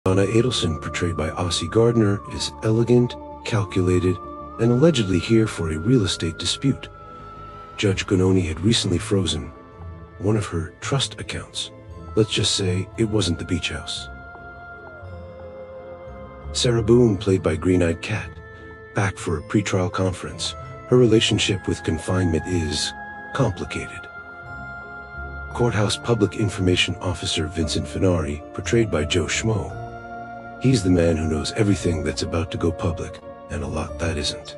Donna Adelson, portrayed by Aussie Gardner, is elegant, calculated, and allegedly here for a real estate dispute. Judge Gononi had recently frozen one of her trust accounts. Let's just say it wasn't the beach house. Sarah Boone, played by Green-Eyed Cat, back for a pretrial conference. Her relationship with confinement is complicated. Courthouse Public Information Officer Vincent Funari, portrayed by Joe Schmoe. He's the man who knows everything that's about to go public, and a lot that isn't.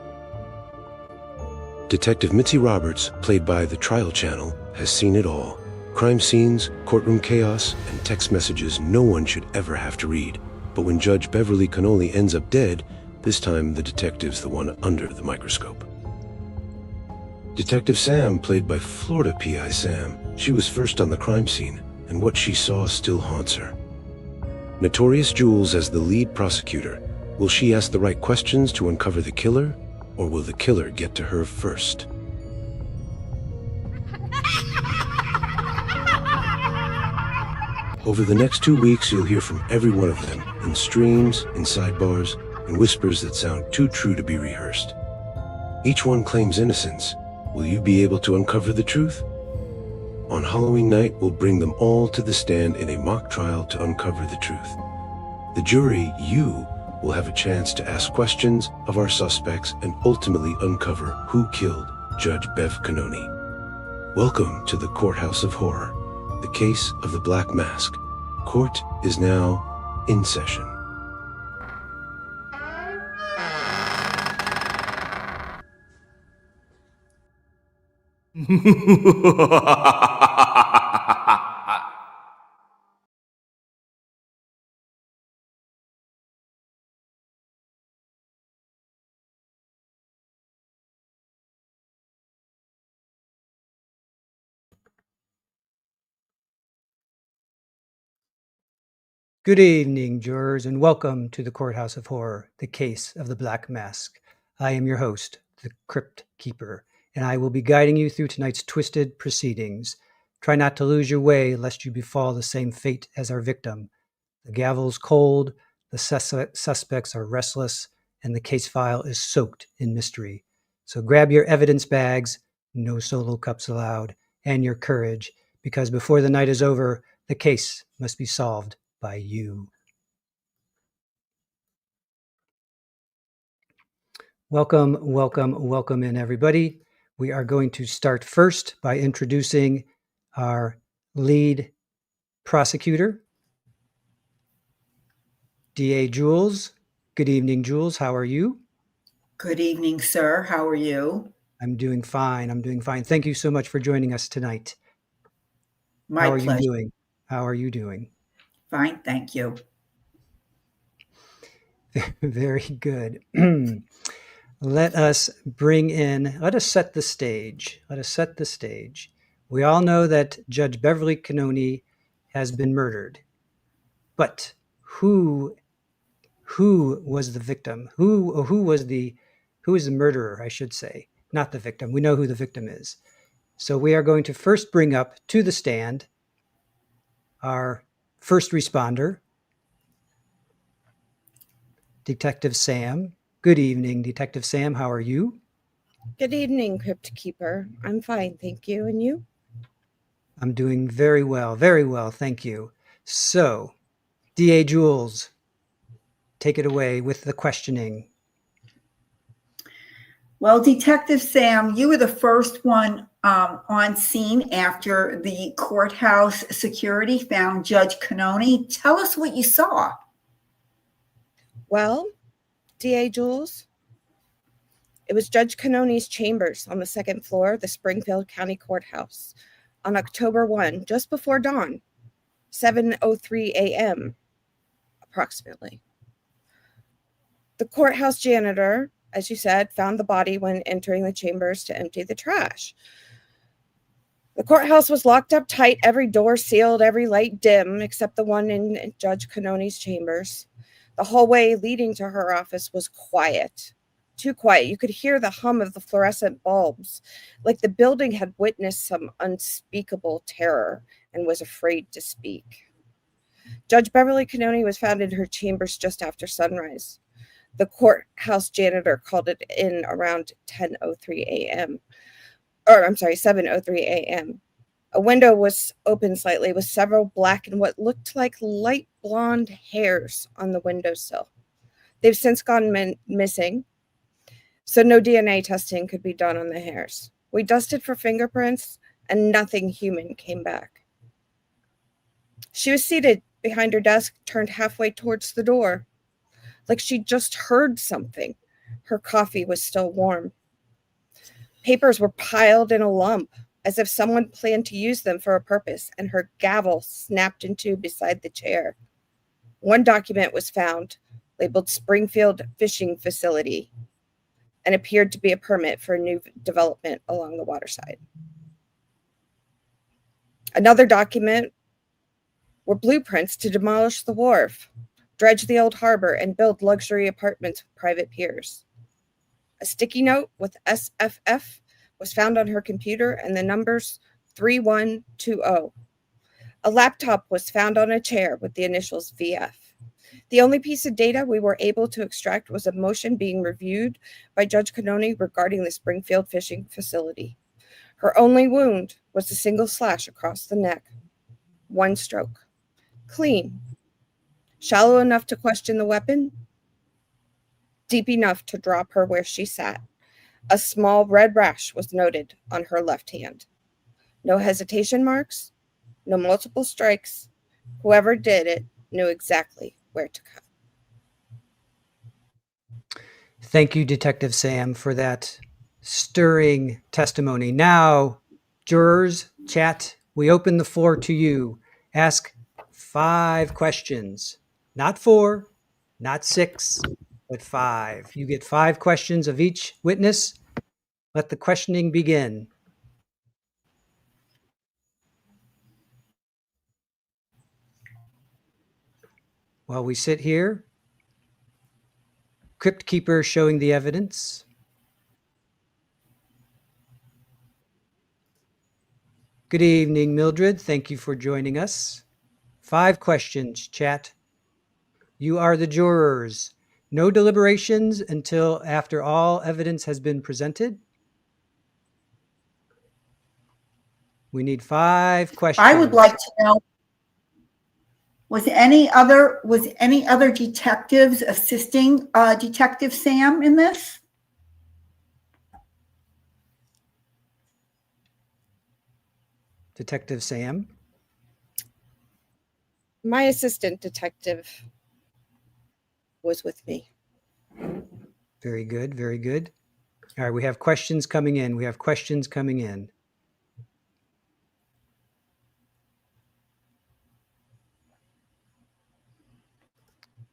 Detective Mitzi Roberts, played by the Trial Channel, has seen it all. Crime scenes, courtroom chaos, and text messages no one should ever have to read. But when Judge Beverly Connolly ends up dead, this time the detective's the one under the microscope. Detective Sam, played by Florida PI Sam. She was first on the crime scene, and what she saw still haunts her. Notorious Jules as the lead prosecutor. Will she ask the right questions to uncover the killer, or will the killer get to her first? Over the next 2 weeks, you'll hear from every one of them, in streams, in sidebars, in whispers that sound too true to be rehearsed. Each one claims innocence. Will you be able to uncover the truth? On Halloween night, we'll bring them all to the stand in a mock trial to uncover the truth. The jury, you, will have a chance to ask questions of our suspects and ultimately uncover who killed Judge Bev Connolly. Welcome to the Courthouse of Horror, the case of the Black Mask. Court is now in session. Good evening, jurors, and welcome to the Courthouse of Horror, the case of the Black Mask. I am your host, the Crypt Keeper, and I will be guiding you through tonight's twisted proceedings. Try not to lose your way, lest you befall the same fate as our victim. The gavel's cold, the suspects are restless, and the case file is soaked in mystery. So grab your evidence bags, no solo cups allowed, and your courage, because before the night is over, the case must be solved by you. Welcome, welcome, welcome in, everybody. We are going to start first by introducing our lead prosecutor, DA Jules. Good evening, Jules. How are you? Good evening, sir. How are you? I'm doing fine. I'm doing fine. Thank you so much for joining us tonight. My pleasure. You doing? How are you doing? Fine, thank you. Very good. Let us set the stage. Let us set the stage. We all know that Judge Beverly Connolly has been murdered. But who was the victim? Who is the murderer, I should say, not the victim. We know who the victim is. So we are going to first bring up to the stand our first responder, Detective Sam. Good evening, Detective Sam. How are you? Good evening, Crypt Keeper. I'm fine, thank you. And you? I'm doing very well, thank you. So, DA Jules, take it away with the questioning. Well, Detective Sam, you were the first one on scene after the courthouse security found Judge Connolly. Tell us what you saw. Well, DA Jules, it was Judge Connolly's chambers on the second floor of the Springfield County Courthouse on October 1, just before dawn, 7:03 a.m. approximately. The courthouse janitor, as you said, found the body when entering the chambers to empty the trash. The courthouse was locked up tight, every door sealed, every light dim, except the one in Judge Connolly's chambers. The hallway leading to her office was quiet, too quiet. You could hear the hum of the fluorescent bulbs, like the building had witnessed some unspeakable terror and was afraid to speak. Judge Beverly Cannoni was found in her chambers just after sunrise. The courthouse janitor called it in around 10:03 a.m. Or, I'm sorry, 7:03 a.m. A window was open slightly with several black and what looked like light blonde hairs on the windowsill. They've since gone missing, so no DNA testing could be done on the hairs. We dusted for fingerprints, and nothing human came back. She was seated behind her desk, turned halfway towards the door, like she just heard something. Her coffee was still warm. Papers were piled in a lump, as if someone planned to use them for a purpose, and her gavel snapped in two beside the chair. One document was found, labeled Springfield Fishing Facility, and appeared to be a permit for a new development along the waterside. Another document were blueprints to demolish the wharf, dredge the old harbor, and build luxury apartments with private piers. A sticky note with SFF was found on her computer and the numbers 3120. A laptop was found on a chair with the initials VF. The only piece of data we were able to extract was a motion being reviewed by Judge Cannoni regarding the Springfield Fishing Facility. Her only wound was a single slash across the neck. One stroke. Clean. Shallow enough to question the weapon. Deep enough to drop her where she sat. A small red rash was noted on her left hand. No hesitation marks. No multiple strikes. Whoever did it knew exactly where to cut. Thank you, Detective Sam, for that stirring testimony. Now, jurors, chat, we open the floor to you. Ask 5 questions. Not 4, not 6, but 5. You get 5 questions of each witness. Let the questioning begin. While we sit here, Crypt Keeper showing the evidence. Good evening, Mildred. Thank you for joining us. 5 questions, chat. You are the jurors. No deliberations until after all evidence has been presented. We need 5 questions. I would like to know, was any other detectives assisting Detective Sam in this? Detective Sam. My assistant detective was with me. Very good, very good. All right, we have questions coming in.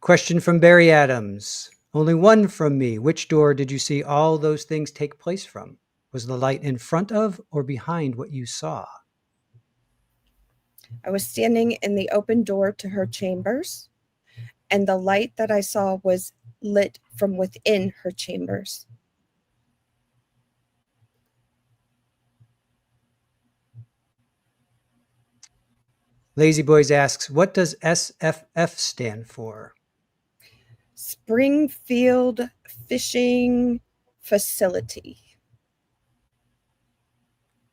Question from Barry Adams. Only one from me. Which door did you see all those things take place from? Was the light in front of or behind what you saw? I was standing in the open door to her chambers, and the light that I saw was lit from within her chambers. Lazy Boys asks, what does SFF stand for? Springfield Fishing Facility.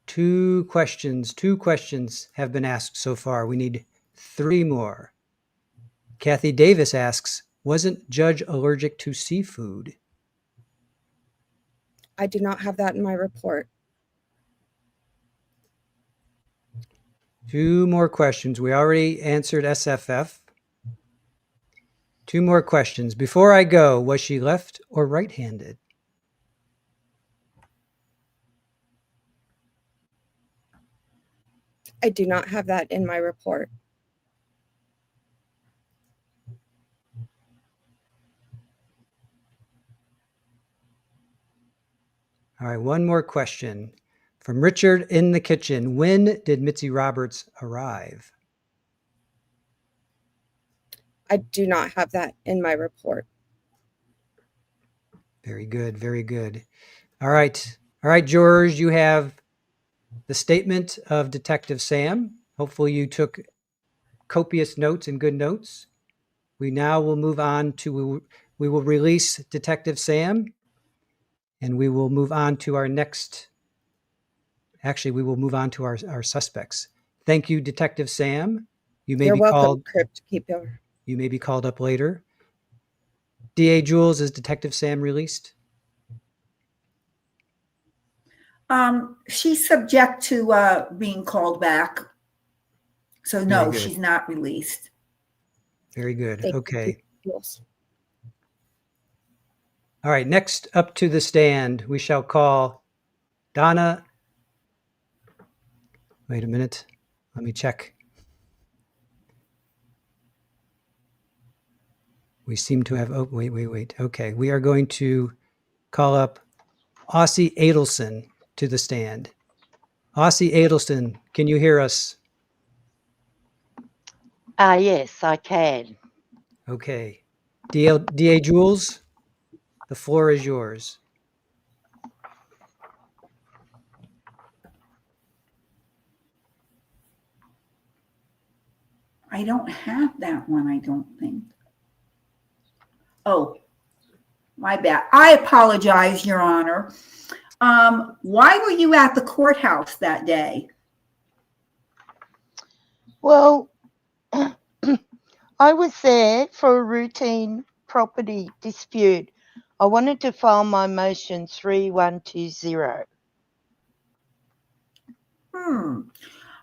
2 questions have been asked so far. We need 3 more. Kathy Davis asks, wasn't Judge allergic to seafood? I do not have that in my report. 2 more questions. We already answered SFF. 2 more questions. Before I go, was she left or right-handed? I do not have that in my report. All right, 1 more question. From Richard in the kitchen. When did Mitzi Roberts arrive? I do not have that in my report. Very good, very good. All right, jurors, you have the statement of Detective Sam. Hopefully you took copious notes and good notes. We now will move on to, we will release Detective Sam, and we will move on to our next, actually, we will move on to our suspects. Thank you, Detective Sam. You're welcome, Crypt Keeper. You may be called up later. DA Jules, is Detective Sam released? She's subject to being called back. So no, she's not released. Very good. Thank Okay. you, Jules. All right. Next up to the stand, we shall call Donna. Wait a minute. Let me check. We seem to have, oh, wait. Okay. We are going to call up Aussie Adelson to the stand. Aussie Adelson, can you hear us? Yes, I can. Okay. DA Jules, the floor is yours. I don't have that one, I don't think. Oh, my bad. I apologize, Your Honor. Why were you at the courthouse that day? Well, I was there for a routine property dispute. I wanted to file my motion 3120.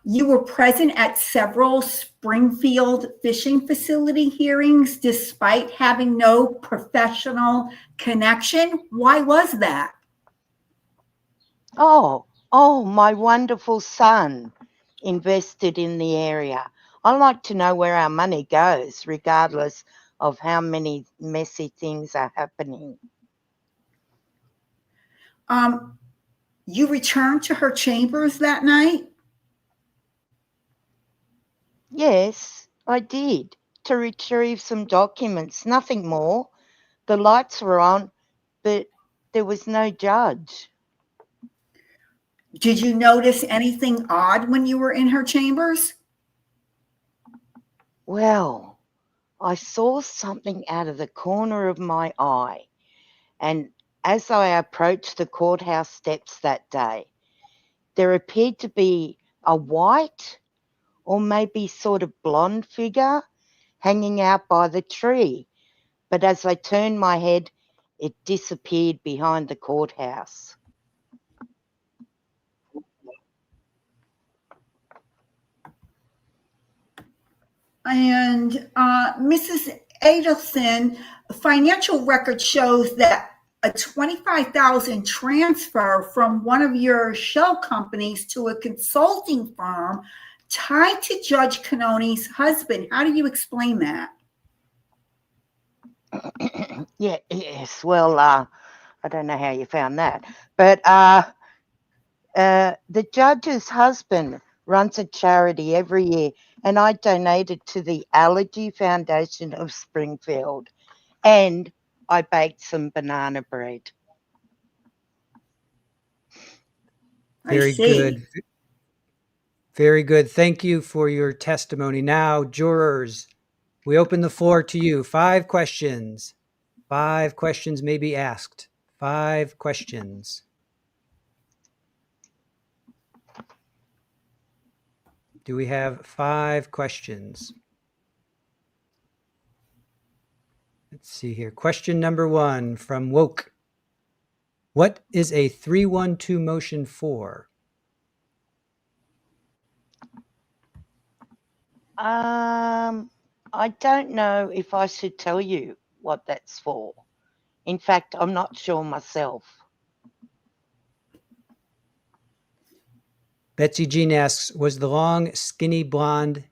You were present at several Springfield fishing facility hearings despite having no professional connection. Why was that? Oh, my wonderful son invested in the area. I like to know where our money goes, regardless of how many messy things are happening. You returned to her chambers that night? Yes, I did, to retrieve some documents, nothing more. The lights were on, but there was no judge. Did you notice anything odd when you were in her chambers? Well, I saw something out of the corner of my eye, and as I approached the courthouse steps that day, there appeared to be a white or maybe sort of blonde figure hanging out by the tree. But as I turned my head, it disappeared behind the courthouse. And Mrs. Adelson, financial record shows that a $25,000 transfer from one of your shell companies to a consulting firm tied to Judge Canoni's husband. How do you explain that? Yes, well, I don't know how you found that, but the judge's husband runs a charity every year, and I donated to the Allergy Foundation of Springfield, and I baked some banana bread. Very good. Very good. Thank you for your testimony. Now, jurors, we open the floor to you. 5 questions. 5 questions may be asked. 5 questions. Do we have 5 questions? Let's see here. Question number 1 from Woke. What is a 312 motion for? I don't know if I should tell you what that's for. In fact, I'm not sure myself. Betsy Jean asks, did the long, skinny blonde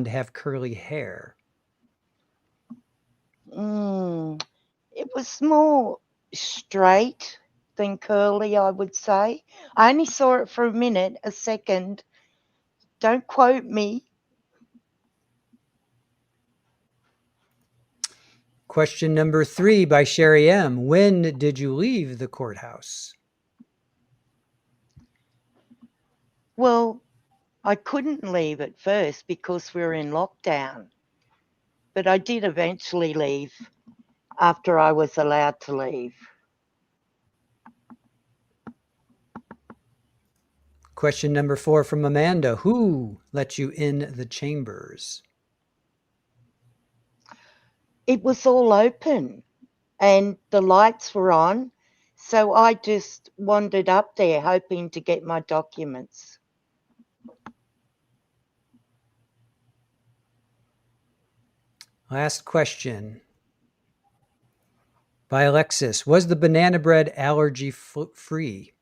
have curly hair? It was more straight than curly, I would say. I only saw it for a minute, a second. Don't quote me. Question number 3 by Sherry M. When did you leave the courthouse? Well, I couldn't leave at first because we were in lockdown, but I did eventually leave after I was allowed to leave. Question number 4 from Amanda. Who let you in the chambers? It was all open and the lights were on, so I just wandered up there hoping to get my documents. Last question by Alexis. Was the banana bread allergy free?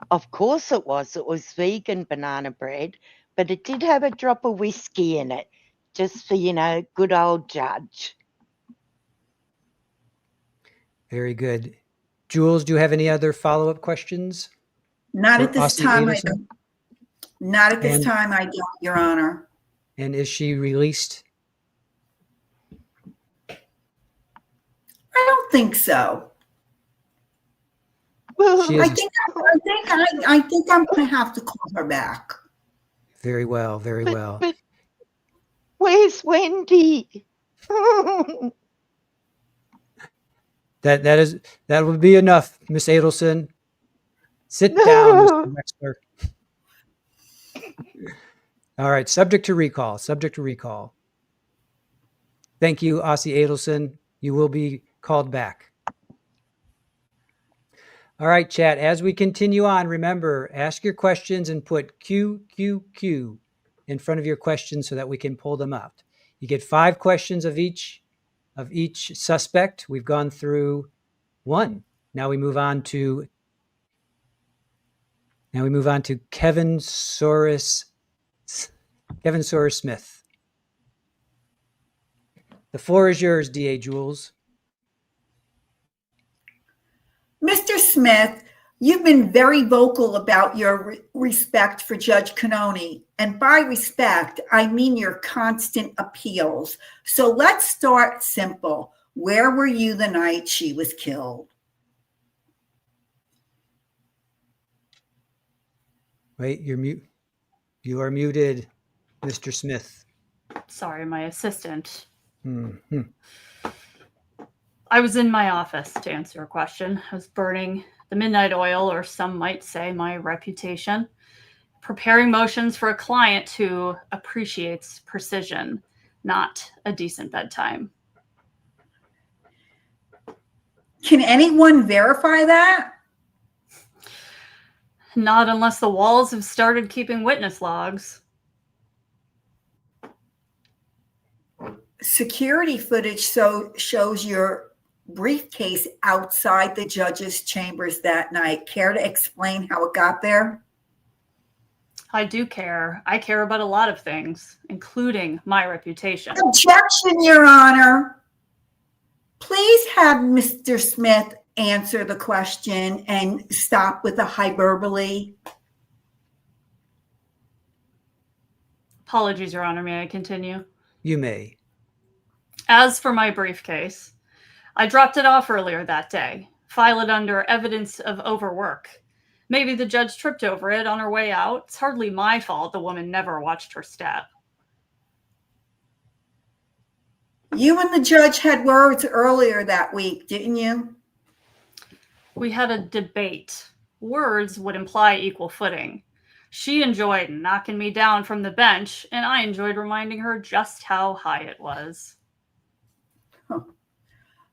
Of course it was. It was vegan banana bread, but it did have a drop of whiskey in it, just for, good old Judge. Very good. Jules, do you have any other follow-up questions? Not For at this Aussie time, I Adelson? don't. Not at this And- time, I don't, Your Honor. And is she released? I don't think so. She I is think I'm going to have to call her back. very well, very well. But where's Wendy? That would be enough, Miss Adelson. Sit down, Mr. Wexler. All right, subject to recall. Subject to recall. Thank you, Aussie Adelson. You will be called back. All right, chat. As we continue on, remember, ask your questions and put QQQ in front of your questions so that we can pull them up. You get 5 questions of each suspect. We've gone through 1. Now we move on to Kevin Soros Smith. The floor is yours, DA Jules. Mr. Smith, you've been very vocal about your respect for Judge Canoni. And by respect, I mean your constant appeals. So let's start simple. Where were you the night she was killed? Wait, you are muted, Mr. Smith. Sorry, my assistant. Mm-hmm. I was in my office, to answer your question. I was burning the midnight oil, or some might say my reputation, preparing motions for a client who appreciates precision, not a decent bedtime. Can anyone verify that? Not unless the walls have started keeping witness logs. Security footage shows your briefcase outside the judge's chambers that night. Care to explain how it got there? I do care. I care about a lot of things, including my reputation. Objection, Your Honor. Please have Mr. Smith answer the question and stop with the hyperbole. Apologies, Your Honor. May I continue? You may. As for my briefcase, I dropped it off earlier that day. File it under evidence of overwork. Maybe the judge tripped over it on her way out. It's hardly my fault the woman never watched her step. You and the judge had words earlier that week, didn't you? We had a debate. Words would imply equal footing. She enjoyed knocking me down from the bench, and I enjoyed reminding her just how high it was.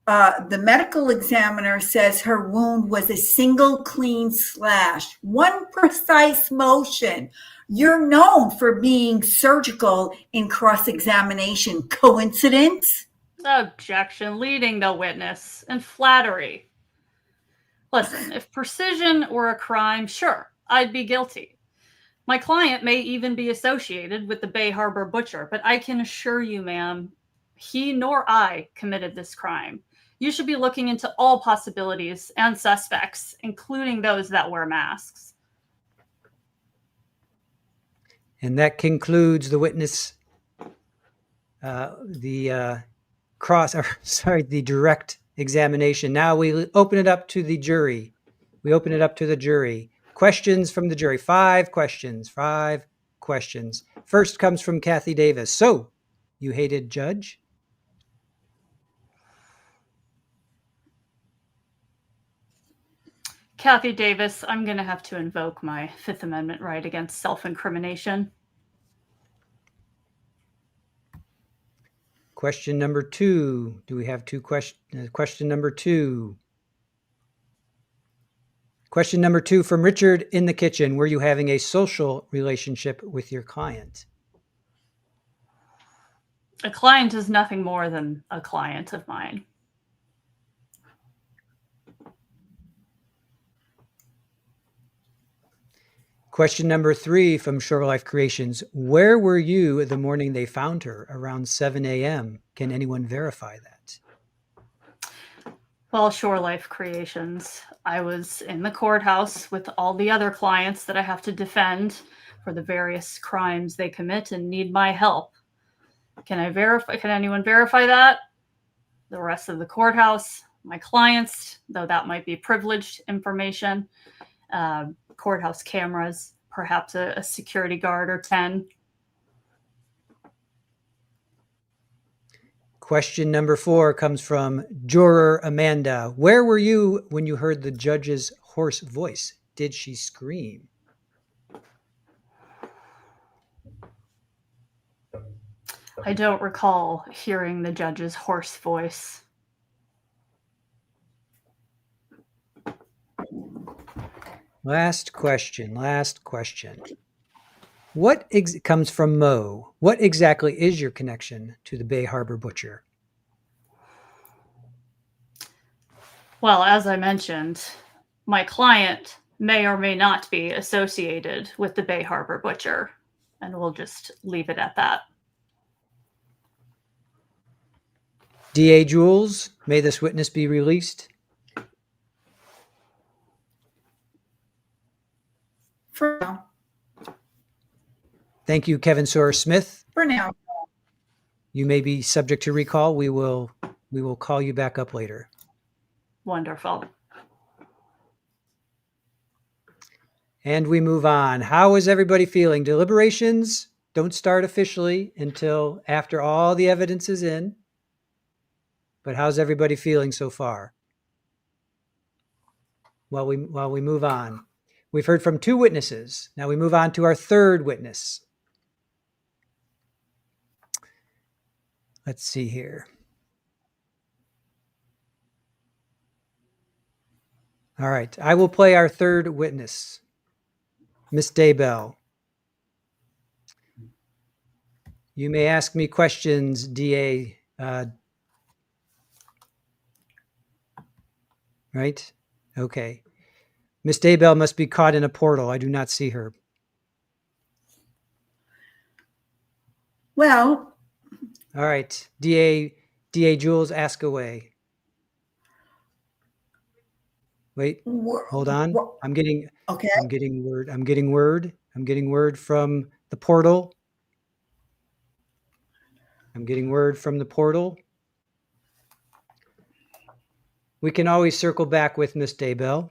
The medical examiner says her wound was a single clean slash, one precise motion. You're known for being surgical in cross-examination. Coincidence? Objection, leading the witness, and flattery. Listen, if precision were a crime, sure, I'd be guilty. My client may even be associated with the Bay Harbor butcher, but I can assure you, ma'am, he nor I committed this crime. You should be looking into all possibilities and suspects, including those that wear masks. And that concludes the witness, the direct examination. Now we open it up to the jury. Questions from the jury. 5 questions. 5 questions. First comes from Kathy Davis. So, you hated Judge? Kathy Davis, I'm going to have to invoke my Fifth Amendment right against self-incrimination. Question number 2. Do we have 2 questions? Question number 2. Question number 2 from Richard in the kitchen. Were you having a social relationship with your client? A client is nothing more than a client of mine. Question number 3 from Shore Life Creations. Where were you the morning they found her around 7 a.m.? Can anyone verify that? Well, Shore Life Creations, I was in the courthouse with all the other clients that I have to defend for the various crimes they commit and need my help. Can anyone verify that? The rest of the courthouse, my clients, though that might be privileged information, courthouse cameras, perhaps a security guard or 10. Question number 4 comes from juror Amanda. Where were you when you heard the judge's hoarse voice? Did she scream? I don't recall hearing the judge's hoarse voice. Last question. What comes from Mo? What exactly is your connection to the Bay Harbor Butcher? Well, as I mentioned, my client may or may not be associated with the Bay Harbor Butcher, and we'll just leave it at that. DA Jules, may this witness be released? For now. Thank you, Kevin Soares-Smith. For now. You may be subject to recall. We will call you back up later. Wonderful. And we move on. How is everybody feeling? Deliberations don't start officially until after all the evidence is in. But how's everybody feeling so far? While we move on. We've heard from 2 witnesses. Now we move on to our 3rd witness. Let's see here. All right, I will play our 3rd witness, Miss Daybell. You may ask me questions, DA. Right? Okay. Miss Daybell must be caught in a portal. I do not see her. Well. All right. DA Jules, ask away. Wait, hold on. I'm getting word from the portal. We can always circle back with Miss Daybell.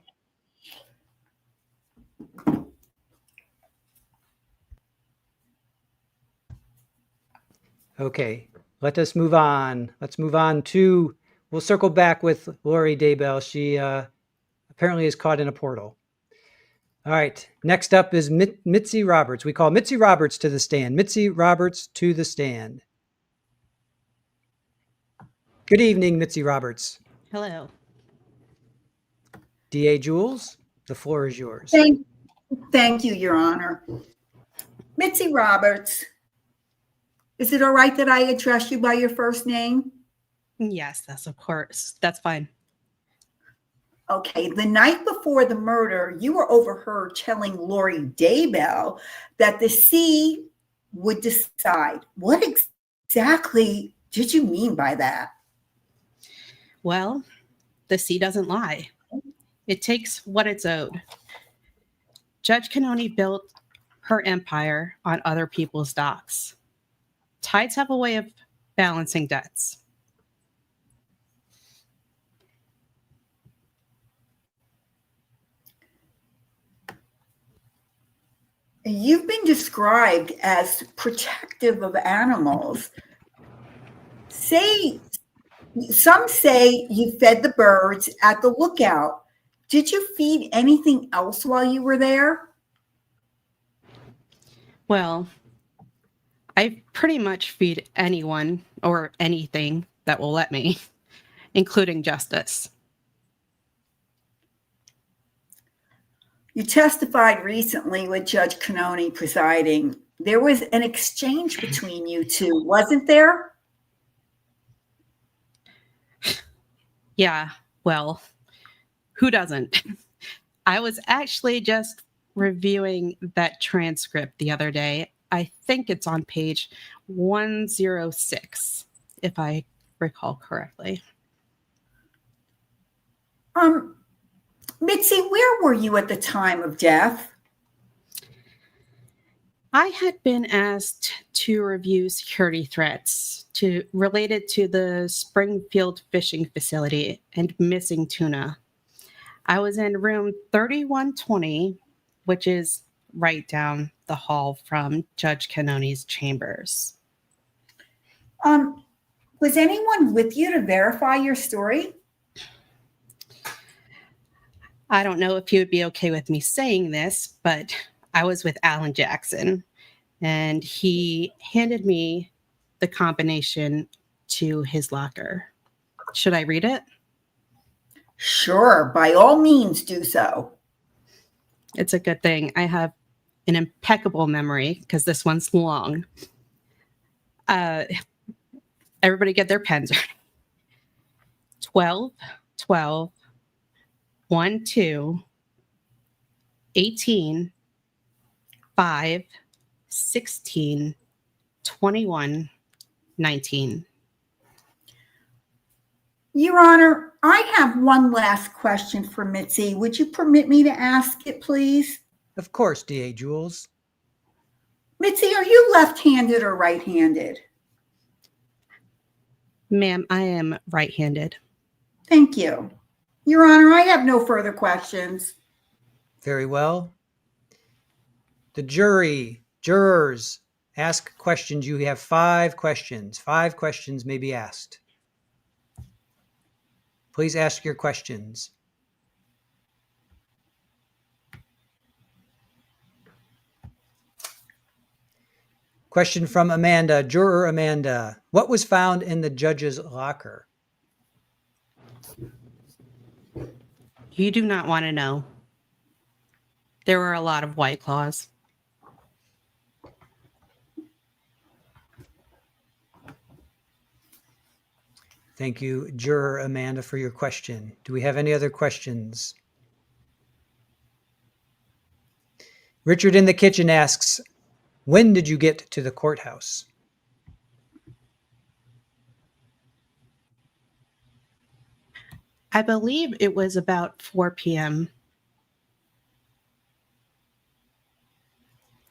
Okay, let us move on. We'll circle back with Lori Daybell. She apparently is caught in a portal. All right, next up is Mitzi Roberts. We call Mitzi Roberts to the stand. Mitzi Roberts to the stand. Good evening, Mitzi Roberts. Hello. DA Jules, the floor is yours. Thank you, Your Honor. Mitzi Roberts, is it all right that I address you by your first name? Yes, of course. That's fine. Okay, the night before the murder, you were overheard telling Lori Daybell that the sea would decide. What exactly did you mean by that? Well, the sea doesn't lie. It takes what it's owed. Judge Canoni built her empire on other people's docks. Tides have a way of balancing debts. You've been described as protective of animals. Some say you fed the birds at the lookout. Did you feed anything else while you were there? Well, I pretty much feed anyone or anything that will let me, including justice. You testified recently with Judge Canoni presiding. There was an exchange between you two, wasn't there? Yeah, well, who doesn't? I was actually just reviewing that transcript the other day. I think it's on page 106, if I recall correctly. Mitzi, where were you at the time of death? I had been asked to review security threats related to the Springfield fishing facility and missing tuna. I was in room 3120, which is right down the hall from Judge Canoni's chambers. Was anyone with you to verify your story? I don't know if you would be okay with me saying this, but I was with Alan Jackson, and he handed me the combination to his locker. Should I read it? Sure, by all means do so. It's a good thing I have an impeccable memory because this one's long. Everybody get their pens. 12, 12, 1, 2, 18, 5, 16, 21, 19. Your Honor, I have one last question for Mitzi. Would you permit me to ask it, please? Of course, DA Jules. Mitzi, are you left-handed or right-handed? Ma'am, I am right-handed. Thank you. Your Honor, I have no further questions. Very well. The jurors, ask questions. You have 5 questions. 5 questions may be asked. Please ask your questions. Question from Amanda, juror Amanda. What was found in the judge's locker? You do not want to know. There were a lot of White Claws. Thank you, juror Amanda, for your question. Do we have any other questions? Richard in the kitchen asks, when did you get to the courthouse? I believe it was about 4 p.m.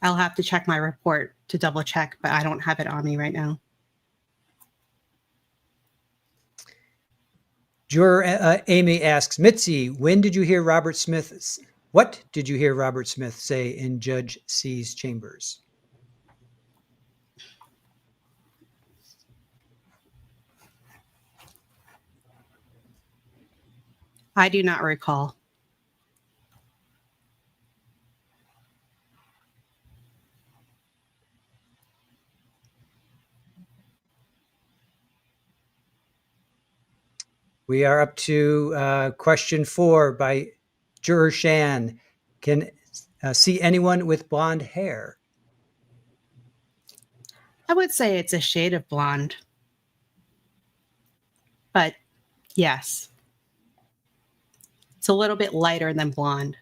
I'll have to check my report to double check, but I don't have it on me right now. Juror Amy asks, Mitzi, what did you hear Robert Smith say in Judge C's chambers? I do not recall. We are up to question 4 by Juror Shan. Can see anyone with blonde hair? I would say it's a shade of blonde. But yes, it's a little bit lighter than blonde.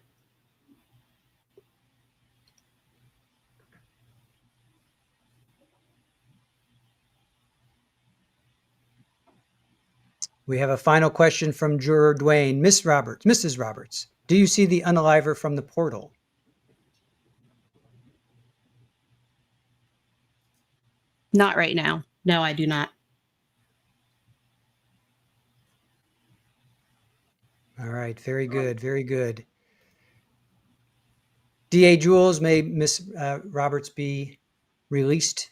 We have a final question from Juror Dwayne. Mrs. Roberts, do you see the unaliver from the portal? Not right now. No, I do not. All right, very good, very good. DA Jules, may Miss Roberts be released?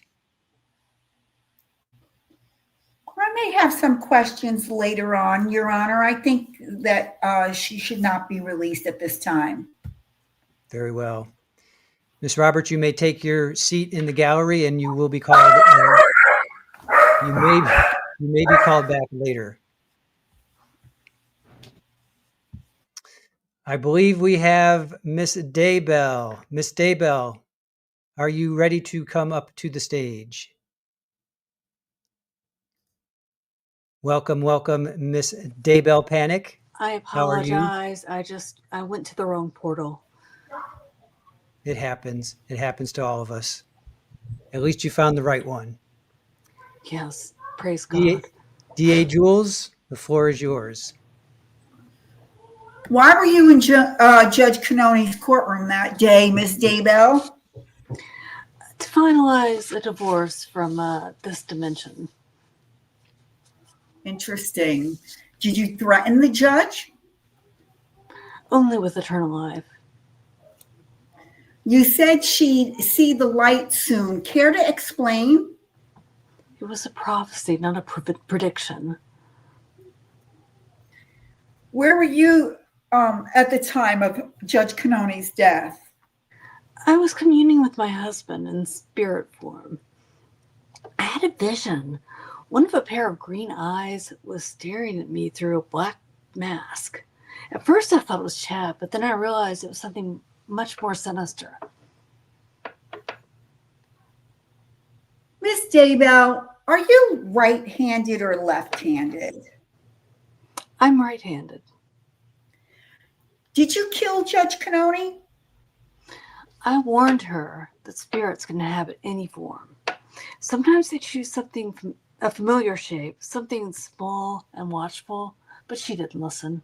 I may have some questions later on, Your Honor. I think that she should not be released at this time. Very well. Miss Roberts, you may take your seat in the gallery, and you will be called. You may be called back later. I believe we have Miss Daybell. Miss Daybell, are you ready to come up to the stage? Welcome, Miss Daybell Panic. I How are you? apologize. I went to the wrong portal. It happens. It happens to all of us. At least you found the right one. Yes, praise God. DA Jules, the floor is yours. Why were you in Judge Cannoni's courtroom that day, Ms. Daybell? To finalize a divorce from this dimension. Interesting. Did you threaten the judge? Only with eternal life. You said she'd see the light soon. Care to explain? It was a prophecy, not a prediction. Where were you at the time of Judge Cannoni's death? I was communing with my husband in spirit form. I had a vision. One of a pair of green eyes was staring at me through a black mask. At first I thought it was Chad, but then I realized it was something much more sinister. Miss Daybell, are you right-handed or left-handed? I'm right-handed. Did you kill Judge Cannoni? I warned her that spirits can inhabit any form. Sometimes they choose something from a familiar shape, something small and watchful, but she didn't listen.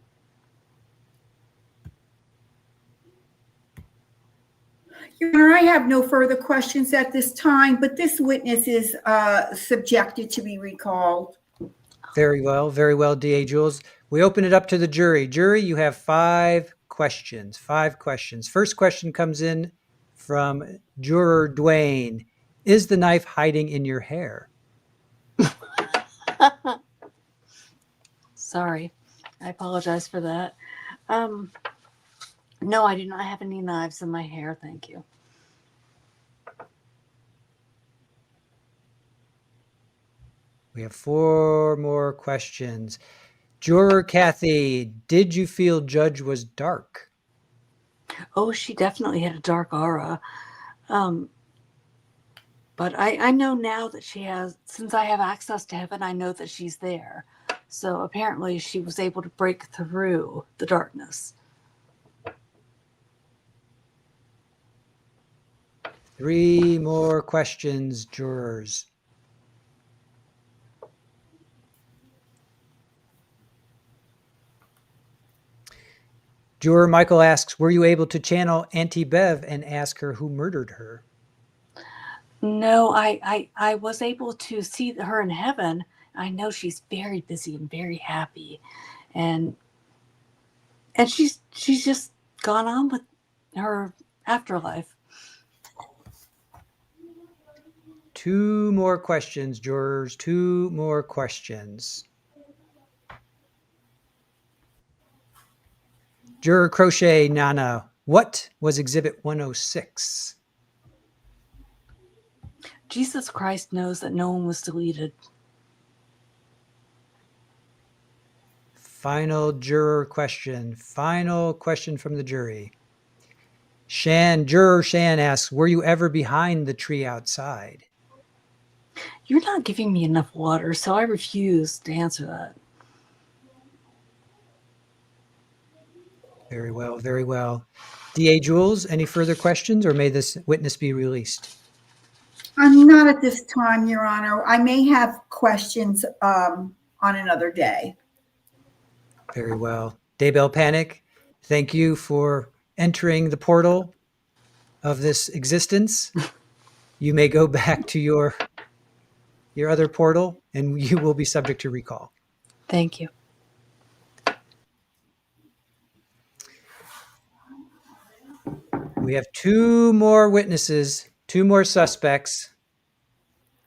Your Honor, I have no further questions at this time, but this witness is subjected to be recalled. Very well, DA Jules. We open it up to the jury. Jury, you have 5 questions. 5 questions. First question comes in from Juror Dwayne. Is the knife hiding in your hair? Sorry, I apologize for that. No, I do not have any knives in my hair, thank you. We have 4 more questions. Juror Kathy, did you feel Judge was dark? Oh, she definitely had a dark aura. But I know now that she has, since I have access to heaven, I know that she's there. So apparently she was able to break through the darkness. 3 more questions, jurors. Juror Michael asks, were you able to channel Auntie Bev and ask her who murdered her? No, I was able to see her in heaven. I know she's very busy and very happy. And she's just gone on with her afterlife. 2 more questions, jurors. 2 more questions. Juror Crochet Nana, what was Exhibit 106? Jesus Christ knows that no one was deleted. Final juror question. Final question from the jury. Juror Shan asks, were you ever behind the tree outside? You're not giving me enough water, so I refuse to answer that. Very well, very well. DA Jules, any further questions, or may this witness be released? Not at this time, Your Honor. I may have questions on another day. Very well. Daybell Panic, thank you for entering the portal of this existence. You may go back to your other portal, and you will be subject to recall. Thank you. We have two more witnesses, two more suspects,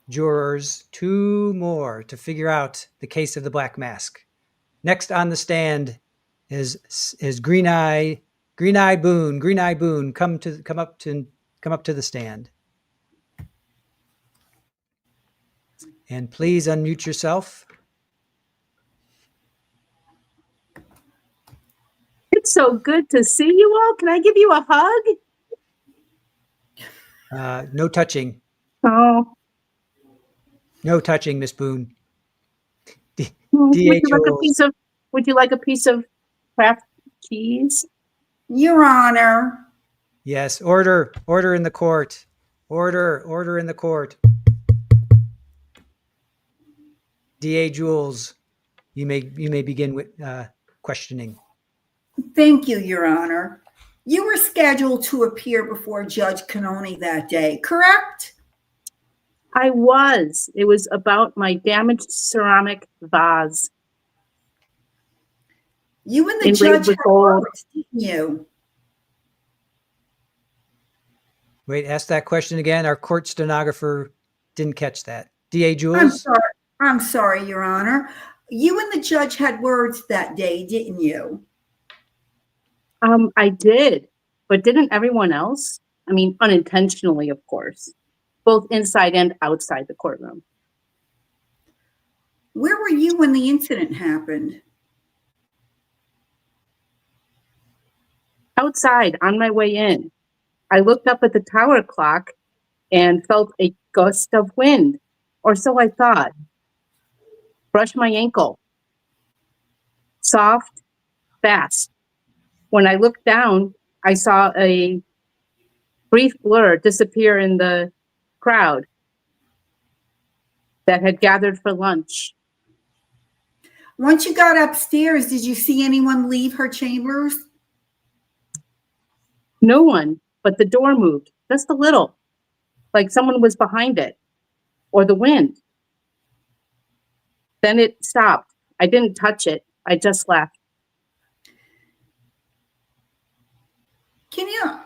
jurors, two more to figure out the case of the Black Mask. Next on the stand is Green Eye Boone. Green Eye Boone, come up to the stand. And please unmute yourself. It's so good to see you all. Can I give you a hug? No touching. Oh, No touching, Miss Boone. would D.A. you like a Jules. piece of? Would you like a piece of Kraft cheese? Your Honor. Yes, order in the court. Order in the court. D.A. Jules, you may begin with questioning. Thank you, Your Honor. You were scheduled to appear before Judge Canoni that day, correct? I was. It was about my damaged ceramic vase. You and the Inlaid judge with had gold. words, didn't you? Wait, ask that question again. Our court stenographer didn't catch that. D.A. Jules? I'm sorry, Your Honor. You and the judge had words that day, didn't you? I did, but didn't everyone else? I mean, unintentionally, of course, both inside and outside the courtroom. Where were you when the incident happened? Outside, on my way in, I looked up at the tower clock and felt a gust of wind, or so I thought. Brushed my ankle. Soft, fast. When I looked down, I saw a brief blur disappear in the crowd that had gathered for lunch. Once you got upstairs, did you see anyone leave her chambers? No one, but the door moved just a little, like someone was behind it, or the wind. Then it stopped. I didn't touch it. I just left. Can you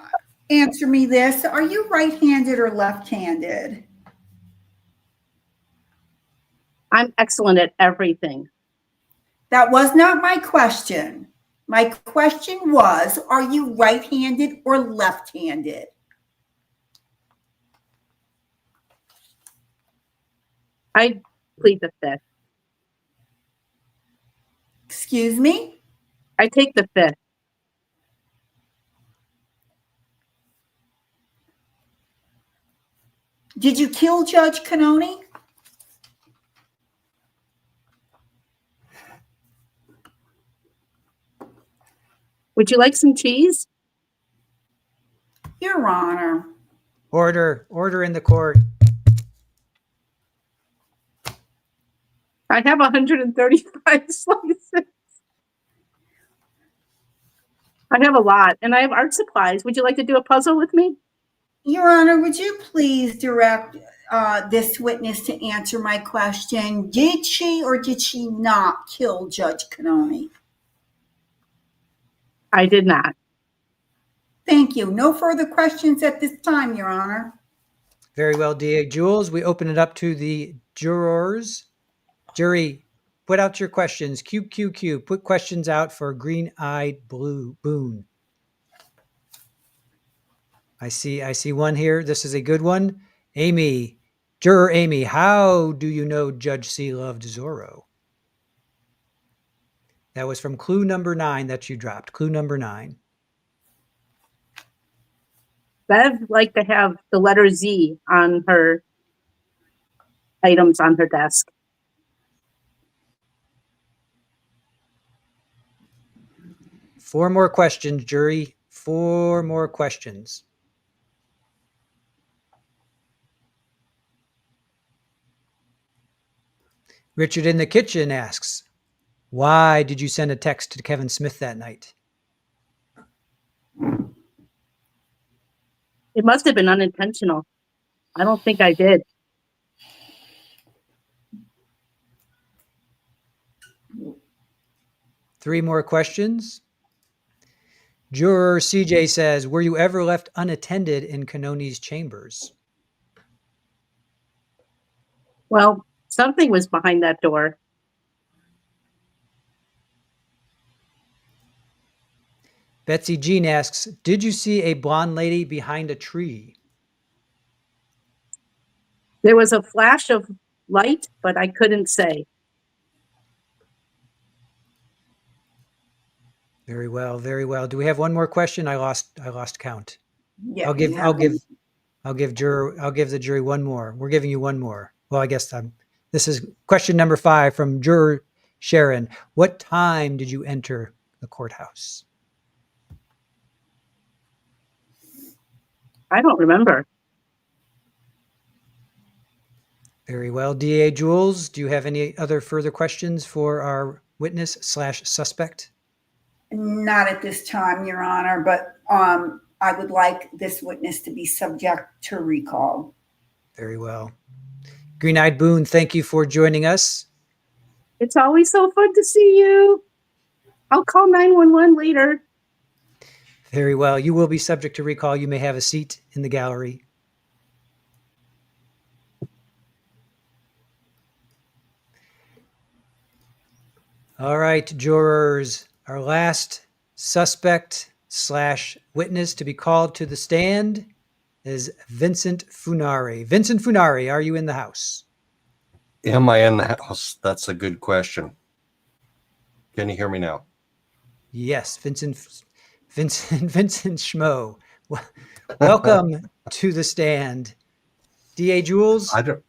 answer me this? Are you right-handed or left-handed? I'm excellent at everything. That was not my question. My question was, are you right-handed or left-handed? I plead the fifth. Excuse me? I take the fifth. Did you kill Judge Canoni? Would you like some cheese? Your Honor. Order in the court. I have 135 slices. I have a lot, and I have art supplies. Would you like to do a puzzle with me? Your Honor, would you please direct this witness to answer my question? Did she or did she not kill Judge Canoni? I did not. Thank you. No further questions at this time, Your Honor. Very well, D.A. Jules. We open it up to the jurors. Jury, put out your questions. Q. Put questions out for Green-Eyed Boone. I see one here. This is a good one. Amy, Juror Amy, how do you know Judge C loved Zorro? That was from clue number 9 that you dropped. Clue number 9. Bev liked to have the letter Z on her items on her desk. Four more questions, jury. 4 more questions. Richard in the kitchen asks, why did you send a text to Kevin Smith that night? It must have been unintentional. I don't think I did. Three more questions. Juror CJ says, were you ever left unattended in Canoni's chambers? Well, something was behind that door. Betsy Jean asks, did you see a blonde lady behind a tree? There was a flash of light, but I couldn't say. Very well, very well. Do we have one more question? I lost count. Yeah, I'll give you have them. I'll give the jury one more. We're giving you one more. Well, I guess this is question number 5 from juror Sharon. What time did you enter the courthouse? I don't remember. Very well. DA Jules, do you have any other further questions for our witness/suspect? Not at this time, Your Honor, but I would like this witness to be subject to recall. Very well. Green-eyed Boone, thank you for joining us. It's always so fun to see you. I'll call 911 later. Very well. You will be subject to recall. You may have a seat in the gallery. All right, jurors. Our last suspect/witness to be called to the stand is Vincent Funari. Vincent Funari, are you in the house? Am I in the house? That's a good question. Can you hear me now? Yes, Vincent Schmoe. Welcome to the stand. DA Jules? I don't.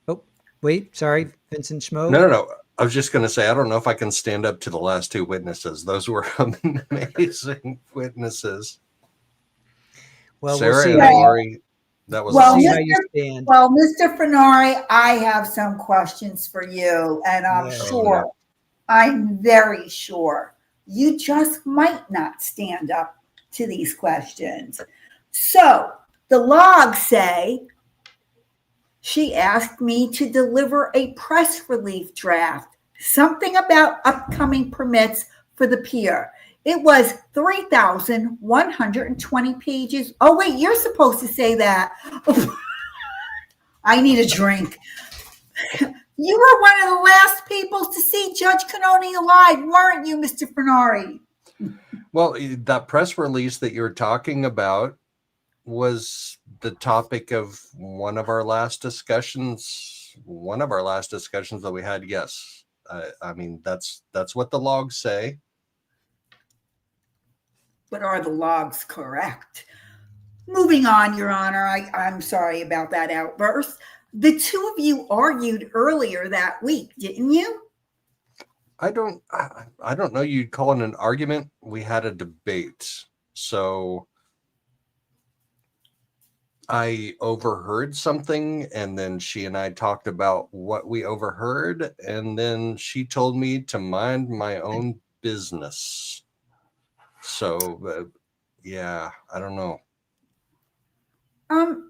Oh, wait, sorry, Vincent Schmoe. No. I was just going to say, I don't know if I can stand up to the last 2 witnesses. Those were amazing witnesses. Well, Sarah we'll see and how you, Lori, that was Well, see awesome. how you stand. Well, Mr. Funari, I have some questions for you, and I'm Yeah. sure, I'm very sure, you just might not stand up to these questions. So the logs say she asked me to deliver a press relief draft, something about upcoming permits for the pier. It was 3,120 pages. Oh, wait, you're supposed to say that. I need a drink. You were one of the last people to see Judge Canoni alive, weren't you, Mr. Funari? Well, that press release that you're talking about was the topic of one of our last discussions that we had. Yes. I mean, that's what the logs say. But are the logs correct? Moving on, Your Honor, I'm sorry about that outburst. The two of you argued earlier that week, didn't you? I don't know you'd call it an argument. We had a debate. So I overheard something, and then she and I talked about what we overheard, and then she told me to mind my own business. So, yeah, I don't know. Mr.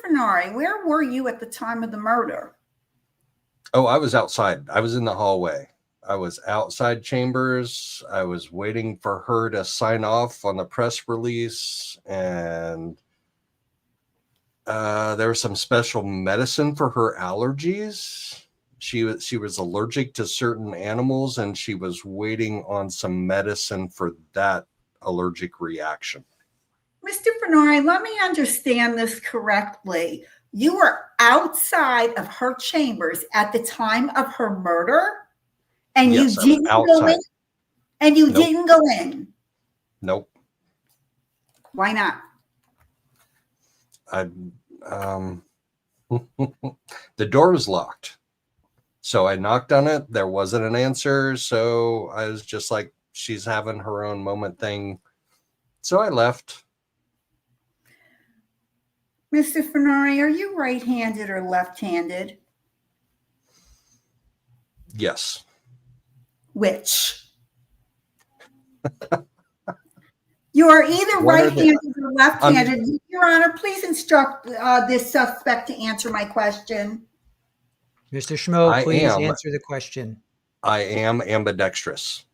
Funari, where were you at the time of the murder? Oh, I was outside. I was in the hallway. I was outside chambers. I was waiting for her to sign off on the press release, and there was some special medicine for her allergies. She was allergic to certain animals, and she was waiting on some medicine for that allergic reaction. Mr. Funari, let me understand this correctly. You were outside of her chambers at the time of her murder, and Yes, you didn't go in. And you Nope. didn't go in. Nope. Why not? The door was locked. So I knocked on it. There wasn't an answer. So I was just like, she's having her own moment thing. So I left. Mr. Funari, are you right-handed or left-handed? Yes. Which? You are either What are right-handed or left-handed. Your Honor, please instruct this suspect to answer my question. Mr. Schmoe, I please am. answer the question. I am ambidextrous.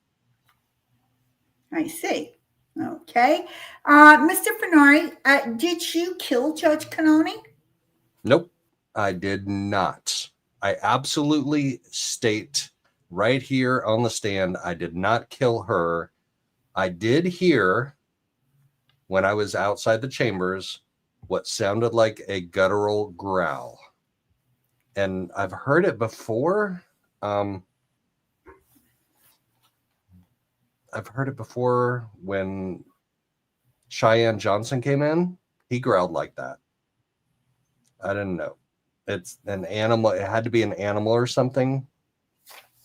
I see. Okay. Mr. Funari, did you kill Judge Canoni? Nope, I did not. I absolutely state right here on the stand, I did not kill her. I did hear, when I was outside the chambers, what sounded like a guttural growl. And I've heard it before. I've heard it before when Cheyenne Johnson came in. He growled like that. I didn't know. It's an animal. It had to be an animal or something.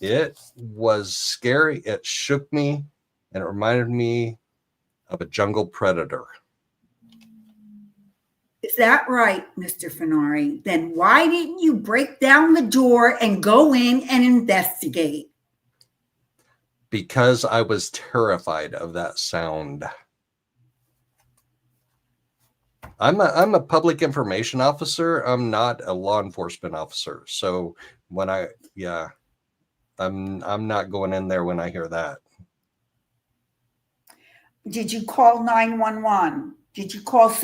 It was scary. It shook me, and it reminded me of a jungle predator. Is that right, Mr. Funari? Then why didn't you break down the door and go in and investigate? Because I was terrified of that sound. I'm a public information officer. I'm not a law enforcement officer. So when I'm not going in there when I hear that. Did you call 911? Did you call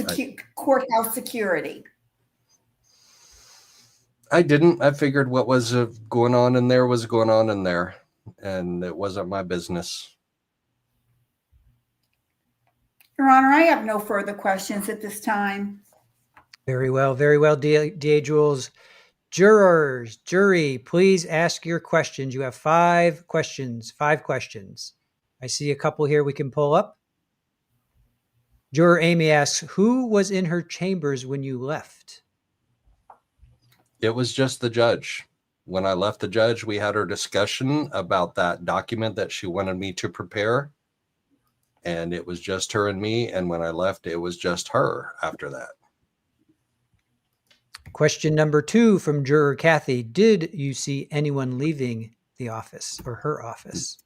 courthouse security? I didn't. I figured what was going on in there was going on in there, and it wasn't my business. Your Honor, I have no further questions at this time. Very well, DA Jules. Jurors, jury, please ask your questions. You have 5 questions. I see a couple here we can pull up. Juror Amy asks, who was in her chambers when you left? It was just the judge. When I left the judge, we had our discussion about that document that she wanted me to prepare. And it was just her and me. And when I left, it was just her after that. Question number 2 from Juror Kathy. Did you see anyone leaving the office or her office?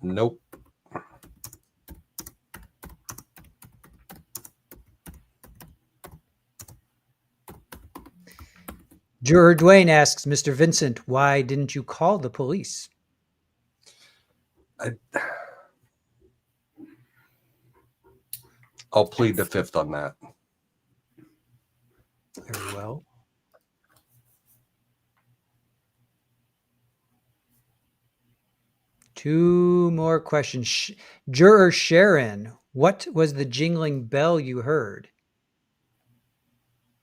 Nope. Juror Dwayne asks, Mr. Vincent, why didn't you call the police? I'll plead the 5th on that. Very well. Two more questions. Juror Sharon, what was the jingling bell you heard?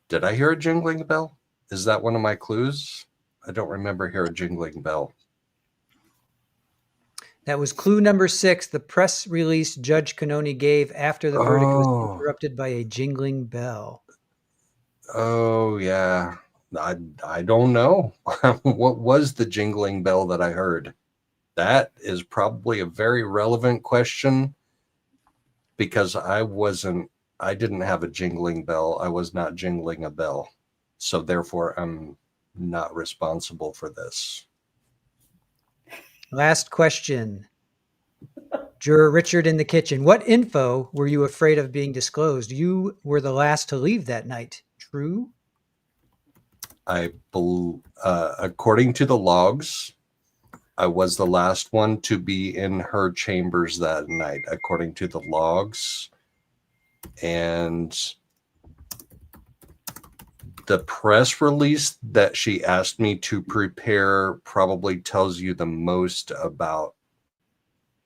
Did I hear a jingling bell? Is that one of my clues? I don't remember hearing a jingling bell. That was clue number 6, the press release Judge Canoni gave after the verdict was interrupted by a jingling bell. Oh, yeah. I don't know. What was the jingling bell that I heard? That is probably a very relevant question because I didn't have a jingling bell. I was not jingling a bell. So therefore, I'm not responsible for this. Last question. Juror Richard in the kitchen. What info were you afraid of being disclosed? You were the last to leave that night. True? According to the logs, I was the last one to be in her chambers that night, according to the logs. And the press release that she asked me to prepare probably tells you the most about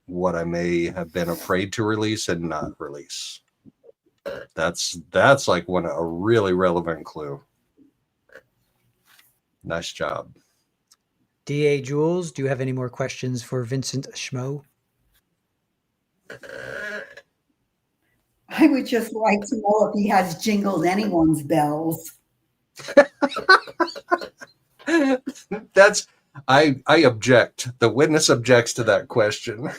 what I may have been afraid to release and not release. That's like a really relevant clue. Nice job. DA Jules, do you have any more questions for Vincent Schmoe? I would just like to know if he has jingled anyone's bells. I object. The witness objects to that question.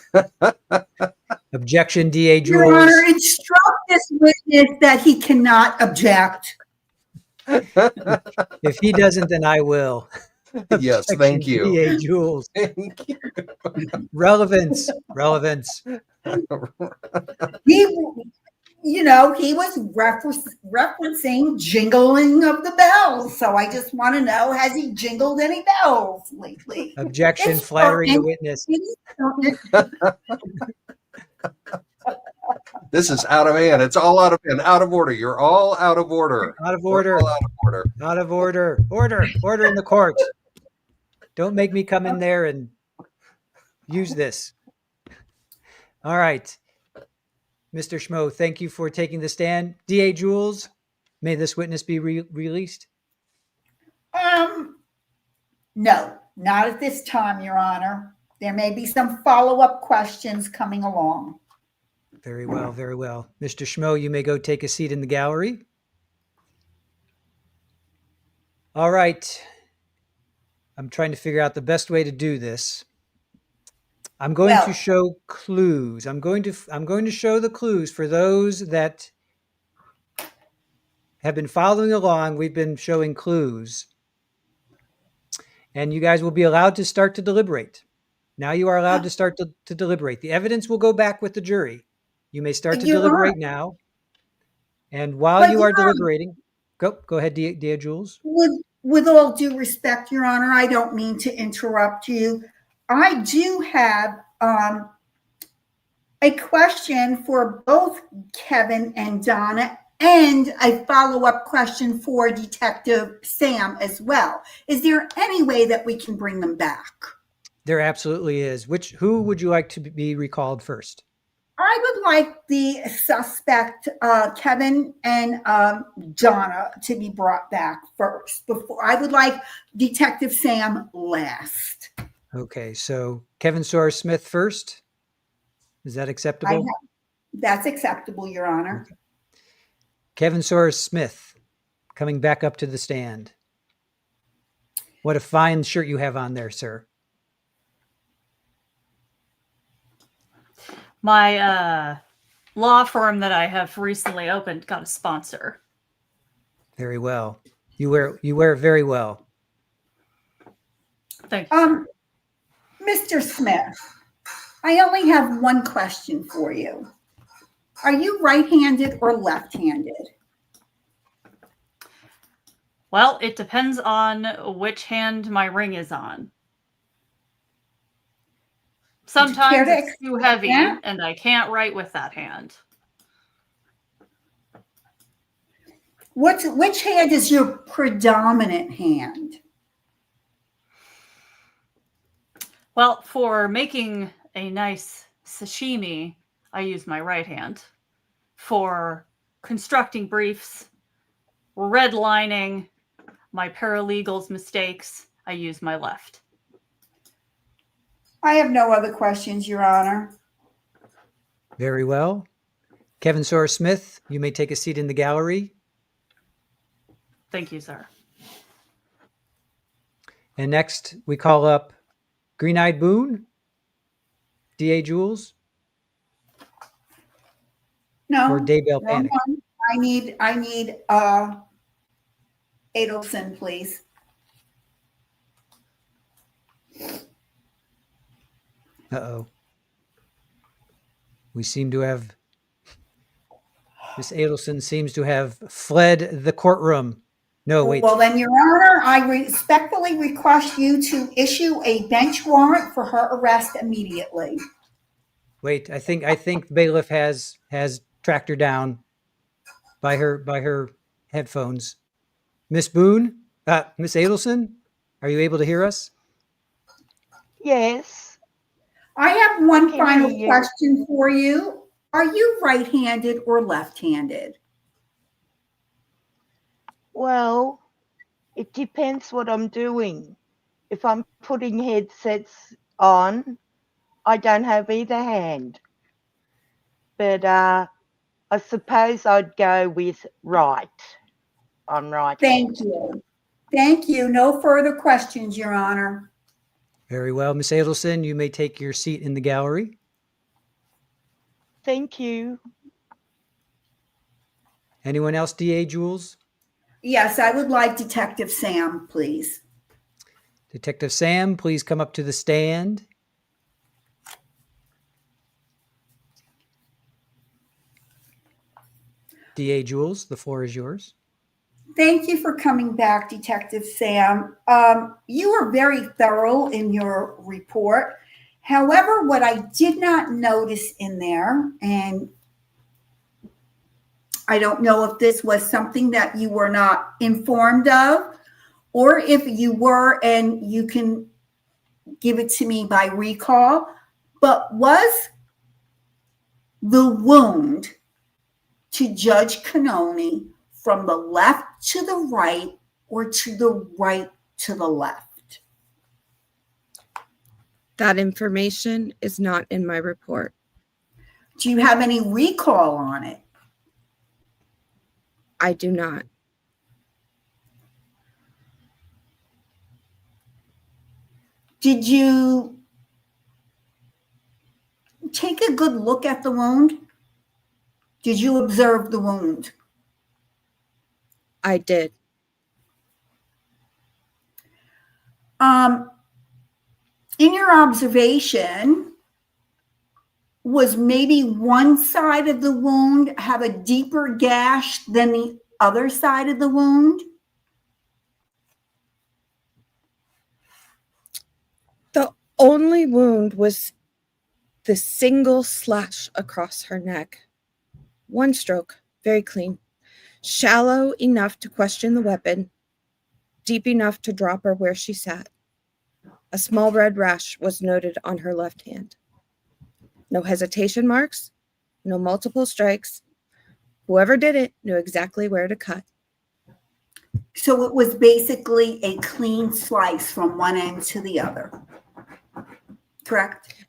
Objection, DA Jules. Your Honor, instruct this witness that he cannot object. If he doesn't, then I will. Yes, thank you. DA Jules. Thank you. Relevance. He was referencing jingling of the bells. So I just want to know, has he jingled any bells lately? Objection, flattering the witness. This is out of hand. It's all out of hand, out of order. You're all out of order. Out of We're order. all out of order. Out of order. Order in the court. Don't make me come in there and use this. All right. Mr. Schmoe, thank you for taking the stand. DA Jules, may this witness be released? No, not at this time, Your Honor. There may be some follow-up questions coming along. Very well, very well. Mr. Schmoe, you may go take a seat in the gallery. All right. I'm trying to figure out the best way to do this. I'm going to show clues. I'm going to show the clues for those that have been following along. We've been showing clues. And you guys will be allowed to start to deliberate. Now you are allowed to start to deliberate. The evidence will go back with the jury. You may start to deliberate now. And while you are deliberating, go ahead, dear Jules. With all due respect, Your Honor, I don't mean to interrupt you. I do have a question for both Kevin and Donna, and a follow-up question for Detective Sam as well. Is there any way that we can bring them back? There absolutely is. Who would you like to be recalled first? I would like the suspect, Kevin and Donna, to be brought back first. Before I would like Detective Sam last. Okay, so Kevin Smith first. Is that acceptable? That's acceptable, Your Honor. Okay. Kevin Smith, coming back up to the stand. What a fine shirt you have on there, sir. My law firm that I have recently opened got a sponsor. Very well. You wear very well. Thank you. Mr. Smith, I only have one question for you. Are you right-handed or left-handed? Well, it depends on which hand my ring is on. Sometimes it's too heavy and I can't write with that hand. Which hand is your predominant hand? Well, for making a nice sashimi, I use my right hand. For constructing briefs, redlining, my paralegal's mistakes, I use my left. I have no other questions, Your Honor. Very well. Kevin Smith, you may take a seat in the gallery. Thank you, sir. And next, we call up Green-Eyed Boone, DA Jules. No. Or Daybell Panic. I need Adelson, please. Uh-oh. We seem to have... Miss Adelson seems to have fled the courtroom. No, wait. Well, then, Your Honor, I respectfully request you to issue a bench warrant for her arrest immediately. Wait, I think the bailiff has tracked her down by her headphones. Miss Boone, Miss Adelson, are you able to hear us? Yes. I have one final question for you. Are you right-handed or left-handed? Well, it depends what I'm doing. If I'm putting headsets on, I don't have either hand. But I suppose I'd go with right. On right. Thank you. Thank you. No further questions, Your Honor. Very well. Miss Adelson, you may take your seat in the gallery. Thank you. Anyone else, DA Jules? Yes, I would like Detective Sam, please. Detective Sam, please come up to the stand. DA Jules, the floor is yours. Thank you for coming back, Detective Sam. You were very thorough in your report. However, what I did not notice in there, and I don't know if this was something that you were not informed of, or if you were and you can give it to me by recall, but was the wound to Judge Canoni from the left to the right or to the right to the left? That information is not in my report. Do you have any recall on it? I do not. Did you take a good look at the wound? Did you observe the wound? I did. In your observation, was maybe one side of the wound have a deeper gash than the other side of the wound? The only wound was the single slash across her neck. One stroke, very clean. Shallow enough to question the weapon, deep enough to drop her where she sat. A small red rash was noted on her left hand. No hesitation marks, no multiple strikes. Whoever did it knew exactly where to cut. So it was basically a clean slice from one end to the other, correct?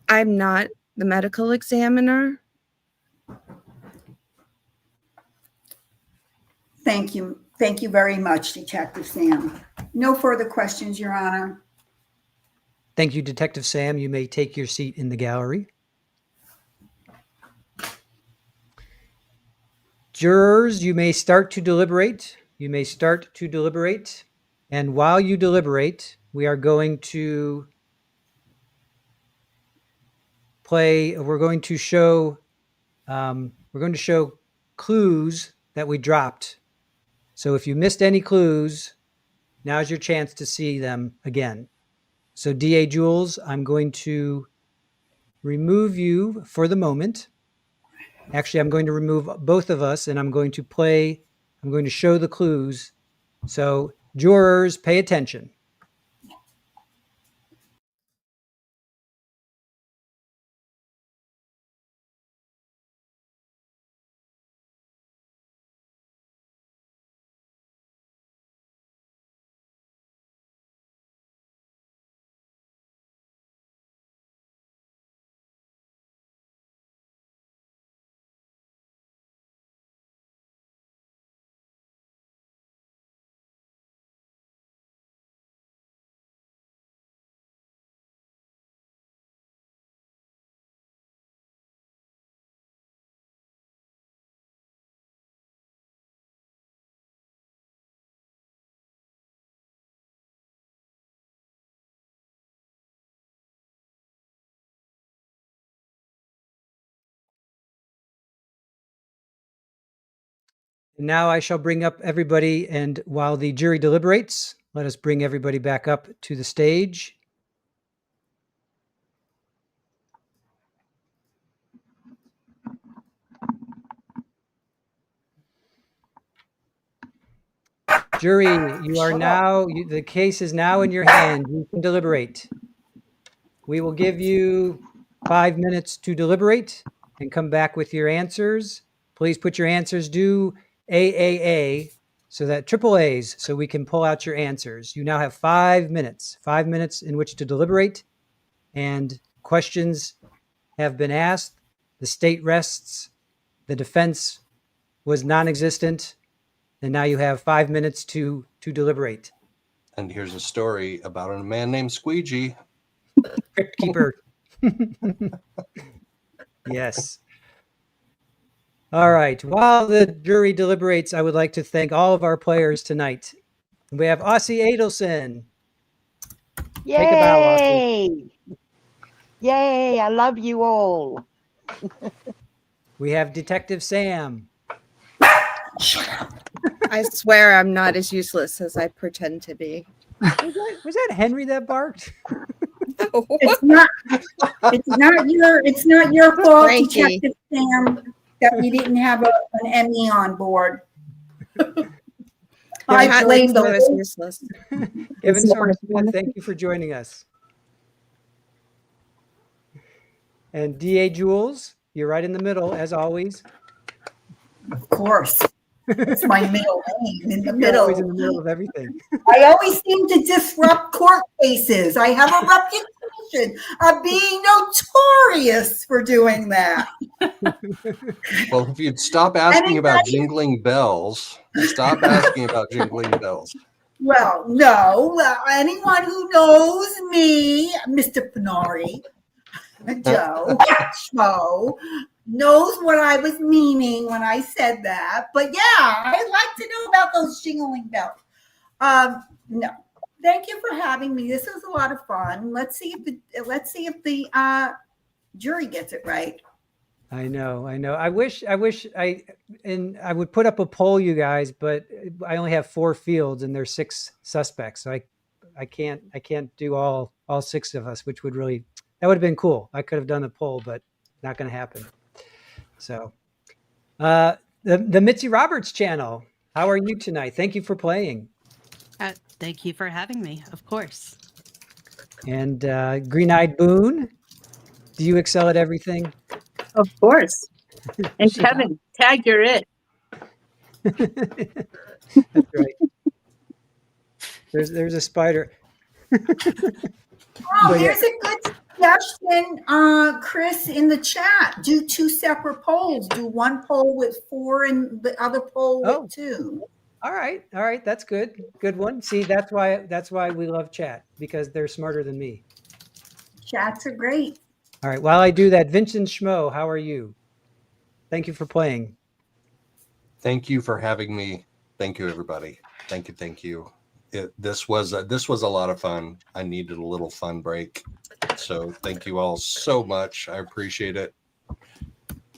I'm not the medical examiner. Thank you. Thank you very much, Detective Sam. No further questions, Your Honor. Thank you, Detective Sam. You may take your seat in the gallery. Jurors, you may start to deliberate. You may start to deliberate. And while you deliberate, we are going to we're going to show clues that we dropped. So if you missed any clues, now's your chance to see them again. So DA Jules, I'm going to remove you for the moment. Actually, I'm going to remove both of us and I'm going to show the clues. So jurors, pay attention. Now I shall bring up everybody, and while the jury deliberates, let us bring everybody back up to the stage. Jury, the case is now in your hand. You can deliberate. We will give you 5 minutes to deliberate and come back with your answers. Please put your answers due AAA, so that triple A's, so we can pull out your answers. You now have 5 minutes in which to deliberate, and questions have been asked. The state rests. The defense was non-existent, and now you have 5 minutes to deliberate. And here's a story about a man named Squeegee. Crypt keeper. Yes. All right. While the jury deliberates, I would like to thank all of our players tonight. We have Aussie Adelson. Yay! Take a bow, Aussie. Yay! I love you all. We have Detective Sam. I swear I'm not as useless as I pretend to be. Was that Henry that barked? It's not. It's not your fault, Frankie. Detective Sam, that we didn't have an Emmy on board. I Chat blame Lake is the. useless. Kevin Sorensen, thank you for joining us. And DA Jules, you're right in the middle, as always. Of course, it's my middle name in the You're always in middle. the middle of everything. I always seem to disrupt court cases. I have a reputation of being notorious for doing that. Well, if you'd stop asking about jingling bells, Well, no. Anyone who knows me, Mr. Funari, Joe Schmoe, knows what I was meaning when I said that. But yeah, I'd like to know about those jingling bells. No, thank you for having me. This was a lot of fun. Let's see if the jury gets it right. I know. I wish I would put up a poll, you guys, but I only have 4 fields and there's 6 suspects. So I can't do all 6 of us, which would have been cool. I could have done the poll, but not going to happen. So, the Mitzi Roberts channel. How are you tonight? Thank you for playing. Thank you for having me, of course. And Green-Eyed Boone, do you excel at everything? Of course. And Yeah. Kevin, tag you're it. That's right. There's a spider. Oh, here's a good suggestion, Chris, in the chat. Do 2 separate polls. Do one poll with 4 and the other poll with 2. All right. That's good. Good one. See, that's why we love chat, because they're smarter than me. Chats are great. All right. While I do that, Vincent Schmoe, how are you? Thank you for playing. Thank you for having me. Thank you, everybody. Thank you. This was a lot of fun. I needed a little fun break. So thank you all so much. I appreciate it.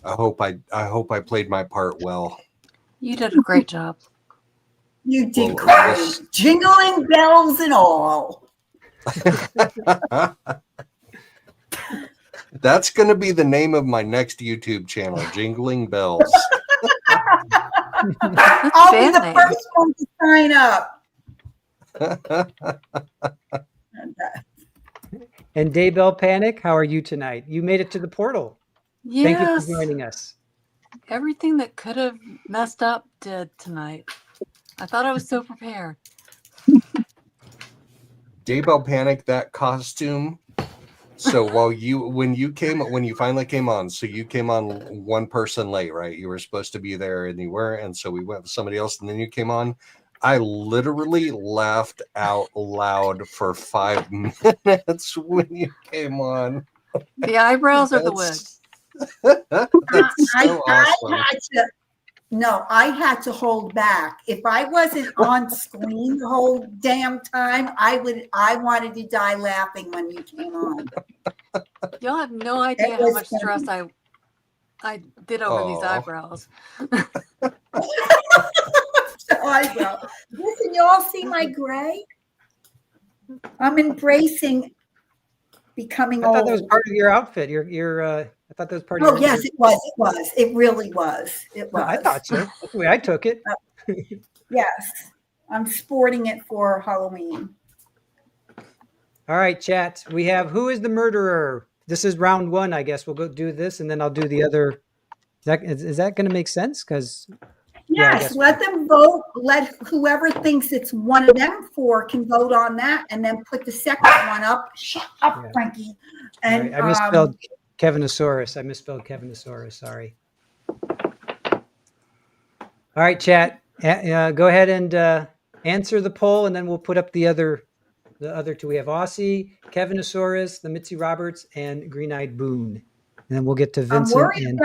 I hope I played my part well. You did a great job. You did great. Jingling bells and all. That's going to be the name of my next YouTube channel, Jingling Bells. I'll be the first one to sign up. And Daybell Panic, how are you tonight? You made it to the portal. Yes. Thank you for joining us. Everything that could have messed up did tonight. I thought I was so prepared. Daybell Panic, that costume. So when you finally came on, so you came on one person late, right? You were supposed to be there and you weren't, and so we went with somebody else, and then you came on. I literally laughed out loud for 5 minutes when you came on. The eyebrows or the wigs? That's so awesome. I had to hold back. If I wasn't on screen the whole damn time, I wanted to die laughing when you came on. Y'all have no idea how much stress I did over these eyebrows. Eyebrow. Listen, y'all see my gray? I'm embracing becoming old. I thought that was part of your outfit. I thought that was part of your yes, it was. It really was. It was. I thought so. That's the way I took it. Yes. I'm sporting it for Halloween. All right, chat. We have Who is the Murderer? This is round 1, I guess. We'll go do this, and then I'll do the other. Is that going to make sense? Because yes, let them vote. Let whoever thinks it's one of them 4 can vote on that, and then put the second one up. Shut up, Frankie. And I misspelled Kevinosaurus. Sorry. All right, chat. Go ahead and answer the poll, and then we'll put up the other 2. We have Aussie, Kevinosaurus, the Mitzi Roberts, and Green-Eyed Boone. And then we'll get to Vincent.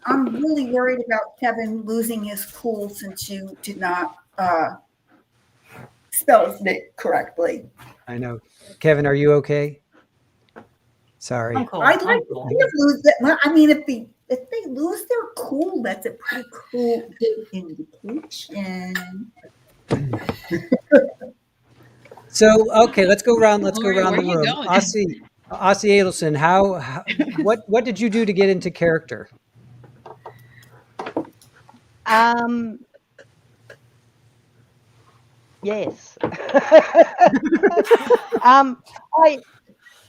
I'm really worried about Kevin losing his cool since you did not spell it correctly. I know. Kevin, are you okay? Sorry. I'd like to lose that. Well, I mean, if they lose their cool, that's a pretty cool indication. So, okay, let's go around. Let's go around Where the are you room. going? Aussie Adelson, what did you do to get into character? Yes. I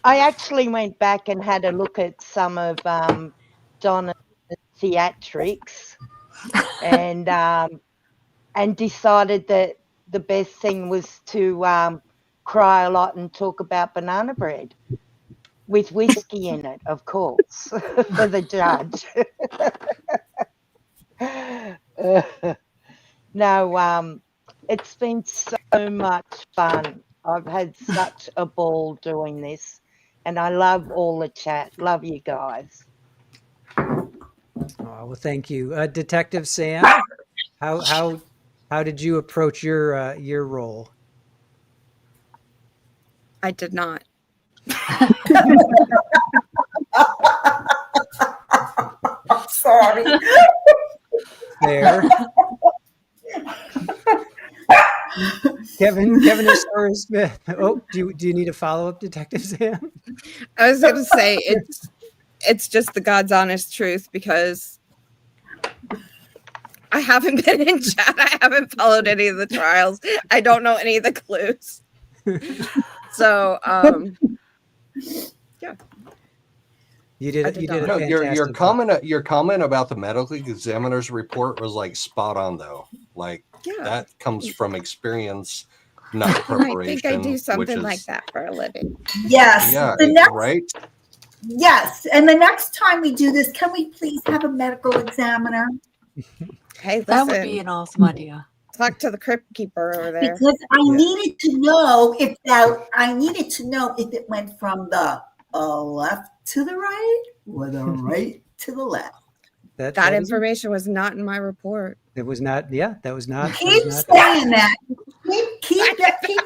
actually went back and had a look at some of Donna's theatrics and decided that the best thing was to cry a lot and talk about banana bread with whiskey in it, of course, for the judge. No, it's been so much fun. I've had such a ball doing this, and I love all the chat. Love you guys. Oh, well, thank you, Detective Sam. How did you approach your role? I did not. Sorry. There. Kevin Smith. Oh, do you need a follow-up, Detective Sam? I was going to say it's just the God's honest truth, because I haven't been in chat. I haven't followed any of the trials. I don't know any of the clues. So, yeah. You did a fantastic your job. your comment about the medical examiner's report was like spot on though. Like that comes from experience, not preparation. I think I do something like that for a living. Yes. Yeah, right. Yes, and the next time we do this, can we please have a medical examiner? Hey, That would be an awesome idea. Talk to the crypt keeper over there. Because I needed to know if it went from the left to the right or the right to the left. That information was not in my report. It was not. Yeah, that was not. Keep saying that. Keep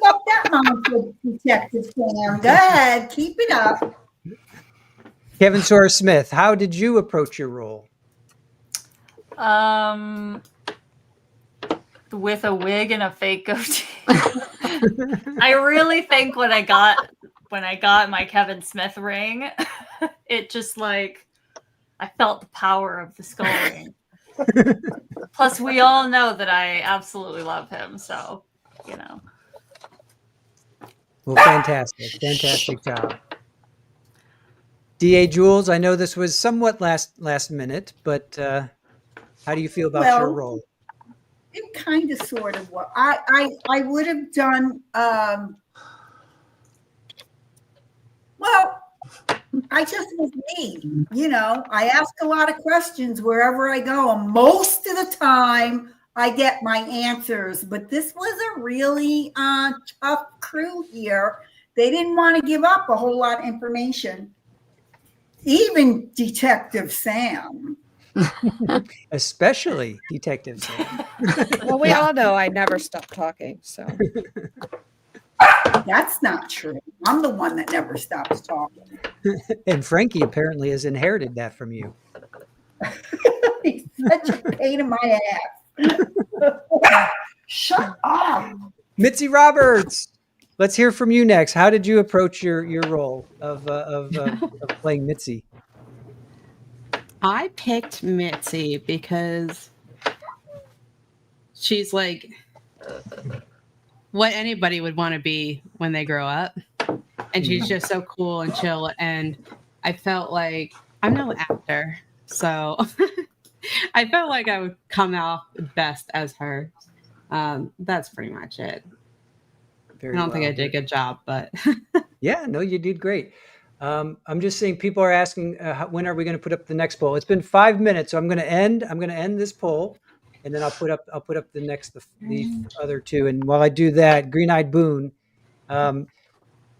up that mantra, Detective Sam. Go ahead, keep it up. Kevin Smith, how did you approach your role? With a wig and a fake goatee. I really think when I got my Kevin Smith ring, it just like I felt the power of the skull ring. Plus, we all know that I absolutely love him, so you know. Well, fantastic job. DA Jules, I know this was somewhat last minute, but how do you feel about your role? It kind of sort of was. I would have done well, I just was me, you know. I ask a lot of questions wherever I go, and most of the time I get my answers. But this was a really tough crew here. They didn't want to give up a whole lot of information. Even Detective Sam. Especially Detective Sam. Well, we all know I never stop talking, so. That's not true. I'm the one that never stops talking. And Frankie apparently has inherited that from you. He's such a pain in my ass. Shut up. Mitzi Roberts, let's hear from you next. How did you approach your role of playing Mitzi? I picked Mitzi because she's like what anybody would want to be when they grow up. And she's just so cool and chill. And I felt like I'm no actor, so I felt like I would come out best as her. That's pretty much it. I don't think I did a good job, but yeah, no, you did great. I'm just saying, people are asking when are we going to put up the next poll? It's been 5 minutes, so I'm going to end this poll, and then I'll put up the other two. And while I do that, Green-Eyed Boone,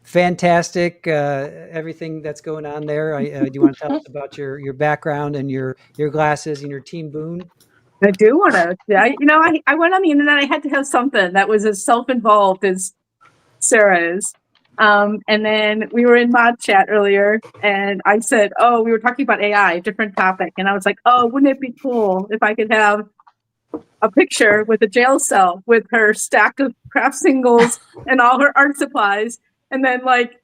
fantastic, everything that's going on there. Do you want to tell us about your background and your glasses and your team Boone? I do want to. I went on the internet. I had to have something that was as self-involved as Sarah is. And then we were in mod chat earlier, and I said, "Oh, we were talking about AI, different topic," and I was like, "Oh, wouldn't it be cool if I could have a picture with a jail cell with her stack of craft singles and all her art supplies. And then, like,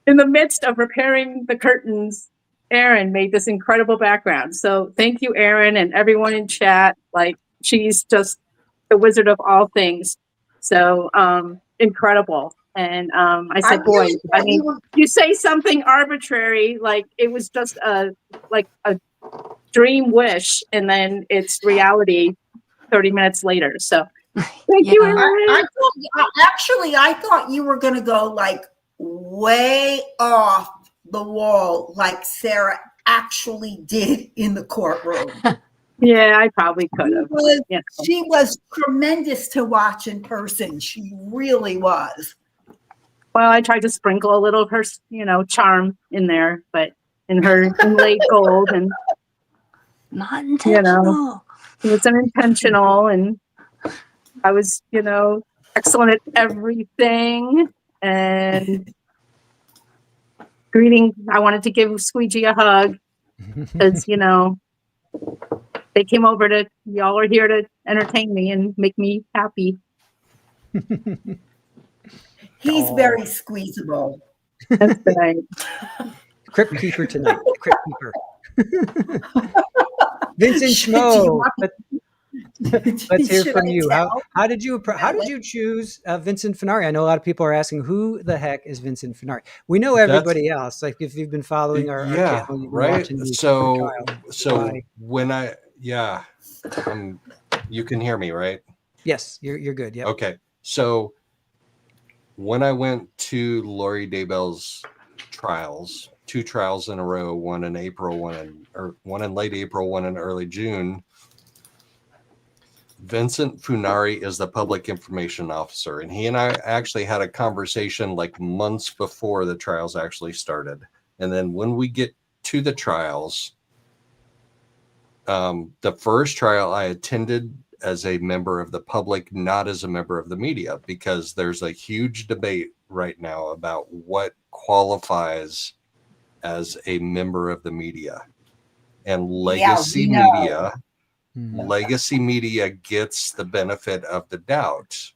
in the midst of repairing the curtains, Erin made this incredible background. So thank you, Erin, and everyone in chat. Like, she's just the wizard of all things. So incredible. And I said, boy, I mean, you say something arbitrary, like it was just a dream wish, and then it's reality 30 minutes later. So thank you, Erin. I thought you were going to go like way off the wall, like Sarah actually did in the courtroom. Yeah, I probably could have. She was tremendous to watch in person. She really was. Well, I tried to sprinkle a little of her, charm in there, but in her inlaid gold, and not intentional. It was unintentional, and I was, excellent at everything. And I wanted to give Squeegee a hug because, they came over y'all are here to entertain me and make me happy. He's very squeezable. That's right. Crypt Keeper tonight. Crypt Keeper. Vincent Schmoe. Let's hear from you. How did you choose Vincent Funari? I know a lot of people are asking, who the heck is Vincent Funari? We know everybody else. Like, if you've been following our channel, you've been watching these you can hear me, right? Yes, you're good. Yeah. Okay. So when I went to Lori Daybell's trials, 2 trials in a row, one in April, one in late April, one in early June, Vincent Funari is the public information officer, and he and I actually had a conversation like months before the trials actually started. And then when we get to the trials, the first trial I attended as a member of the public, not as a member of the media, because there's a huge debate right now about what qualifies as a member of the media. And legacy media gets the benefit of the doubt.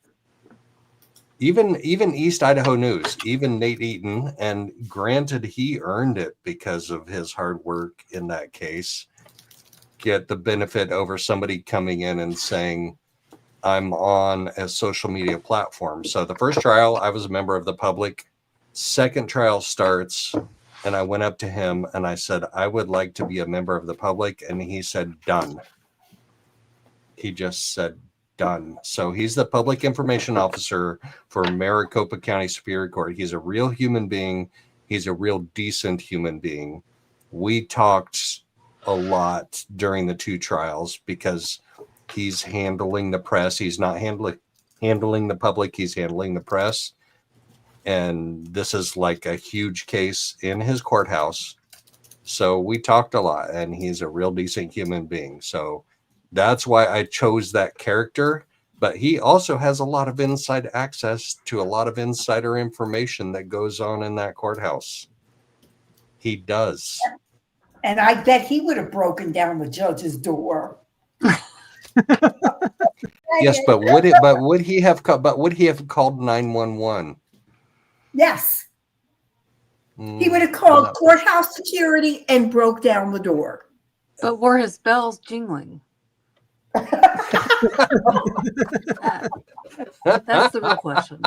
Even East Idaho News, even Nate Eaton, and granted he earned it because of his hard work in that case, get the benefit over somebody coming in and saying, I'm on a social media platform. So the first trial, I was a member of the public. Second trial starts, and I went up to him and I said, I would like to be a member of the public. And he said, done. He just said, done. So he's the public information officer for Maricopa County Superior Court. He's a real human being. He's a real decent human being. We talked a lot during the 2 trials because he's handling the press. He's not handling the public. He's handling the press. And this is like a huge case in his courthouse. So we talked a lot, and he's a real decent human being. So that's why I chose that character. But he also has a lot of inside access to a lot of insider information that goes on in that courthouse. He does. And I bet he would have broken down the judge's door. Yes, but would he have called 911? Yes. He would have called courthouse security and broke down the door. But were his bells jingling? That's the real question.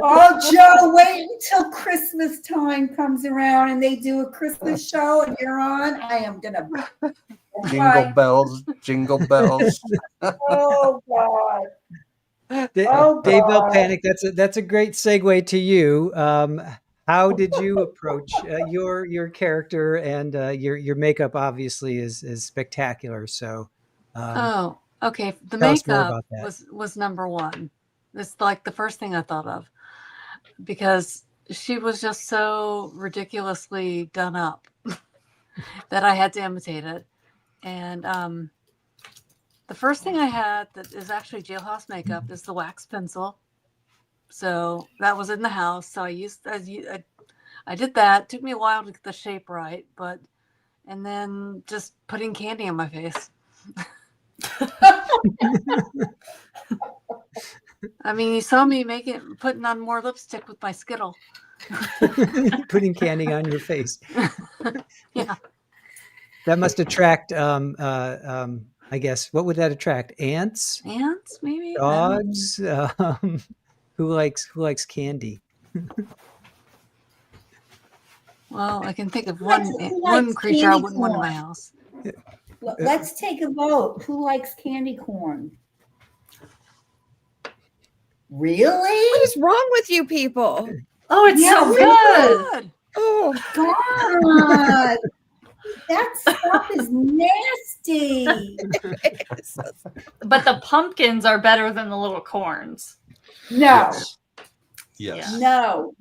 Oh, Joe, wait until Christmas time comes around and they do a Christmas show and you're on. I am going to. Jingle bells, jingle bells. Oh, God. Daybell Panic, that's a great segue to you. How did you approach your character, and your makeup obviously is spectacular. So okay. The tell us more makeup about that. was number one. It's like the first thing I thought of, because she was just so ridiculously done up that I had to imitate it. And the first thing I had that is actually jailhouse makeup is the wax pencil. So that was in the house. So I did that. It took me a while to get the shape right, and then just putting candy on my face. I mean, you saw me putting on more lipstick with my Skittle. Putting candy on your face. Yeah. That must attract, I guess, what would that attract? Ants? Ants, maybe? I don't know. Dogs? Who likes candy? Well, I can think of Who one likes creature I candy wouldn't want in my corn? house. Let's take a vote. Who likes candy corn? Really? What is wrong with you people? Oh, it's Yeah, so really good. Oh, God, that stuff is nasty. But the pumpkins are better than the little corns. No, Yes. Yeah. no.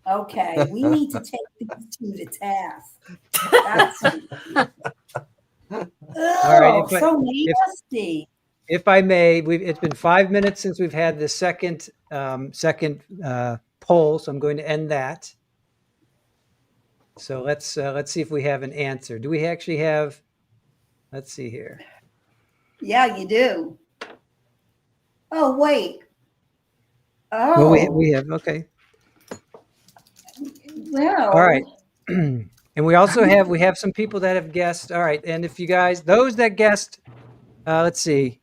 Okay, we need to take these two to task. That's right, so nasty. If I may, it's been 5 minutes since we've had the second poll, so I'm going to end that. So let's see if we have an answer. Do we actually have? Let's see here. Yeah, you do. Oh, wait. Oh, Well, we have, okay. well. All right. And we also have some people that have guessed. All right. And if you guys, those that guessed, let's see,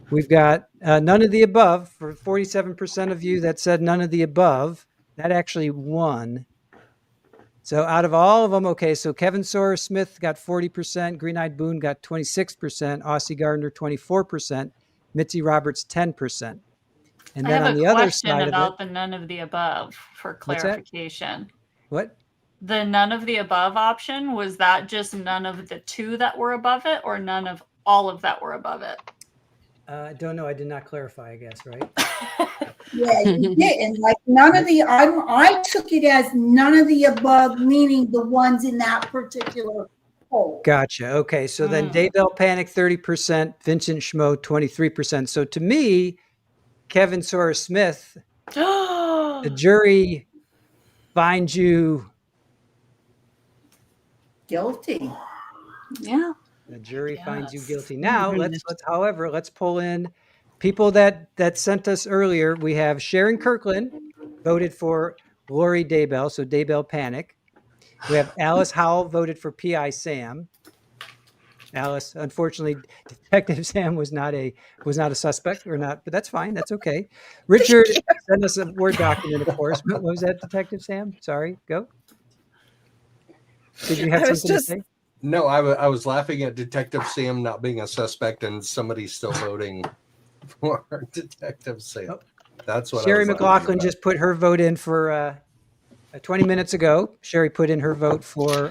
we've got none of the above for 47% of you that said none of the above. That actually won. So out of all of them, okay, so Kevin Smith got 40%, Green-Eyed Boone got 26%, Aussie Gardner 24%, Mitzi Roberts 10%. And I then have on a the other question side of about it, the none of the above for What's that? clarification. what? The none of the above option, was that just none of the two that were above it, or none of all of that were above it? I don't know. I did not clarify, I guess, right? Yeah, you didn't. Like none of the, I took it as none of the above, meaning the ones in that particular poll. Gotcha. Okay. So then Daybell Panic 30%, Vincent Schmoe 23%. So to me, Kevin Smith, the jury finds you Guilty. Yeah. The jury finds you Yes. guilty. Now let's pull in people that sent us earlier. We have Sharon Kirkland voted for Lori Daybell, so Daybell Panic. We have Alice Howell voted for PI Sam. Alice, unfortunately, Detective Sam was not a suspect or not, but that's fine. That's okay. Richard sent us a Word document, of course. What was that, Detective Sam? Sorry, go. Did you have something to say? No, I was laughing at Detective Sam not being a suspect and somebody still voting for Detective Sam. That's what Sherry I was McLaughlin just put her vote in for 20 minutes ago. Sherry put in her vote for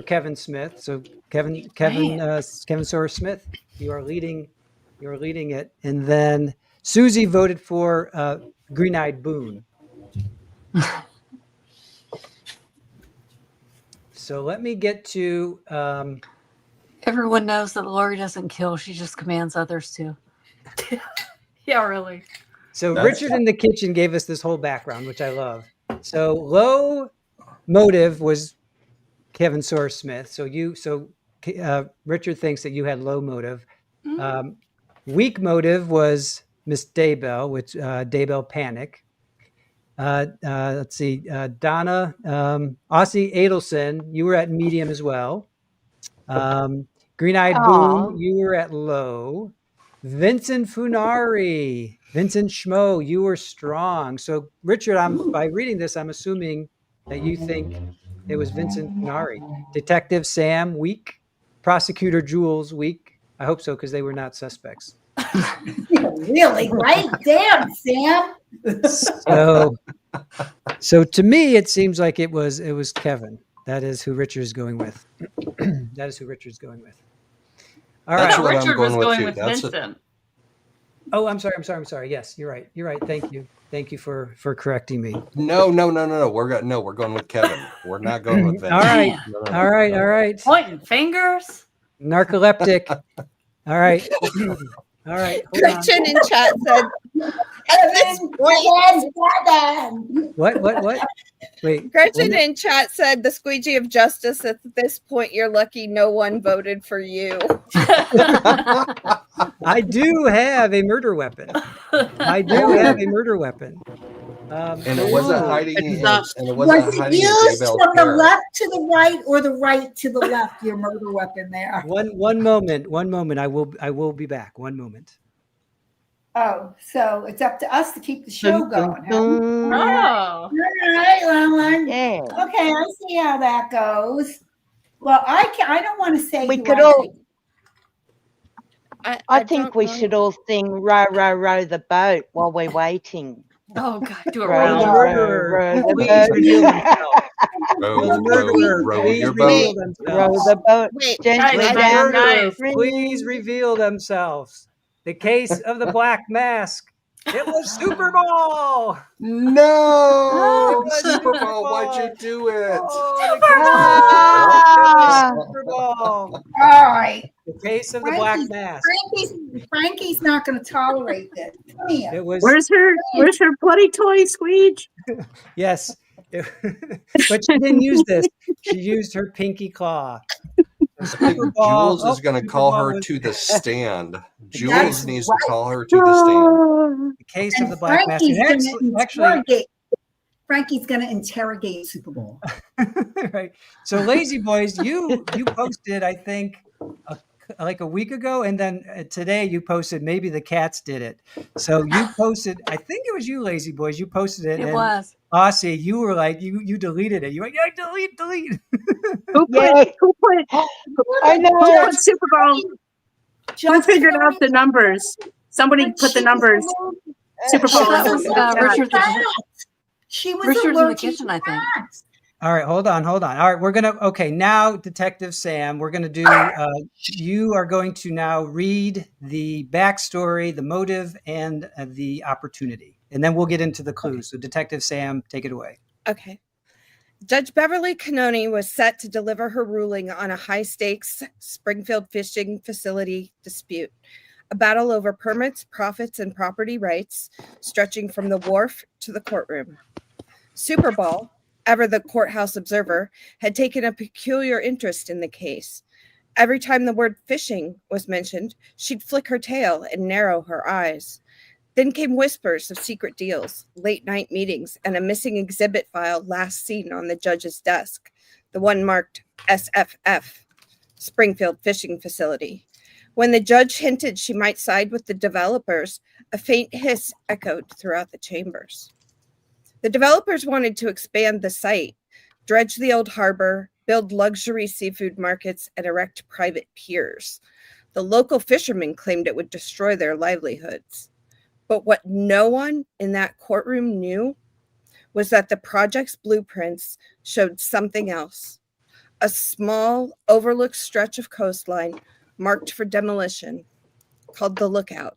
Kevin Smith. So Kevin Smith, you are leading it. And then Susie voted for Green-Eyed Boone. So let me get to. Everyone knows that Lori doesn't kill. She just commands others to. Yeah, really. So Richard in the kitchen gave us this whole background, which I love. So low motive was Kevin Smith. So Richard thinks that you had low motive. Weak motive was Miss Daybell, which Daybell Panic. Let's see, Donna, Aussie Adelson, you were at medium as well. Green-Eyed Boone, you were at low. Vincent Funari, Vincent Schmoe, you were strong. So Richard, by reading this, I'm assuming that you think it was Vincent Funari. Detective Sam, weak. Prosecutor Jules, weak. I hope so, because they were not suspects. Really? Right? Damn, Sam. So to me, it seems like it was Kevin. That is who Richard's going with. All right. Richard was going with Vincent. Oh, I'm sorry. Yes, you're right. Thank you for correcting me. No. We're going with Kevin. We're not going with Vincent. All right. Pointing fingers. Narcoleptic. All right. Hold Gretchen on. in chat said Kevin, Kevin. What? Wait. Gretchen in chat said the squeegee of justice. At this point, you're lucky no one voted for you. I do have a murder weapon. And it wasn't hiding. And it Was wasn't it hiding in used Daybell's from the hair. left to the right or the right to the left? Your murder weapon there. One moment. I will be back. One moment. Oh, so it's up to us to keep the show going. Huh? Oh. All right, well, Yeah. okay, I see how that goes. Well, I don't want to say We who could I all- think. I think we should all sing row, row, row the boat while we're waiting. Oh God, do it Row, right. the row, murderer, row the please boat. reveal themselves. Row, Will the murderer row please your reveal boat. Row themselves? the boat Wait, gently guys, Will the down the murderer guys. please reveal themselves? The case of the Black Mask. It was Super Bowl. No, was Super Super Bowl, why'd you Bowl. do it? Oh, Ah! Super Bowl. All right. The case of the Black Mask. Frankie's not going to tolerate this. Come here. It was Where's her bloody toy, Squeege? yes, but she didn't use this. She used her pinky claw. The I think Super Bowl- Jules is going to Super call Bowl her was- to the stand. Jules That's needs right. to call her to the stand. The case of And the Black Mask. Frankie's going to interrogate Super Bowl. Right. So Lazy Boys, you posted, I think, like a week ago, and then today you posted maybe the cats did it. So you posted, I think it was you, Lazy Boys. You posted it. It and was. Aussie, you were like, you deleted it. You were like, yeah, delete. Who put I know. who put Super Bowl? Who figured out the numbers? Somebody put the numbers. Super Bowl. That was Richard. She was Richard's in the allergic kitchen, to I think. rats. All right, hold on. All right, okay, now Detective Sam, we're gonna do, you are going to now read the backstory, the motive, and the opportunity. And then we'll get into the clues. So Detective Sam, take it away. Okay. Judge Beverly Cannoni was set to deliver her ruling on a high-stakes Springfield fishing facility dispute, a battle over permits, profits, and property rights, stretching from the wharf to the courtroom. Super Bowl, ever the courthouse observer, had taken a peculiar interest in the case. Every time the word fishing was mentioned, she'd flick her tail and narrow her eyes. Then came whispers of secret deals, late-night meetings, and a missing exhibit file last seen on the judge's desk, the one marked SFF, Springfield Fishing Facility. When the judge hinted she might side with the developers, a faint hiss echoed throughout the chambers. The developers wanted to expand the site, dredge the old harbor, build luxury seafood markets, and erect private piers. The local fishermen claimed it would destroy their livelihoods. But what no one in that courtroom knew was that the project's blueprints showed something else. A small, overlooked stretch of coastline marked for demolition, called the Lookout.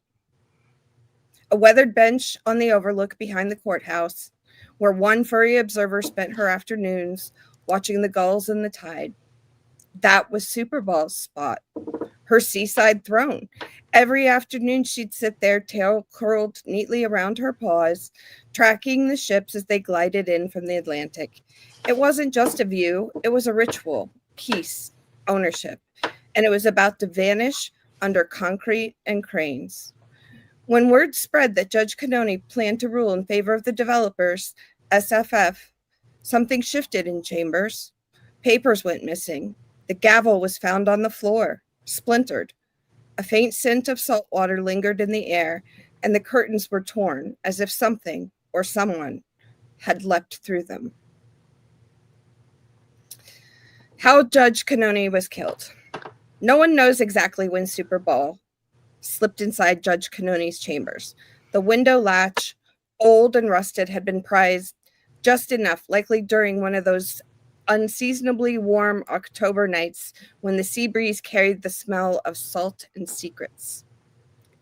A weathered bench on the overlook behind the courthouse, where one furry observer spent her afternoons watching the gulls and the tide. That was Super Bowl's spot, her seaside throne. Every afternoon she'd sit there, tail curled neatly around her paws, tracking the ships as they glided in from the Atlantic. It wasn't just a view, it was a ritual, peace, ownership, and it was about to vanish under concrete and cranes. When word spread that Judge Cannoni planned to rule in favor of the developers, SFF, something shifted in chambers. Papers went missing. The gavel was found on the floor, splintered. A faint scent of salt water lingered in the air, and the curtains were torn as if something or someone had leapt through them. How Judge Cannoni was killed. No one knows exactly when Super Bowl slipped inside Judge Cannoni's chambers. The window latch, old and rusted, had been prized just enough, likely during one of those unseasonably warm October nights when the sea breeze carried the smell of salt and secrets.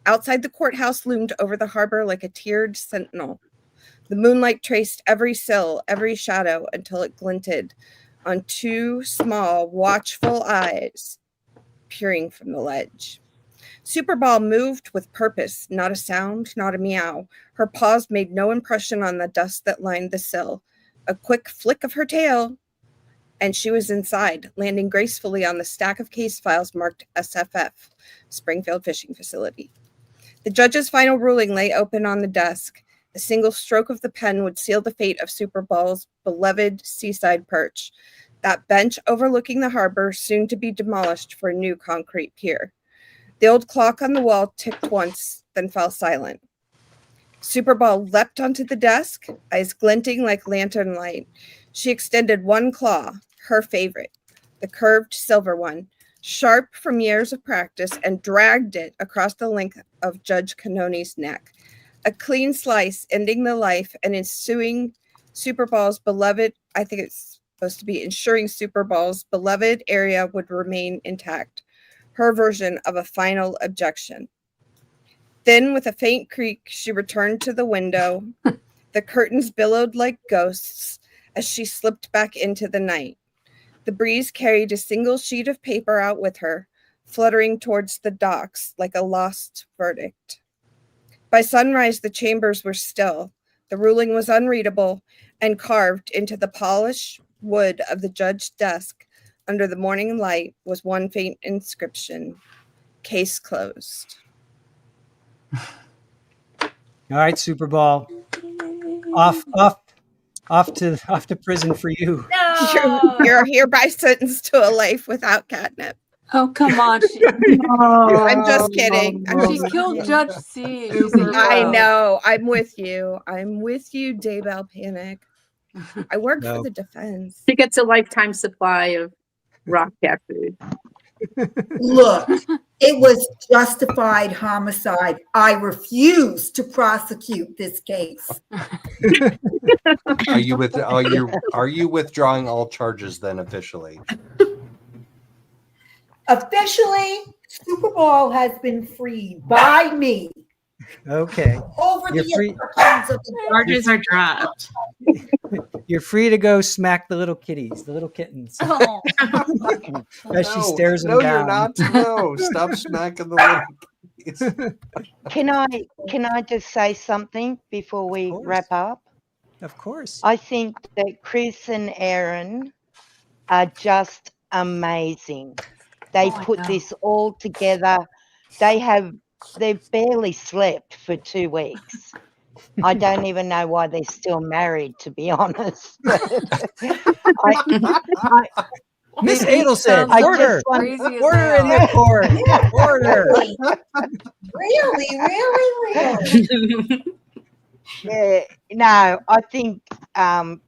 Outside the courthouse loomed over the harbor like a tiered sentinel. The moonlight traced every sill, every shadow, until it glinted on two small, watchful eyes peering from the ledge. Superball moved with purpose, not a sound, not a meow. Her paws made no impression on the dust that lined the sill. A quick flick of her tail, and she was inside, landing gracefully on the stack of case files marked SFF, Springfield Fishing Facility. The judge's final ruling lay open on the desk. A single stroke of the pen would seal the fate of Superball's beloved seaside perch, that bench overlooking the harbor, soon to be demolished for a new concrete pier. The old clock on the wall ticked once, then fell silent. Superball leapt onto the desk, eyes glinting like lantern light. She extended one claw, her favorite, the curved silver one, sharp from years of practice, and dragged it across the length of Judge Canoni's neck. A clean slice ending the life and ensuing Superball's beloved, I think it's supposed to be ensuring Superball's beloved area would remain intact. Her version of a final objection. Then, with a faint creak, she returned to the window. The curtains billowed like ghosts as she slipped back into the night. The breeze carried a single sheet of paper out with her, fluttering towards the docks like a lost verdict. By sunrise, the chambers were still. The ruling was unreadable, and carved into the polished wood of the judge's desk under the morning light was one faint inscription: case closed. All right, Superball. Off to prison for you. No. You're hereby sentenced to a life without catnip. Oh, come on. I'm just kidding. She killed Judge C. She's a I hero. know. I'm with you. Daybell Panic. I work No. for the defense. She gets a lifetime supply of rock cat food. Look, it was justified homicide. I refuse to prosecute this case. Are you withdrawing all charges then officially? Officially, Superball has been freed by me Okay. over You're the free. instructions of the Charges are dropped. You're free to go smack the little kitties, the little kittens, Oh. as she stares them down. You're not. No, stop smacking the little kids. Can I just say something before we course. wrap up? Of course. I think that Chris and Aaron are just amazing. They Oh, I put know. this all together. They've barely slept for 2 weeks. I don't even know why they're still married, to be honest. Miss Adelson, I order. just want- Crazy as Order in hell. the court. Order. Really? Yeah, no, I think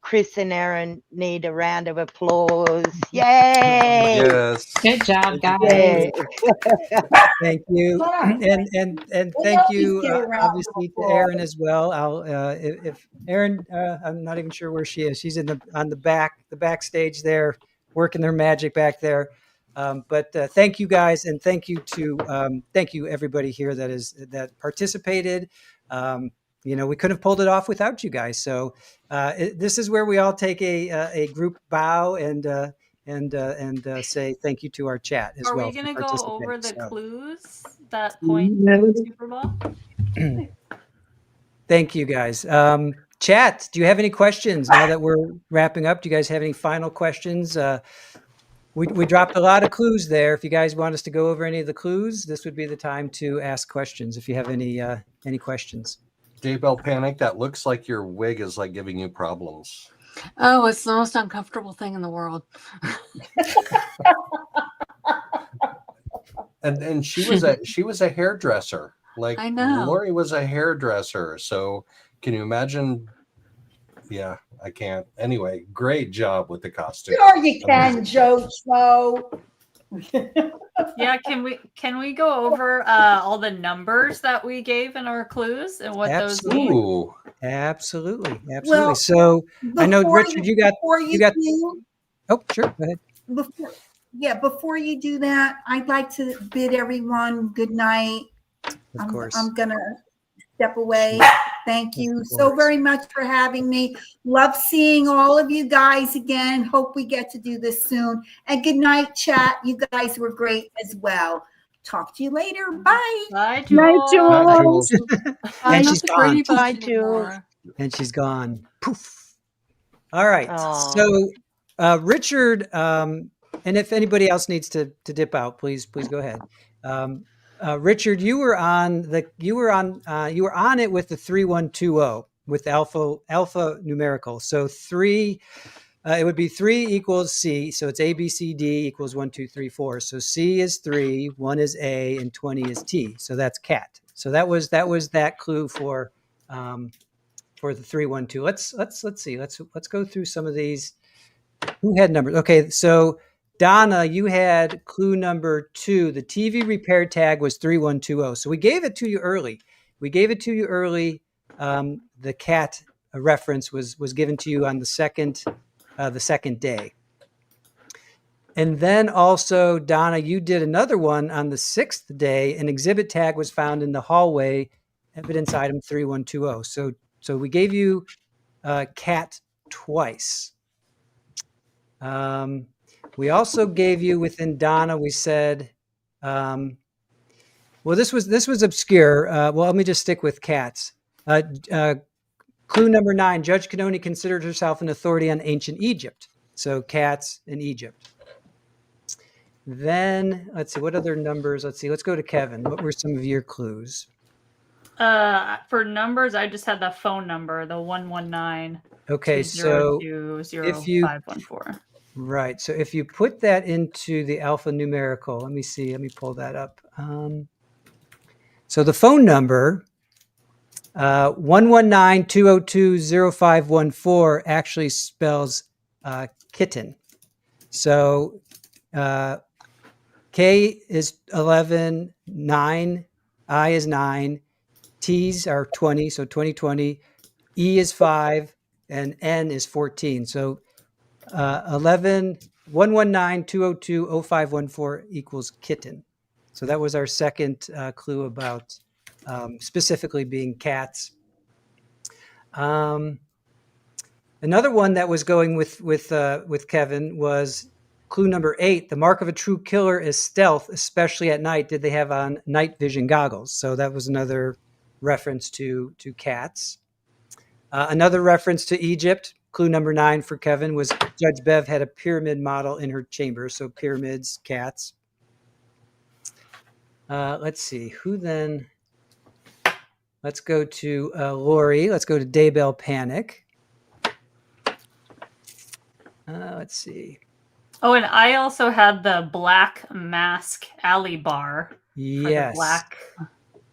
Chris and Aaron need a round of applause. Yay! Yes. Good job, guys. Yeah. Thank you, and thank you, always get a round of obviously, to applause. Erin as well. I'll if Erin, I'm not even sure where she is. She's on the backstage there, working their magic back there. But thank you guys, and thank you everybody here that participated. We couldn't have pulled it off without you guys. So this is where we all take a group bow and say thank you to our chat as Are well. we going to for go participating. over the So, clues that point No. to Superball? thank you guys. Chat, do you have any questions now that we're wrapping up? Do you guys have any final questions? We dropped a lot of clues there. If you guys want us to go over any of the clues, this would be the time to ask questions. If you have any questions. Daybell Panic, that looks like your wig is like giving you problems. Oh, it's the most uncomfortable thing in the world. And she was a hairdresser. Like I know. Lori was a hairdresser. So can you imagine? Yeah, I can't. Anyway, great job with the costume. Sure you can, Joe Schmoe. Yeah, can we go over all the numbers that we gave in our clues and what those mean? Ooh. Absolutely. Well, So I know, Before Richard, you got. do, Oh, sure. Go ahead. before you do that, I'd like to bid everyone good night. Of course. I'm gonna step away. Thank you Of so course. very much for having me. Love seeing all of you guys again. Hope we get to do this soon. And good night, chat. You guys were great as well. Talk to you later. Bye. Bye, Night, Jules. Jules. And Not she's the gone. Brady Bunch Bye, Jules. anymore. And she's gone. Poof. All right. Aw. So Richard, and if anybody else needs to dip out, please go ahead. Richard, you were on it with the 3120 with alpha numerical. So it would be 3 equals C. So it's A, B, C, D equals 1, 2, 3, 4. So C is 3, 1 is A, and 20 is T. So that's cat. So that was that clue for the 312. Let's see. Let's go through some of these. Who had numbers? Okay, so Donna, you had clue number 2. The TV repair tag was 3120. So we gave it to you early. The cat reference was given to you on the second day. And then also, Donna, you did another one on the 6th day. An exhibit tag was found in the hallway, evidence item 3120. So we gave you cat twice. We also gave you within Donna, we said, well, this was obscure. Well, let me just stick with cats. Clue number 9, Judge Canoni considered herself an authority on ancient Egypt. So cats in Egypt. Then let's see, what other numbers? Let's go to Kevin. What were some of your clues? For numbers, I just had the phone number, the 119. Okay, so 514. Right. So if you put that into the alpha numerical, let me pull that up. So the phone number 119-202-0514 actually spells kitten. So K is 11, 9, I is 9, T's are 20, so 2020, E is 5, and N is 14. So 119-202-0514 equals kitten. So that was our second clue about specifically being cats. Another one that was going with Kevin was clue number 8. The mark of a true killer is stealth, especially at night. Did they have on night vision goggles? So that was another reference to cats. Another reference to Egypt. Clue number 9 for Kevin was Judge Bev had a pyramid model in her chamber. So pyramids, cats. Let's see. Who then? Let's go to Lori. Let's go to Daybell Panic. Let's see. Oh, and I also had the black mask alley bar. Yes.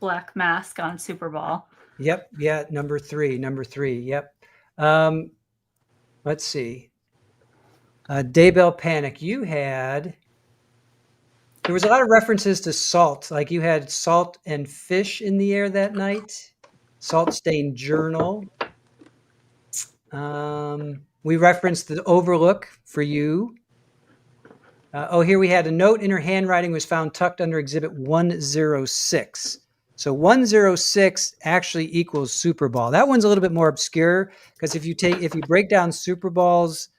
Black mask on Super Bowl. Yep. Yeah. Number three. Yep. Let's see. Daybell Panic. There was a lot of references to salt. Like you had salt and fish in the air that night. Salt Stain Journal. We referenced the Overlook for you. Here we had a note in her handwriting was found tucked under Exhibit 106. So 106 actually equals Super Bowl. That one's a little bit more obscure because if you break down Super Bowl's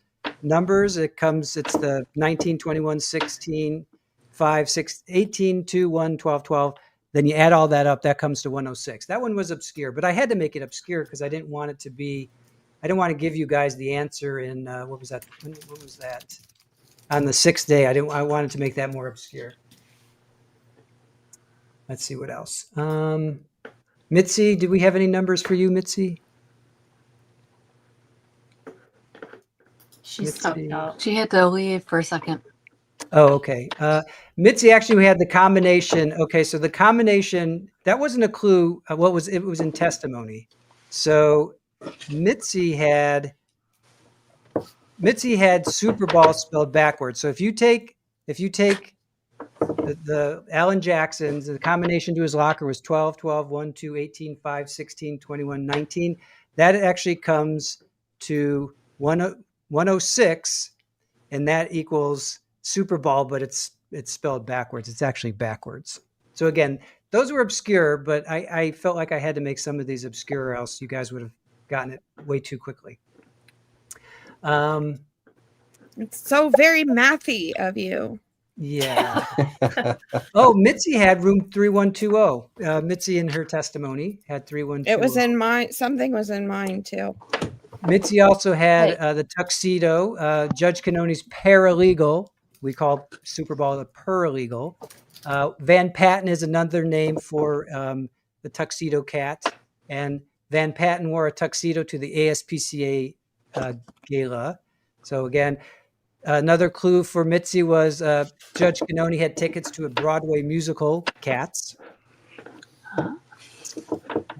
numbers, it's the 19, 21, 16, 5, 6, 18, 2, 1, 12, 12. Then you add all that up, that comes to 106. That one was obscure, but I had to make it obscure because I didn't want to give you guys the answer in, what was that? What was that? On the 6th day, I wanted to make that more obscure. Let's see what else. Mitzi, did we have any numbers for you, Mitzi? She stepped out. She had to leave for a second. Oh, okay. Mitzi, actually, we had the combination. Okay, so the combination, that wasn't a clue. It was in testimony. So Mitzi had Super Bowl spelled backwards. So if you take the Alan Jackson's, the combination to his locker was 12, 12, 1, 2, 18, 5, 16, 21, 19. That actually comes to 106, and that equals Super Bowl, but it's spelled backwards. It's actually backwards. So again, those were obscure, but I felt like I had to make some of these obscure or else you guys would have gotten it way too quickly. It's so very mathy of you. Yeah. Oh, Mitzi had room 3120. Mitzi in her testimony had 3120. It was in mine. Something was in mine too. Mitzi also had the tuxedo. Judge Cannoni's paralegal. We call Super Bowl the paralegal. Van Patten is another name for the tuxedo cat. And Van Patten wore a tuxedo to the ASPCA gala. So again, another clue for Mitzi was Judge Cannoni had tickets to a Broadway musical, Cats.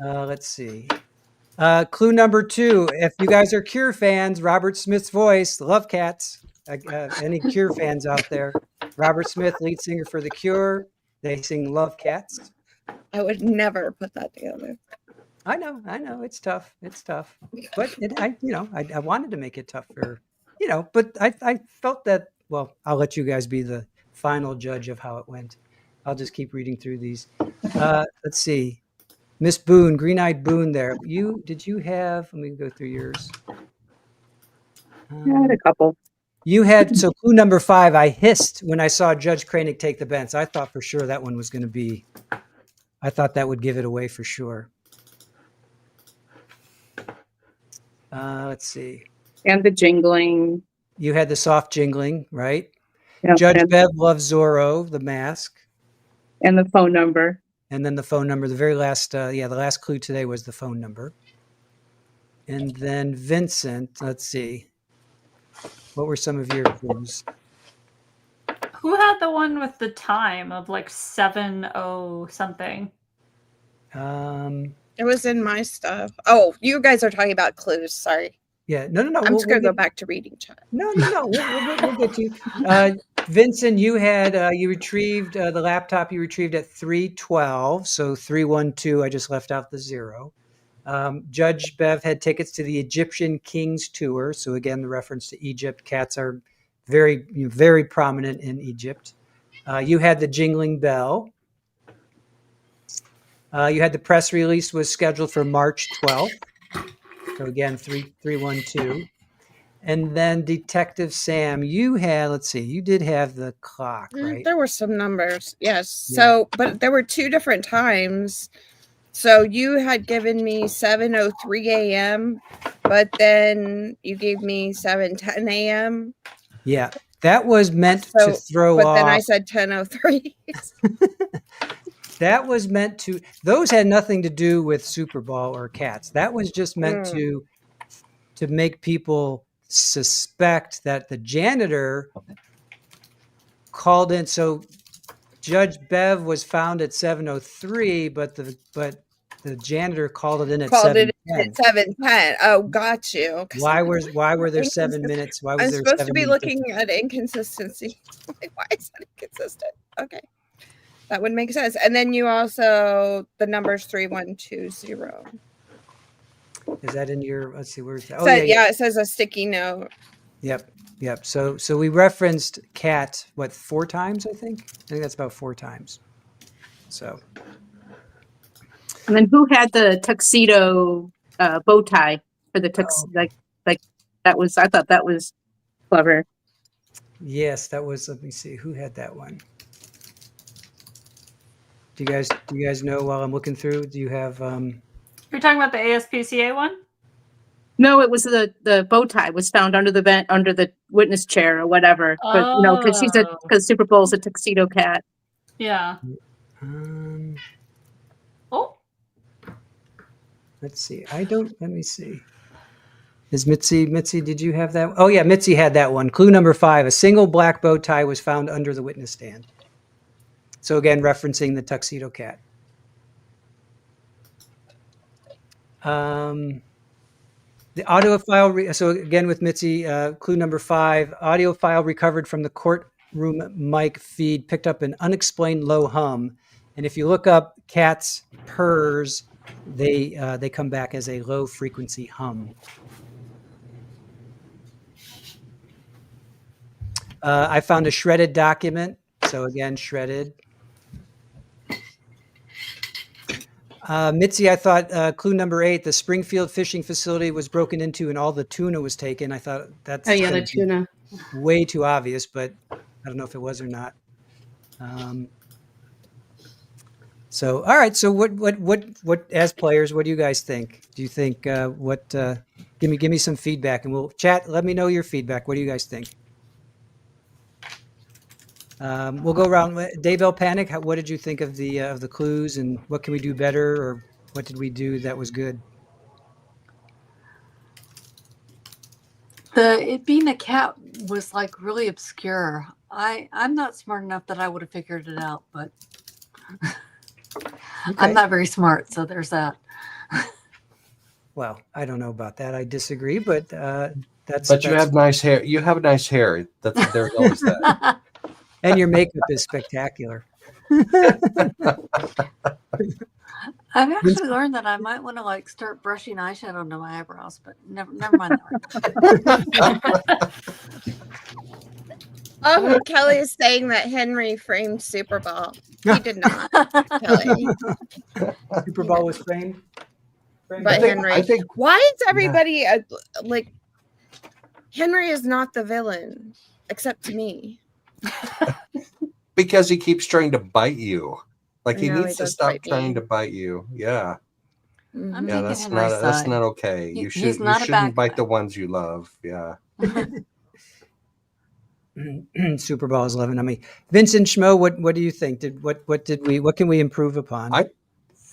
Let's see. Clue number 2. If you guys are Cure fans, Robert Smith's voice, love Cats. Any Cure fans out there? Robert Smith, lead singer for The Cure. They sing Love Cats. I would never put that together. I know. It's tough. But I wanted to make it tough for, but I felt that, well, I'll let you guys be the final judge of how it went. I'll just keep reading through these. Let's see. Miss Boone, green-eyed Boone there. Did you have, let me go through yours. I had a couple. You had, so clue number 5, I hissed when I saw Judge Kranig take the bench. I thought for sure that one was going to be, I thought that would give it away for sure. Let's see. And the jingling. You had the soft jingling, right? Yep. Judge Bev loves Zorro, the mask. And the phone number. And then the phone number. The very last, the last clue today was the phone number. And then Vincent, let's see. What were some of your clues? Who had the one with the time of like 7:00 something? It was in my stuff. Oh, you guys are talking about clues. Sorry. Yeah, no. I'm just going to go back to reading chat. No. We'll get to you. Vincent, you had, you retrieved the laptop you retrieved at 3:12. So 312, I just left out the 0. Judge Bev had tickets to the Egyptian Kings Tour. So again, the reference to Egypt. Cats are very, very prominent in Egypt. You had the jingling bell. You had the press release was scheduled for March 12th. So again, 312. And then Detective Sam, you had, let's see, you did have the clock, right? There were some numbers. Yes. Yeah. So, but there were 2 different times. So you had given me 7:03 a.m., but then you gave me 7:10 a.m. Yeah, that was meant to throw off. But then I said 10:03. That was meant to, those had nothing to do with Super Bowl or Cats. That was just meant to make people suspect that the janitor called in. So Judge Bev was found at 7:03, but the janitor called it in at 7:10. 7:10. Oh, got you. Why were there 7 minutes? Why was I'm there supposed 7 to be minutes? looking at inconsistency. Why is that inconsistent? Okay. That would make sense. And then you also, the number's 3120. Is that in your, let's see, where's that? So, it says a sticky note. Yep. So we referenced cat, 4 times, I think? I think that's about 4 times. So. And then who had the tuxedo bow tie for the tuxedo? Like that was, I thought that was clever. Yes, that was, let me see, who had that one? Do you guys know while I'm looking through? Do you have You're talking about the ASPCA one? No, it was the bow tie was found under the witness chair or whatever. But because Super Bowl's a tuxedo cat. Yeah. Let's see. Let me see. Is Mitzi, did you have that? Oh yeah, Mitzi had that one. Clue number 5, a single black bow tie was found under the witness stand. So again, referencing the tuxedo cat. The audio file, so again with Mitzi, clue number 5, audio file recovered from the courtroom mic feed picked up an unexplained low hum. And if you look up cats' purrs, they come back as a low frequency hum. I found a shredded document. So again, shredded. Mitzi, I thought clue number 8, the Springfield fishing facility was broken into and all the tuna was taken. I thought that's the tuna. Way too obvious, but I don't know if it was or not. So, all right. So, what as players, what do you guys think? Do you think give me some feedback, and we'll chat. Let me know your feedback. What do you guys think? We'll go around. Daybell, Panic. What did you think of the clues, and what can we do better, or what did we do that was good? It being a cat was like really obscure. I'm not smart enough that I would have figured it out, but I'm not very smart, so there's that. Well, I don't know about that. I disagree, but that's. But you have nice hair. You have nice hair. There's always that. And your makeup is spectacular. I've actually learned that I might want to like start brushing eyeshadow onto my eyebrows, but never mind that. Oh, Kelly is saying that Henry framed Super Bowl. He did not. Kelly. Super Bowl was framed. But Henry, why is everybody like Henry is not the villain, except to me. Because he keeps trying to bite you. Like he No, needs he to stop does bite trying me. to bite you. Yeah. I'm Yeah, taking that's Henry's not that's side. not okay. You He's not a bad shouldn't bite guy. the ones you love. Yeah. Super Bowl is 11. I mean, Vincent Schmoe, what do you think? What can we improve upon?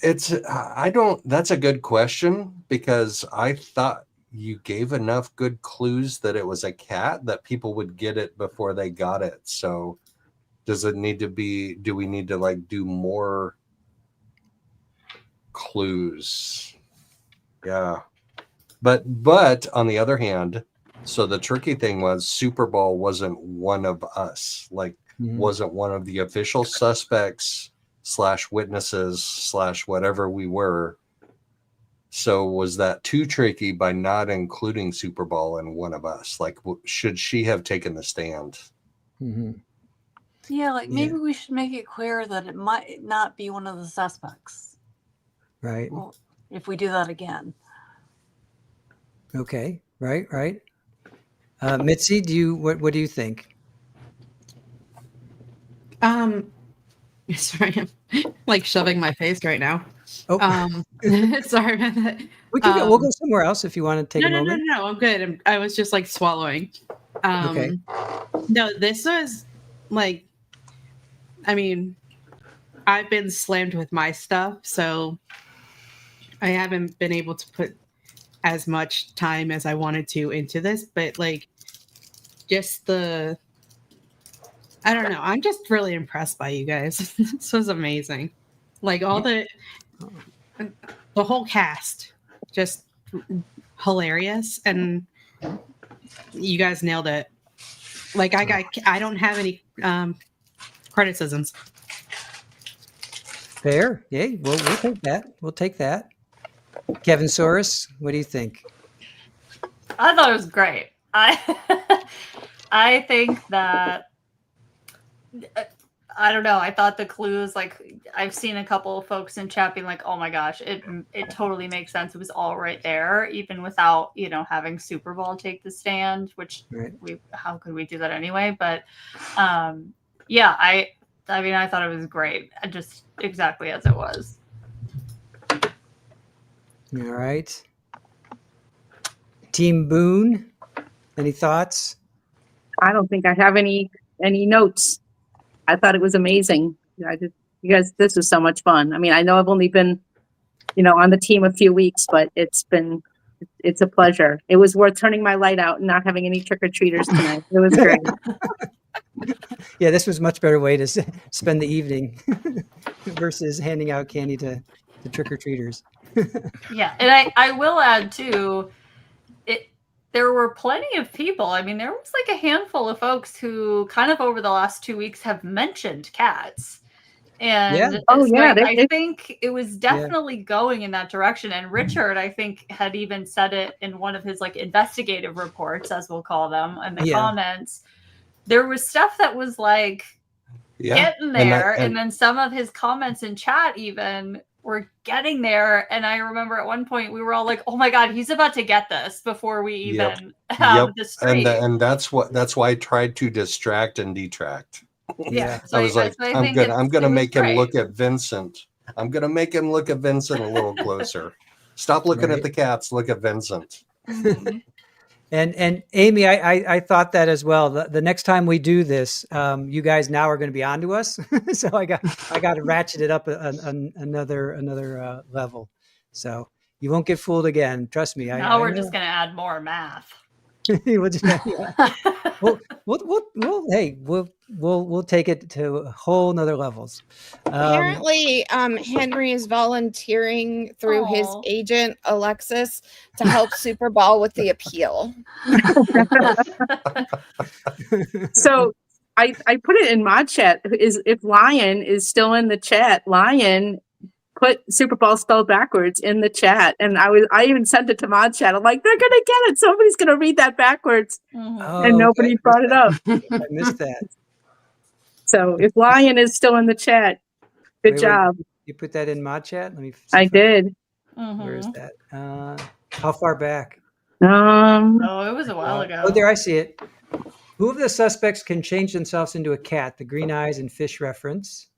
That's a good question, because I thought you gave enough good clues that it was a cat that people would get it before they got it. So do we need to like do more clues? Yeah. But on the other hand, so the tricky thing was Super Bowl wasn't one of us, like wasn't one of the official suspects / witnesses / whatever we were. So was that too tricky by not including Super Bowl in one of us? Like, should she have taken the stand? Mm-hmm. Yeah, like maybe we should make it clear that it might not be one of the suspects. Right. Well, if we do that again. Okay. Right. Mitzi, what do you think? Sorry, I'm like shoving my face right now. Oh, sorry about that. We'll go somewhere else if you want to take a moment. No, I'm good. I was just like swallowing. Okay. No, this was like, I mean, I've been slammed with my stuff, so I haven't been able to put as much time as I wanted to into this, but like just I don't know. I'm just really impressed by you guys. This was amazing. Like all the whole cast, just hilarious, and you guys nailed it. Like I don't have any criticisms. Fair. Yeah. Well, we'll take that. We'll take that. Kevin Soros, what do you think? I thought it was great. I think that I don't know. I thought the clues, like I've seen a couple of folks in chat being like, "Oh my gosh, it totally makes sense. It was all right there, even without having Super Bowl take the stand." Which how could we do that anyway? But yeah, I mean, I thought it was great, just exactly as it was. All right. Team Boone, any thoughts? I don't think I have any notes. I thought it was amazing. You guys, this was so much fun. I mean, I know I've only been, on the team a few weeks, but it's a pleasure. It was worth turning my light out and not having any trick-or-treaters tonight. It was great. Yeah, this was a much better way to spend the evening versus handing out candy to trick-or-treaters. Yeah, and I will add too, there were plenty of people. I mean, there was like a handful of folks who kind of over the last 2 weeks have mentioned cats. And I think it was definitely going in that direction. And Richard, I think, had even said it in one of his like investigative reports, as we'll call them, in the comments. There was stuff that was like getting there. And then some of his comments in chat even were getting there. And I remember at one point we were all like, "Oh my God, he's about to get this before we even have the stream." And that's why I tried to distract and detract. Yeah. So I was like, so I I'm think gonna it was make him great. look at Vincent. I'm gonna make him look at Vincent a little closer. Stop looking Right. at the cats. Look at Vincent. Mhm. And Amy, I thought that as well. The next time we do this, you guys now are going to be on to us. So I got to ratchet it up another level. So you won't get fooled again. Trust me. Now I we're know. just gonna add more math. We'll just- we'll take it to whole nother levels. Apparently, Henry is volunteering through his Aw. agent Alexis to help Super Ball with the appeal. So I put it in mod chat. Is if Lion is still in the chat, Lion put Super Bowl spelled backwards in the chat, and I even sent it to mod chat. I'm like, they're gonna get it. Somebody's gonna read that backwards, Mhm. and nobody brought it up. I missed that. So if Lion is still in the chat, good Wait, job. You put that in mod chat? Let me see I if did. Where is Mhm. that? How far back? Oh, it was a while ago. Oh, there, I see it. Who of the suspects can change themselves into a cat? The green eyes and fish reference.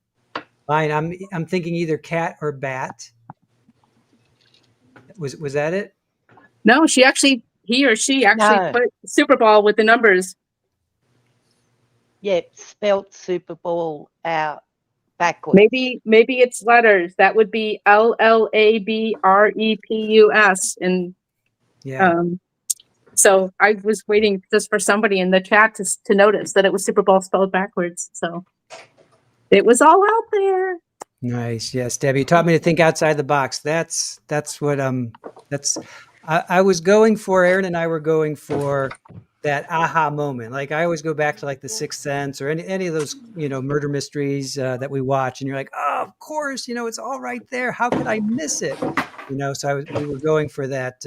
Fine. I'm thinking either cat or bat. Was that it? No, he or she actually No. put Super Bowl with the numbers. Yeah, spelt Super Bowl out backwards. Maybe it's letters. That would be LLABREPUS. And Yeah. so I was waiting just for somebody in the chat to notice that it was Super Bowl spelled backwards. So it was all out there. Nice. Yes, Debbie, you taught me to think outside the box. That's what I was going for. Aaron and I were going for that aha moment. Like I always go back to like The Sixth Sense or any of those, murder mysteries that we watch, and you're like, oh, of course, it's all right there. How could I miss it? So we were going for that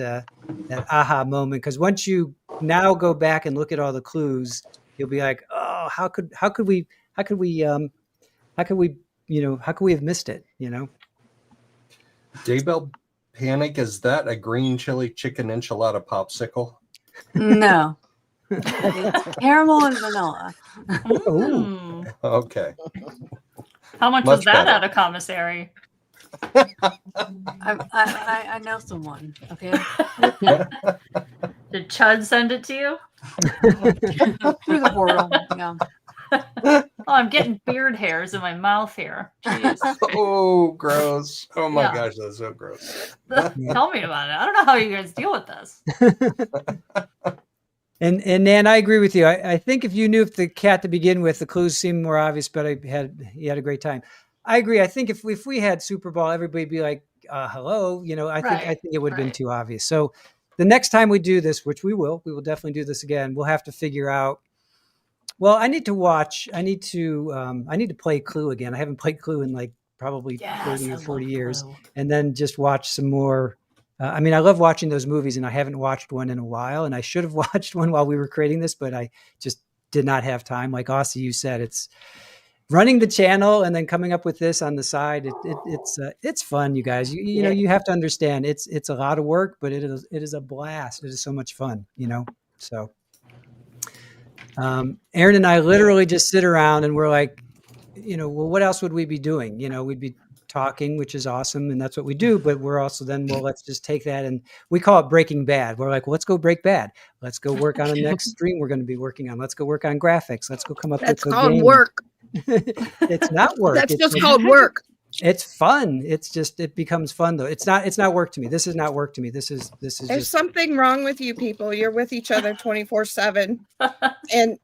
aha moment, because once you now go back and look at all the clues, you'll be like, oh, how could we have missed it? Daybell Panic, is that a green chili chicken enchilada popsicle? No. It's caramel and vanilla. Mm. Okay. How much Much was that better. at a commissary? I know someone. Okay. Did Chud send it to you? Through the portal. Yeah. Oh, I'm getting beard hairs in my mouth here. Jeez. Oh, gross. Oh my Yeah. gosh, that's so gross. Tell me about it. I don't know how you guys deal with this. And Nan, I agree with you. I think if you knew the cat to begin with, the clues seemed more obvious, but you had a great time. I agree. I think if we had Super Bowl, everybody'd be like, hello, I think it would have been too obvious. So the next time we do this, which we will definitely do this again. We'll have to figure out. Well, I need to play Clue again. I haven't played Clue in like probably 30 or 40 years, and then just watch some more. I love watching those movies, and I haven't watched one in a while, and I should have watched one while we were creating this, but I just did not have time. Like Aussie, you said, it's running the channel and then coming up with this on the side. It's fun, you guys. You have to understand it's a lot of work, but it is a blast. It is so much fun, So Aaron and I literally just sit around and we're like, well, what else would we be doing? We'd be talking, which is awesome, and that's what we do. But we're also then, well, let's just take that, and we call it Breaking Bad. We're like, well, let's go break bad. Let's go work on the next stream we're going to be working on. Let's go work on graphics. Let's go come up That's with called game. work. It's not work. That's just called work. It's fun. It's just, it becomes fun though. It's not work to me. This is not work to me. This is There's just something wrong with you people. You're with each other 24/7. And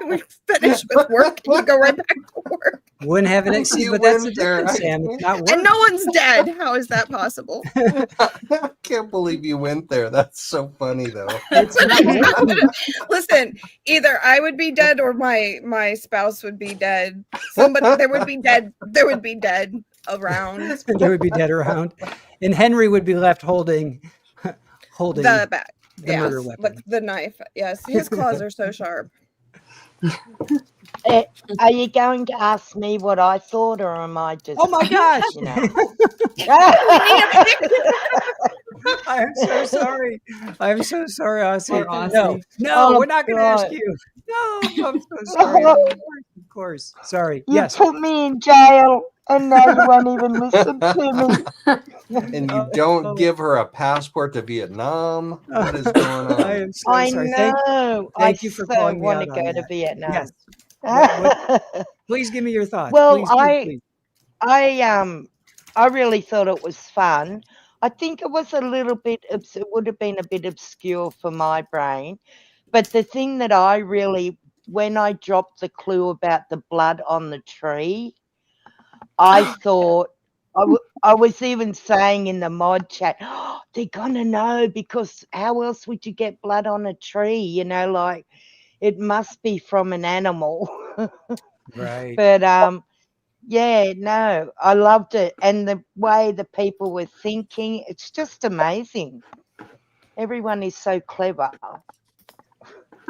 we finish with work and you go right back to work. wouldn't have an You but that's the went there. difference, Sam. It's not work. And no one's dead. How is that possible? I can't believe you went there. That's so funny, though. It's not work. Listen, either I would be dead or my spouse would be dead. Somebody there would be dead around. There would be dead around, and Henry would be left holding The bat. the murder weapon. The knife. Yes. His claws are so sharp. Are you going to ask me what I thought, or am I just? Oh my gosh! I'm so sorry. I'm so sorry, Aussie. Poor Aussie. No, Oh, we're not going to God. ask you. No, I'm so sorry. course. Sorry. You Yes. put me in jail, and now you won't even listen to me. And you don't give her a passport to Vietnam. What is going on? I am so I sorry. know. Thank I you for so calling me want out to on go to that. Vietnam. Yes. What, please give me your thoughts. Well, Please, please. I really thought it was fun. I think it was a little bit, it would have been a bit obscure for my brain. But the thing that I really, when I dropped the clue about the blood on the tree, I thought, I was even saying in the mod chat, oh, they're going to know, because how else would you get blood on a tree? You know, like it must be from an animal. Right. But yeah, no, I loved it. And the way the people were thinking, it's just amazing. Everyone is so clever.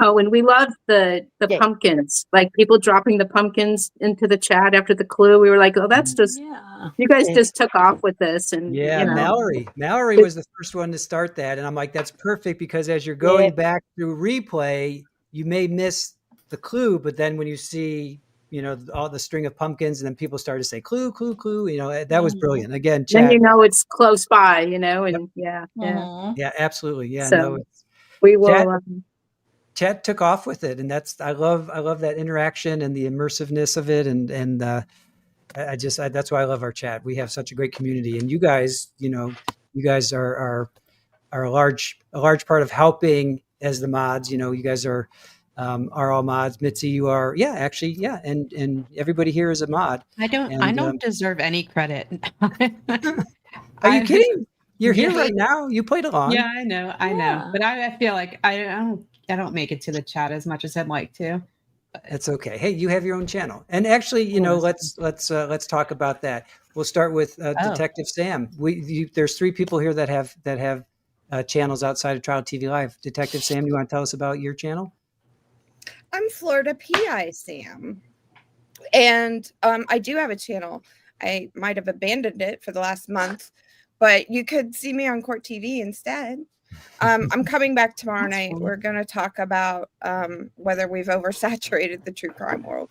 Oh, and we love the Yeah. pumpkins, like people dropping the pumpkins into the chat after the clue. We were like, oh, that's just, Yeah. you guys Yeah. just took off with this. And, Yeah, you know, Mallory was the first one to start that. And I'm like, that's perfect, because as you're going back through replay, you may miss the clue, but then when you see, you know, all the string of pumpkins, and then people start to say clue, clue, clue, you know, that was brilliant. Again, then chat. you know it's close by, you know, and yeah. Yeah, absolutely. Yeah, So no, we will. Chat took off with it, and I love that interaction and the immersiveness of it, and that's why I love our chat. We have such a great community, and you guys, you know, you guys are a large part of helping as the mods. You know, you guys are all mods. Mitzi, you are, and everybody here is a mod. I don't deserve any credit. Are you kidding? You're here right now. You played along. Yeah, I know. But I feel like I don't make it to the chat as much as I'd like to. That's okay. Hey, you have your own channel, and actually, you know, let's talk about that. We'll start with Detective Sam. There's 3 people here that have channels outside of Trial TV Live. Detective Sam, you want to tell us about your channel? I'm Florida PI Sam, and I do have a channel. I might have abandoned it for the last month, but you could see me on Court TV instead. I'm coming back tomorrow night. We're going to talk about whether we've oversaturated the true crime world.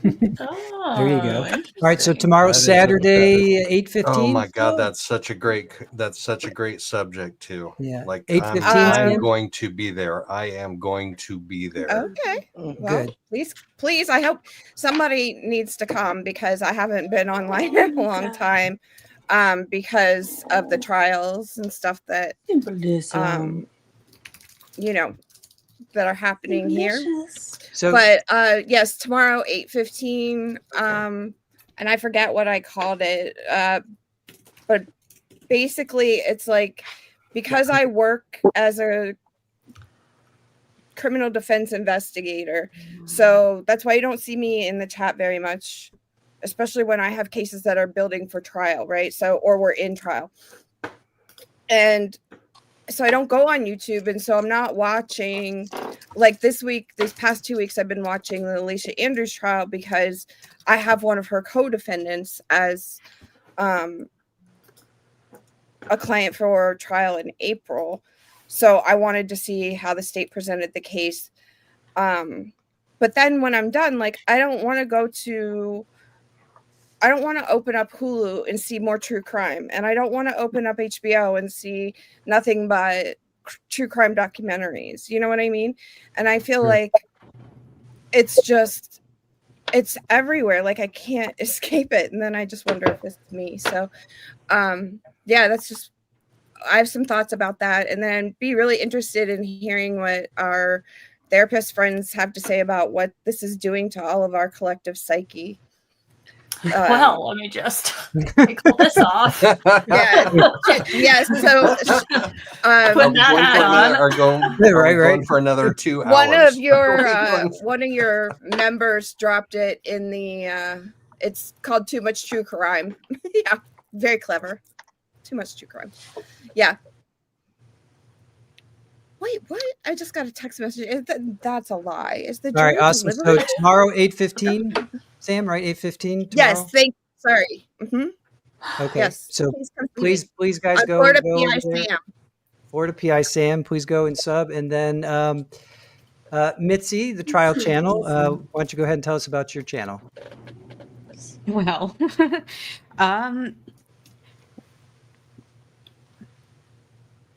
There you go. All right, so tomorrow, Saturday, 8:15. Oh my God, that's such a great subject too. Yeah, like 8:15. I'm going to be there. I am going to be there. Okay, well, good. Please. I hope somebody needs to come, because I haven't been online in a long time, because of the trials and stuff that you know, that are happening here. So, but yes, tomorrow 8:15, and I forget what I called it, but basically it's like, because I work as a criminal defense investigator, so that's why you don't see me in the chat very much, especially when I have cases that are building for trial, right? So, or we're in trial, and so I don't go on YouTube, and so I'm not watching, like these past 2 weeks, I've been watching the Alicia Andrews trial, because I have one of her co-defendants as a client for trial in April. So I wanted to see how the state presented the case. But then when I'm done, like, I don't want to open up Hulu and see more true crime. And I don't want to open up HBO and see nothing but true crime documentaries. You know what I mean? And I feel like it's everywhere. Like, I can't escape it. And then I just wonder if it's me. So, yeah, I have some thoughts about that. And then be really interested in hearing what our therapist friends have to say about what this is doing to all of our collective psyche. Well, let me just call this off. Yes. So put that hat on. Are going for another 2 hours. One of your members dropped it in the. It's called Too Much True Crime. Yeah, very clever. Too much true crime. Yeah. Wait, what? I just got a text message. That's a lie. Is the all right, awesome. So tomorrow 8:15, Sam, right? 8:15. Yes. Sorry. Mm-hmm. Okay. Yes. So please, guys, go. Florida PI Sam. Florida PI Sam. Please go and sub, and then Mitzi, the trial channel. Why don't you go ahead and tell us about your channel? Well, I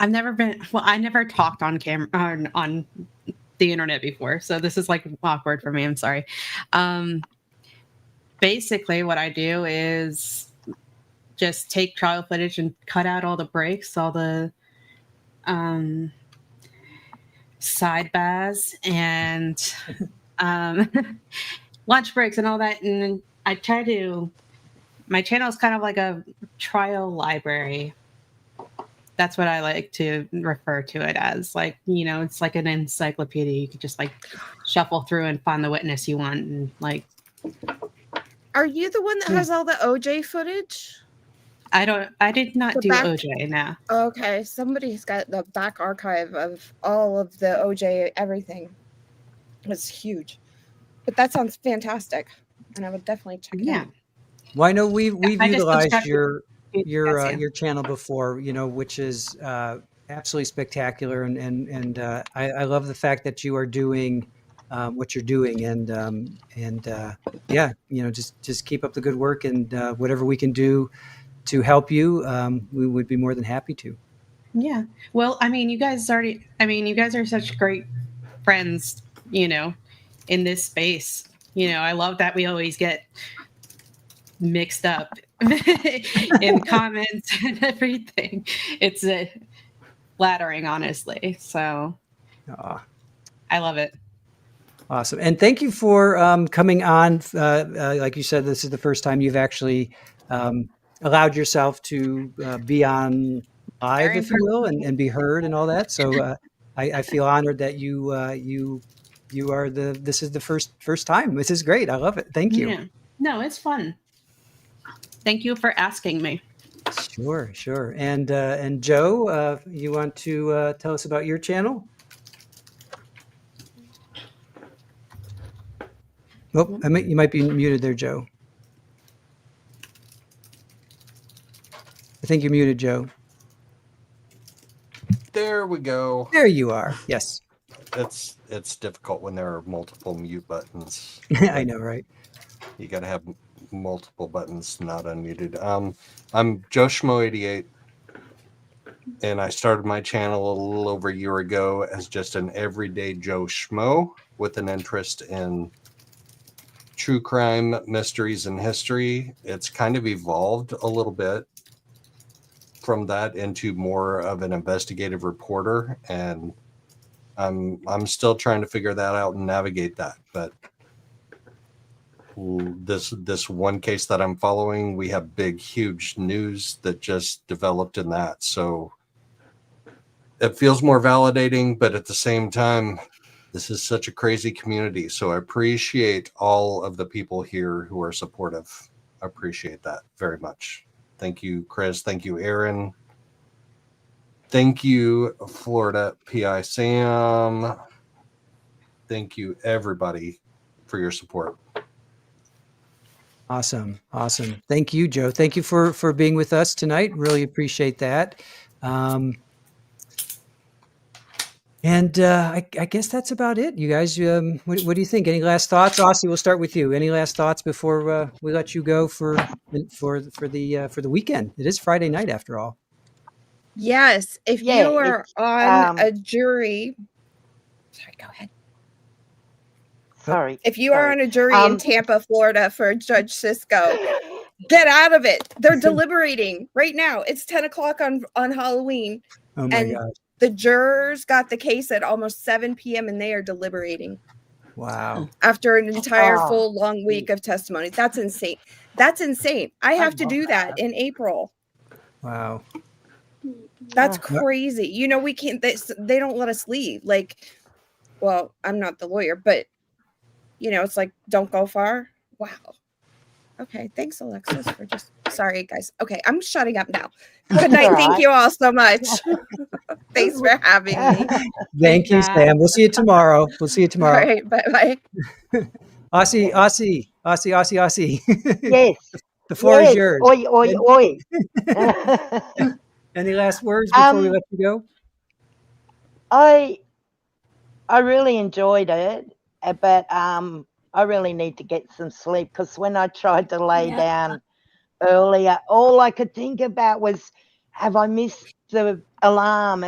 never talked on camera on the internet before, so this is like awkward for me. I'm sorry. Basically what I do is just take trial footage and cut out all the breaks, all the side bars and lunch breaks and all that. And my channel is kind of like a trial library. That's what I like to refer to it as. Like, it's like an encyclopedia. You can just like shuffle through and find the witness you want. And like, Are you the one that has all the OJ footage? I did not do OJ now. Okay. Somebody's got the back archive of all of the OJ everything. It's huge. But that sounds fantastic. And I would definitely check it out. Well, I know we've utilized your channel before, which is absolutely spectacular, and I love the fact that you are doing what you're doing, and just keep up the good work, and whatever we can do to help you, we would be more than happy to. Yeah. Well, you guys are such great friends, in this space. I love that we always get mixed up in comments and everything. It's flattering, honestly. So I love it. Awesome. And thank you for coming on. Like you said, this is the first time you've actually allowed yourself to be on live, if you will, and be heard and all that. So I feel honored that you are this is the first time. This is great. I love it. Thank you. Yeah. No, it's fun. Thank you for asking me. Sure. And Joe, you want to tell us about your channel? Oh, you might be muted there, Joe. I think you're muted, Joe. There we go. There you are. Yes. It's difficult when there are multiple mute buttons. I know, right? You got to have multiple buttons, not unmuted. I'm Joe Schmoe 88, and I started my channel a little over a year ago as just an everyday Joe Schmoe with an interest in true crime, mysteries, and history. It's kind of evolved a little bit from that into more of an investigative reporter, and I'm still trying to figure that out and navigate that. But this one case that I'm following, we have big, huge news that just developed in that. So it feels more validating, but at the same time, this is such a crazy community. So I appreciate all of the people here who are supportive. I appreciate that very much. Thank you, Chris. Thank you, Aaron. Thank you, Florida PI Sam. Thank you, everybody, for your support. Awesome. Thank you, Joe. Thank you for being with us tonight. Really appreciate that. And I guess that's about it. You guys, what do you think? Any last thoughts? Aussie, we'll start with you. Any last thoughts before we let you go for the weekend? It is Friday night after all. Yes. If you are on a jury, sorry, go ahead. Sorry. If you are on a jury in Tampa, Florida for Judge Cisco, get out of it. They're deliberating right now. It's 10 o'clock on Halloween. Oh my gosh. The jurors got the case at almost 7 p.m. and they are deliberating. Wow. After an entire full long week of testimony. That's insane. I have to do that in April. Wow. That's crazy. We can't, they don't let us leave. Like, well, I'm not the lawyer, but it's like, don't go far. Wow. Okay. Thanks, Alexis, for sorry, guys. Okay. I'm shutting up now. Good night. Thank you all so much. Thanks for having me. Thank you, Sam. We'll see you tomorrow. All right. Bye-bye. Aussie. Yes. The floor is yours. Oi. Any last words before we let you go? I I really enjoyed it, but I really need to get some sleep because when I tried to lay down earlier, all I could think about was, have I missed the alarm?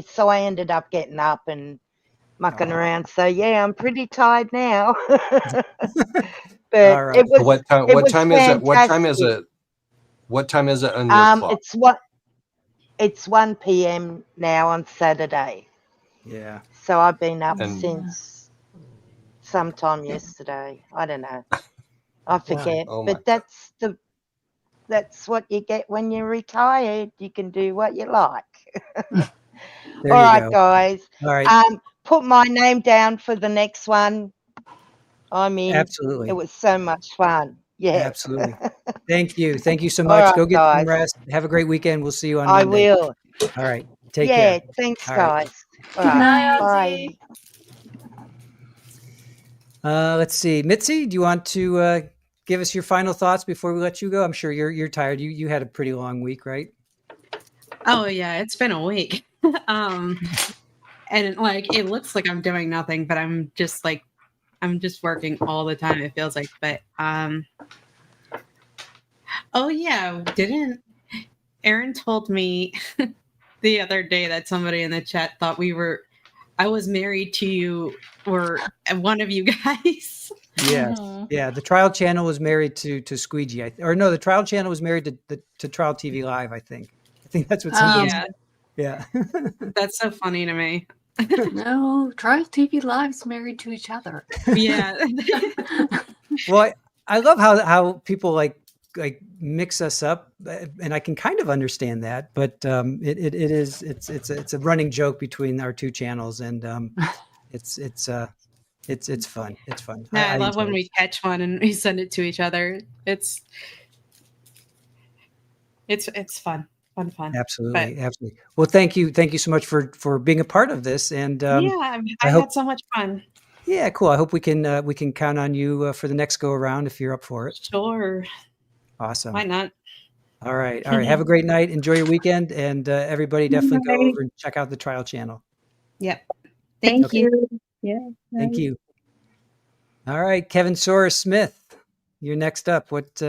So I ended up getting up and mucking around. So yeah, I'm pretty tired now. But All right. What time is it? What time is it? What time is it on your clock? It's 1 p.m. now on Saturday. Yeah. So I've been up since sometime yesterday. I don't know. I forget. Oh my but that's what you get when you're retired. You can do what you like. There All you right, go. guys. All right. Put my name down for the next one. I mean, Absolutely. it was so much fun. Yes. Absolutely. Thank you. Thank you so All much. right, Go get some guys. rest. Have a great weekend. We'll see you on I Monday. will. All right. Take care. Thanks, All right. guys. All Good right. night, Bye. Aussie. Let's see. Mitzi, do you want to give us your final thoughts before we let you go? I'm sure you're tired. You had a pretty long week, right? Oh yeah, it's been a week. And like it looks like I'm doing nothing, but I'm just working all the time, it feels like. But oh yeah, didn't Aaron told me the other day that somebody in the chat thought I was married to you or one of you guys. Yes. Yeah. The trial channel was married to Squeegee. Or no, the trial channel was married to Trial TV Live, I think. I think that's what somebody said. Yeah. That's so funny to me. No, Trial TV Live's married to each other. Yeah. Well, I love how people like mix us up, and I can kind of understand that, but it's a running joke between our two channels, and it's fun. It's fun. Yeah, I love when we catch one and we send it to each other. It's fun. Fun. Absolutely. Absolutely. Well, thank you so much for being a part of this, and I had so much fun. Yeah, cool. I hope we can count on you for the next go around if you're up for it. Sure. Awesome. Why not? All right. Have a great night. Enjoy your weekend, and everybody definitely go over and check out the trial channel. Yep. Thank you. Yeah. Thank you. All right, Kevin Soros Smith, you're next up. What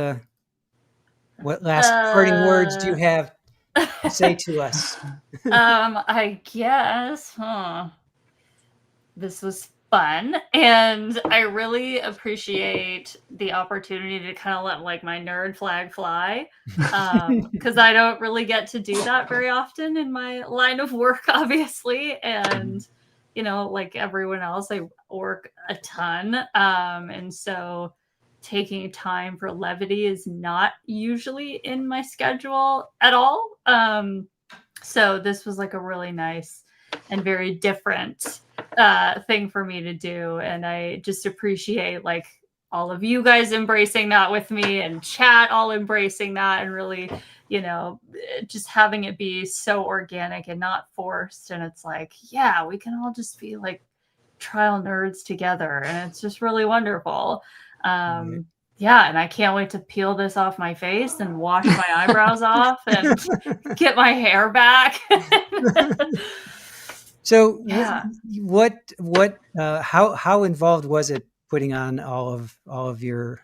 last parting words do you have to say to us? I guess, this was fun, and I really appreciate the opportunity to kind of let like my nerd flag fly, because I don't really get to do that very often in my line of work, obviously, and like everyone else, I work a ton, and so taking time for levity is not usually in my schedule at all. So this was like a really nice and very different thing for me to do, and I just appreciate like all of you guys embracing that with me, and chat all embracing that, and really just having it be so organic and not forced. And it's like, yeah, we can all just be like trial nerds together, and it's just really wonderful. Yeah, and I can't wait to peel this off my face and wash my eyebrows off and get my hair back. So how involved was it putting on all of your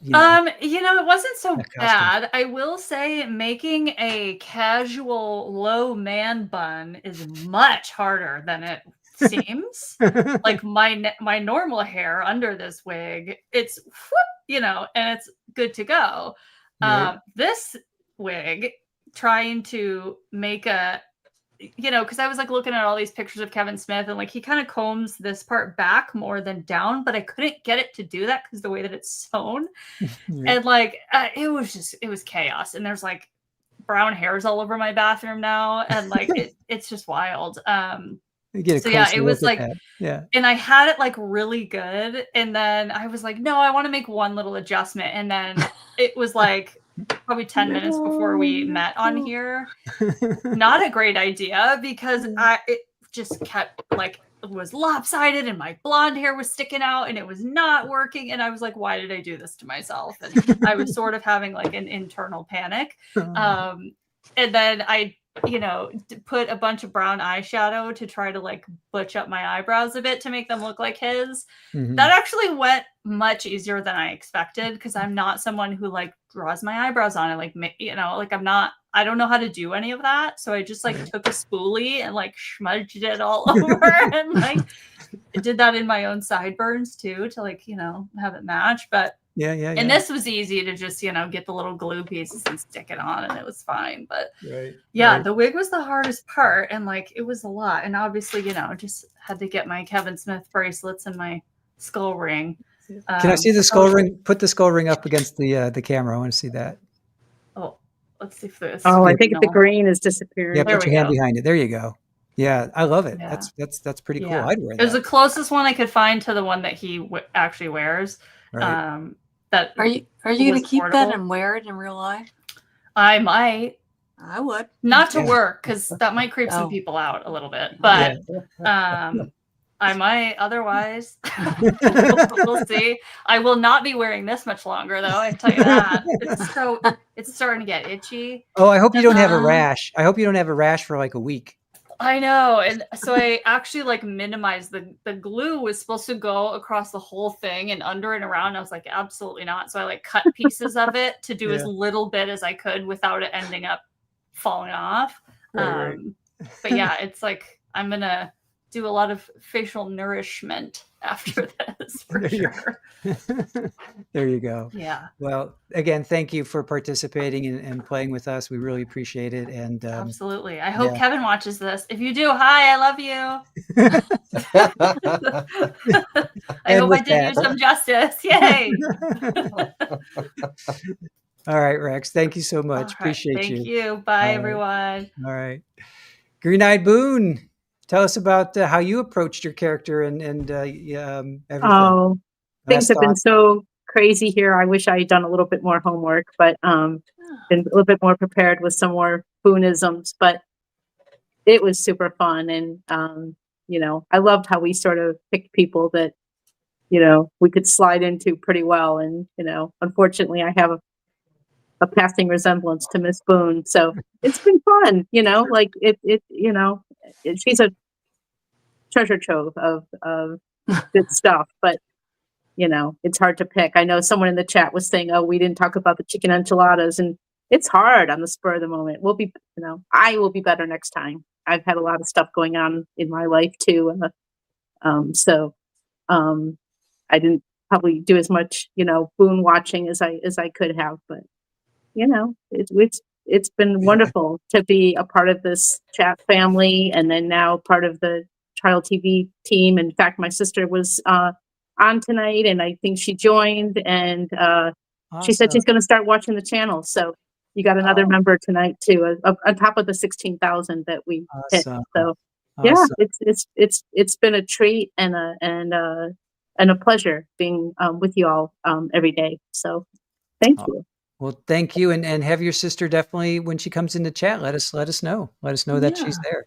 it wasn't so bad. I will say making a casual low man bun is much harder than it seems. Like my normal hair under this wig, it's and it's good to go. Right. This wig, trying to make a because I was like looking at all these pictures of Kevin Smith, and like he kind of combs this part back more than down, but I couldn't get it to do that because the way that it's sewn. And like it was chaos, and there's like brown hairs all over my bathroom now, and like it's just wild. It was like and I had it like really good, and then I was like, no, I want to make one little adjustment, and then it was like probably 10 minutes before we met on here. Not a great idea, because it just kept like, it was lopsided and my blonde hair was sticking out and it was not working, and I was like, why did I do this to myself? And I was sort of having like an internal panic. And then I put a bunch of brown eyeshadow to try to like butch up my eyebrows a bit to make them look like his. That actually went much easier than I expected, because I'm not someone who like draws my eyebrows on and like, like I don't know how to do any of that. So I just like took a spoolie and like smudged it all over and like did that in my own sideburns too, to like, have it match. But and this was easy to just, get the little glue pieces and stick it on, and it was fine. But the wig was the hardest part, and like it was a lot. And obviously, just had to get my Kevin Smith bracelets and my skull ring. Can I see the skull ring? Put the skull ring up against the camera. I want to see that. Oh, let's see if this. Oh, I think the green is disappearing. Yeah, put your hand behind it. There you go. Yeah, I love it. Yeah. That's pretty cool. I'd wear that. It was the closest one I could find to the one that he actually wears. Right. That are you going to keep that and wear it in real life? I might. I would. Not to work, because that might creep some people out a little bit. But I might otherwise. We'll see. I will not be wearing this much longer, though. I tell you that. It's starting to get itchy. Oh, I hope you don't have a rash. I hope you don't have a rash for like a week. I know. And so I actually like minimized the glue was supposed to go across the whole thing and under and around. I was like, absolutely not. So I like cut pieces of it to do as little bit as I could without it ending up falling off. Right. But yeah, it's like, I'm going to do a lot of facial nourishment after this for sure. There you go. Yeah. Well, again, thank you for participating and playing with us. We really appreciate it. And absolutely. I hope Kevin watches this. If you do, hi, I love you. I hope I did you some justice. Yay. All right, Rex. Thank you so much. Appreciate you. Thank you. Bye, everyone. All right. Green-eyed Boone. Tell us about how you approached your character and everything. Oh, things have been so crazy here. I wish I had done a little bit more homework, but been a little bit more prepared with some more Booneisms. But it was super fun, and I loved how we sort of picked people that we could slide into pretty well. And unfortunately, I have a passing resemblance to Miss Boone, so it's been fun. Like she's a treasure trove of good stuff, but it's hard to pick. I know someone in the chat was saying, oh, we didn't talk about the chicken enchiladas, and it's hard on the spur of the moment. We'll be, I will be better next time. I've had a lot of stuff going on in my life too. So I didn't probably do as much, Boone watching as I could have, but it's been wonderful to be a part of this chat family, and then now part of the Trial TV team. In fact, my sister was on tonight, and I think she joined, and she said she's going to start watching the channel. So you got another member tonight too, on top of the 16,000 that we hit. So yeah, it's been a treat and a pleasure being with you all every day. So thank you. Well, thank you, and have your sister definitely, when she comes into chat, let us know that she's there.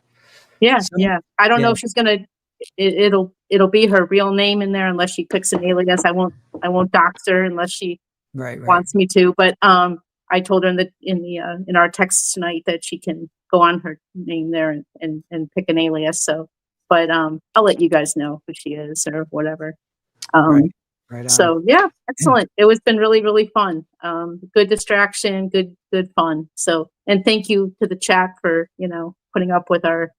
Yeah, I don't know if she's gonna. It'll be her real name in there unless she picks an alias. I won't dox her unless she wants me to. But I told her in our text tonight that she can go on her name there and pick an alias. So, but I'll let you guys know who she is or whatever. Right on. So yeah, excellent. It was been really, really fun. Good distraction, good fun. So, and thank you to the chat for, putting up with our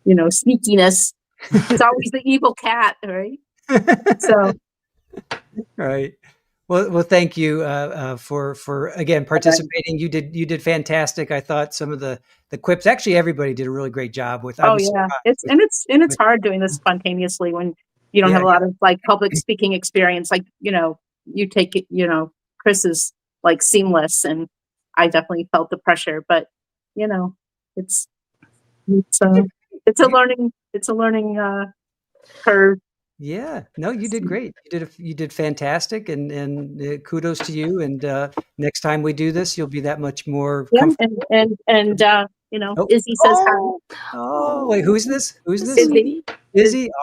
sneakiness. It's always the evil cat, right? So, right. Well, thank you for again participating. You did fantastic. I thought some of the quips, actually everybody did a really great job with. It's hard doing this spontaneously when you don't have a lot of like public speaking experience. Like, you take it, Chris is like seamless, and I definitely felt the pressure, but it's a learning curve. Yeah, no, you did great. You did fantastic, and kudos to you. And next time we do this, you'll be that much more comfortable. And Izzy says hi. Oh, wait, who's this? Izzy?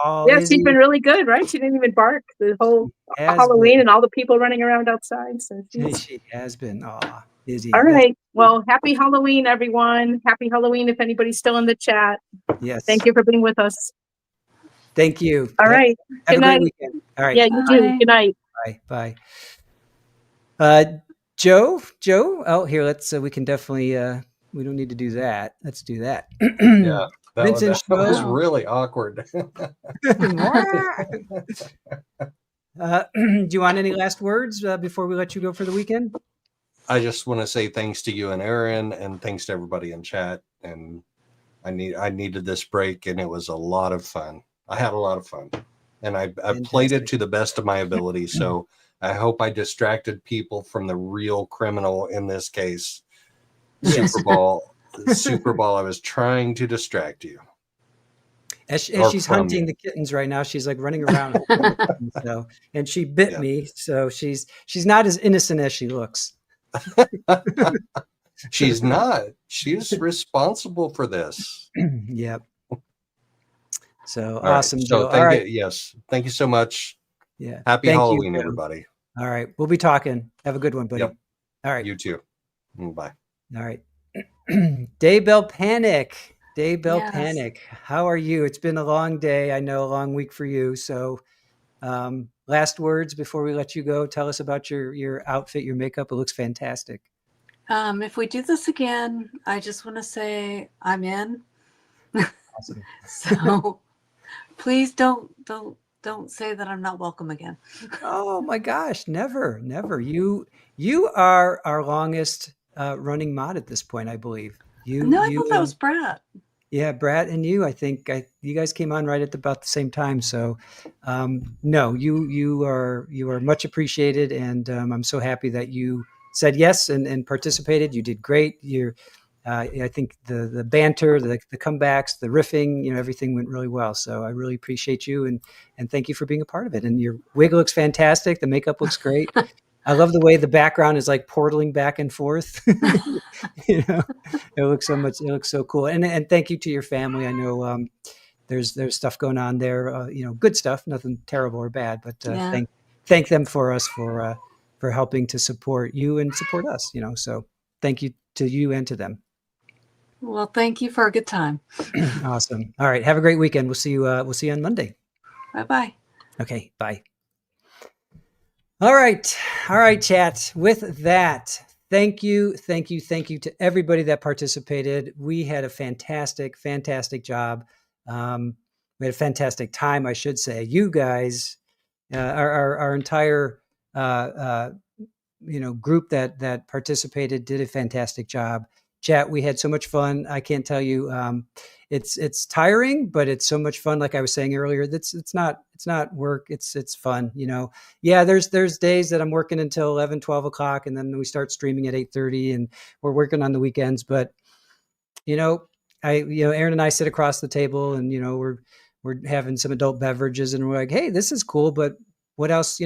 Oh, yeah, Izzy. She's been really good, right? She didn't even bark the whole Halloween and all the people running around outside. So she has been. Busy. All right. Well, happy Halloween, everyone. Happy Halloween if anybody's still in the chat. Yes. Thank you for being with us. Thank you. All right. Have Good a night. great weekend. All right. Yeah, you too. Good night. Bye. Joe. Oh, here. Let's. We can definitely. We don't need to do that. Let's do that. Yeah, Vincent that was Schmoe. really awkward. Do you want any last words before we let you go for the weekend? I just want to say thanks to you and Aaron, and thanks to everybody in chat. And I needed this break, and it was a lot of fun. I had a lot of fun, and I played it to the best of my ability. So I hope I distracted people from the real criminal in this case. Yes. Super Bowl. I was trying to distract you. As she's hunting the kittens right now, she's like running around. So, and she bit me. So she's not as innocent as she looks. She's not. She's responsible for this. Yep. So All awesome, right. Joe. So All right. Yes. Thank you so much. Yeah. Happy Thank Halloween, you, everybody. All right. We'll be talking. Have a good one, buddy. Yep. All right. You too. Bye. All right. Daybell Panic. Yes. Panic. How are you? It's been a long day. I know, a long week for you. So last words before we let you go. Tell us about your outfit, your makeup. It looks fantastic. If we do this again, I just want to say I'm in. Awesome. So please don't say that I'm not welcome again. Oh my gosh, never. You are our longest running mod at this point, I believe. I thought that was Brad. Yeah, Brad and you. I think you guys came on right at about the same time. So, no, you are much appreciated, and I'm so happy that you said yes and participated. You did great. I think the banter, the comebacks, the riffing, everything went really well. So I really appreciate you and thank you for being a part of it. And your wig looks fantastic. The makeup looks great. I love the way the background is like portaling back and forth. It looks so cool. And thank you to your family. I know there's stuff going on there. Good stuff, nothing terrible or bad. But thank them for helping to support you and support us. So thank you to you and to them. Well, thank you for a good time. Awesome. All right. Have a great weekend. We'll see you on Monday. Bye-bye. Okay. Bye. All right, chat. With that, thank you to everybody that participated. We had a fantastic job. We had a fantastic time, I should say. You guys, our entire group that participated did a fantastic job. Chat, we had so much fun. I can't tell you. It's tiring, but it's so much fun. Like I was saying earlier, it's not work. It's fun. Yeah, there's days that I'm working until 11, 12 o'clock, and then we start streaming at 8:30, and we're working on the weekends. But Aaron and I sit across the table, and we're having some adult beverages, and we're like, hey, this is cool, but what else?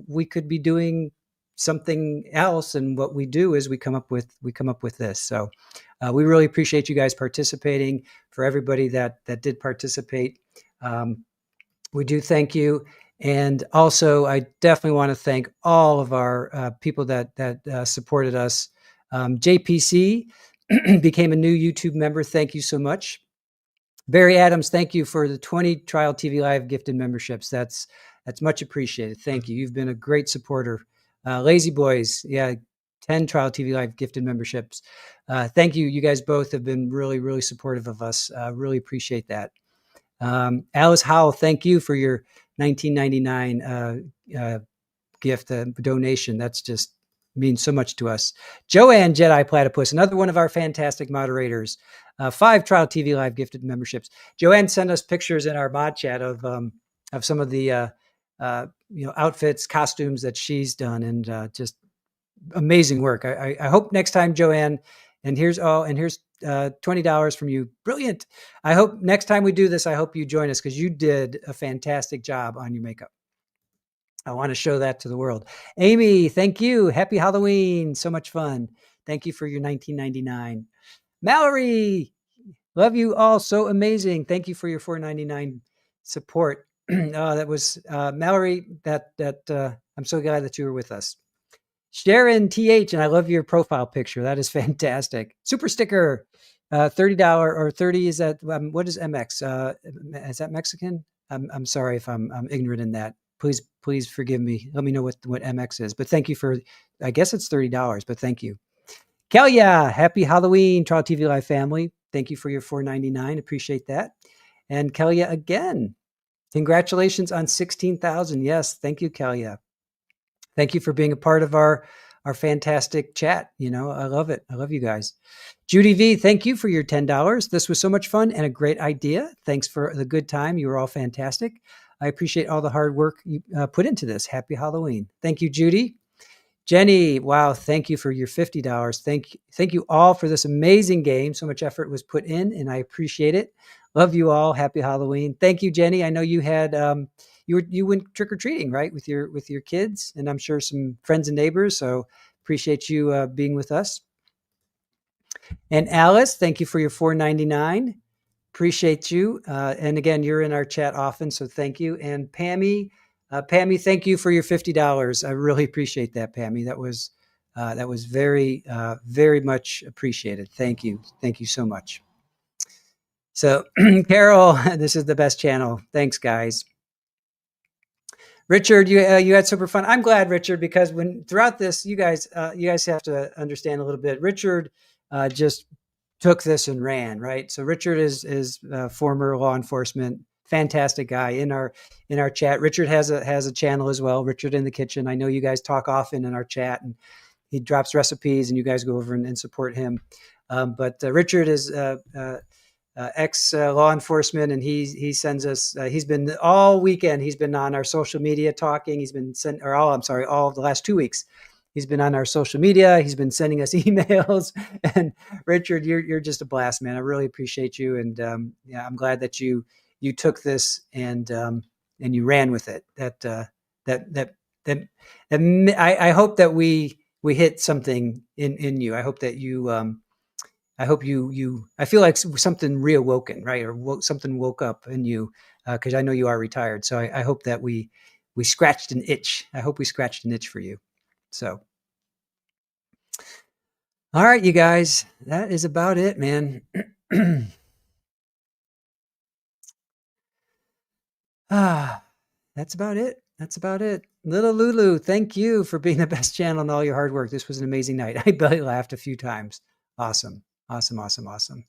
We could be doing something else, and what we do is we come up with this. So we really appreciate you guys participating. For everybody that did participate, we do thank you. And also, I definitely want to thank all of our people that supported us. JPC became a new YouTube member. Thank you so much. Barry Adams, thank you for the 20 Trial TV Live gifted memberships. That's much appreciated. Thank you. You've been a great supporter. Lazy Boys, 10 Trial TV Live gifted memberships. Thank you. You guys both have been really, really supportive of us. Really appreciate that. Alice Howell, thank you for your $19.99 gift donation. That's just means so much to us. Joanne Jedi Platypus, another one of our fantastic moderators. 5 Trial TV Live gifted memberships. Joanne sent us pictures in our mod chat of some of the outfits, costumes that she's done, and just amazing work. I hope next time, Joanne, and here's $20 from you. Brilliant. I hope next time we do this, I hope you join us, because you did a fantastic job on your makeup. I want to show that to the world. Amy, thank you. Happy Halloween. So much fun. Thank you for your $19.99. Mallory, love you all. So amazing. Thank you for your $4.99 support. That was Mallory. That I'm so glad that you were with us. Sharon TH, and I love your profile picture. That is fantastic. Super sticker, $30 or 30 is that, what is MX? Is that Mexican? I'm sorry if I'm ignorant in that. Please forgive me. Let me know what MX is. But thank you for, I guess it's $30, but thank you. Kelia, happy Halloween, Trial TV Live family. Thank you for your $4.99. Appreciate that. And Kelia again, congratulations on 16,000. Yes, thank you, Kelia. Thank you for being a part of our fantastic chat. You know, I love it. I love you guys. Judy V, thank you for your $10. This was so much fun and a great idea. Thanks for the good time. You were all fantastic. I appreciate all the hard work you put into this. Happy Halloween. Thank you, Judy. Jenny, wow, thank you for your $50. Thank you all for this amazing game. So much effort was put in, and I appreciate it. Love you all. Happy Halloween. Thank you, Jenny. I know you had you went trick-or-treating, right, with your kids, and I'm sure some friends and neighbors. So appreciate you being with us. And Alice, thank you for your $4.99. Appreciate you. And again, you're in our chat often, so thank you. And Pammy, thank you for your $50. I really appreciate that, Pammy. That was very, very much appreciated. Thank you. Thank you so much. So Carol, this is the best channel. Thanks, guys. Richard, you had super fun. I'm glad, Richard, because throughout this, you guys have to understand a little bit. Richard just took this and ran, right? So Richard is former law enforcement, fantastic guy in our chat. Richard has a channel as well, Richard in the Kitchen. I know you guys talk often in our chat, and he drops recipes, and you guys go over and support him. But Richard is ex law enforcement, and he sends us. He's been all weekend. He's been on our social media talking. He's been all of the last 2 weeks. He's been on our social media. He's been sending us emails. And Richard, you're just a blast, man. I really appreciate you, and yeah, I'm glad that you took this and you ran with it. I hope that we hit something in you. I hope that you. I hope I feel like something reawoken, right? Or something woke up in you, because I know you are retired. So I hope that we scratched an itch. I hope we scratched an itch for you. So, all right, you guys, that is about it, man. That's about it. That's about it. Little Lulu, thank you for being the best channel and all your hard work. This was an amazing night. I belly laughed a few times. Awesome. Awesome.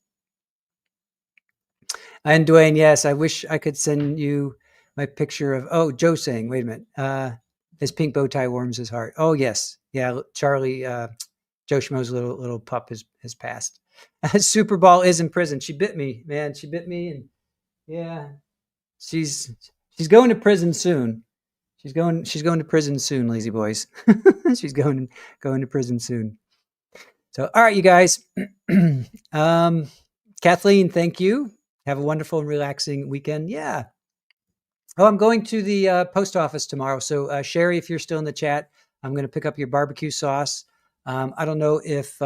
And Dwayne, yes, I wish I could send you my picture of, Joe saying, wait a minute, his pink bow tie warms his heart. Oh, yes. Yeah, Charlie, Joe Schmoe's little pup has passed. Super Ball is in prison. She bit me, man. She bit me, and yeah, she's going to prison soon. She's going to prison soon, lazy boys. She's going to prison soon. So, all right, you guys. Kathleen, thank you. Have a wonderful and relaxing weekend. Yeah. Oh, I'm going to the post office tomorrow. So, Sherry, if you're still in the chat, I'm going to pick up your barbecue sauce. I don't know if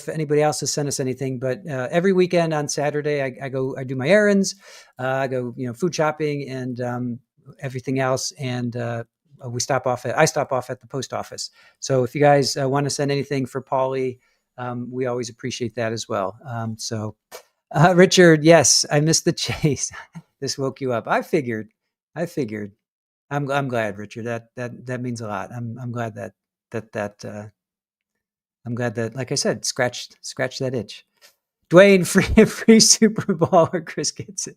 anybody else has sent us anything, but every weekend on Saturday, I do my errands. I go, food shopping and everything else, and I stop off at the post office. So if you guys want to send anything for Paulie, we always appreciate that as well. Richard, yes, I missed the chase. This woke you up. I figured. I'm glad, Richard. That means a lot. I'm glad that I'm glad that, like I said, scratch that itch. Dwayne, free Super Bowl, or Chris gets it.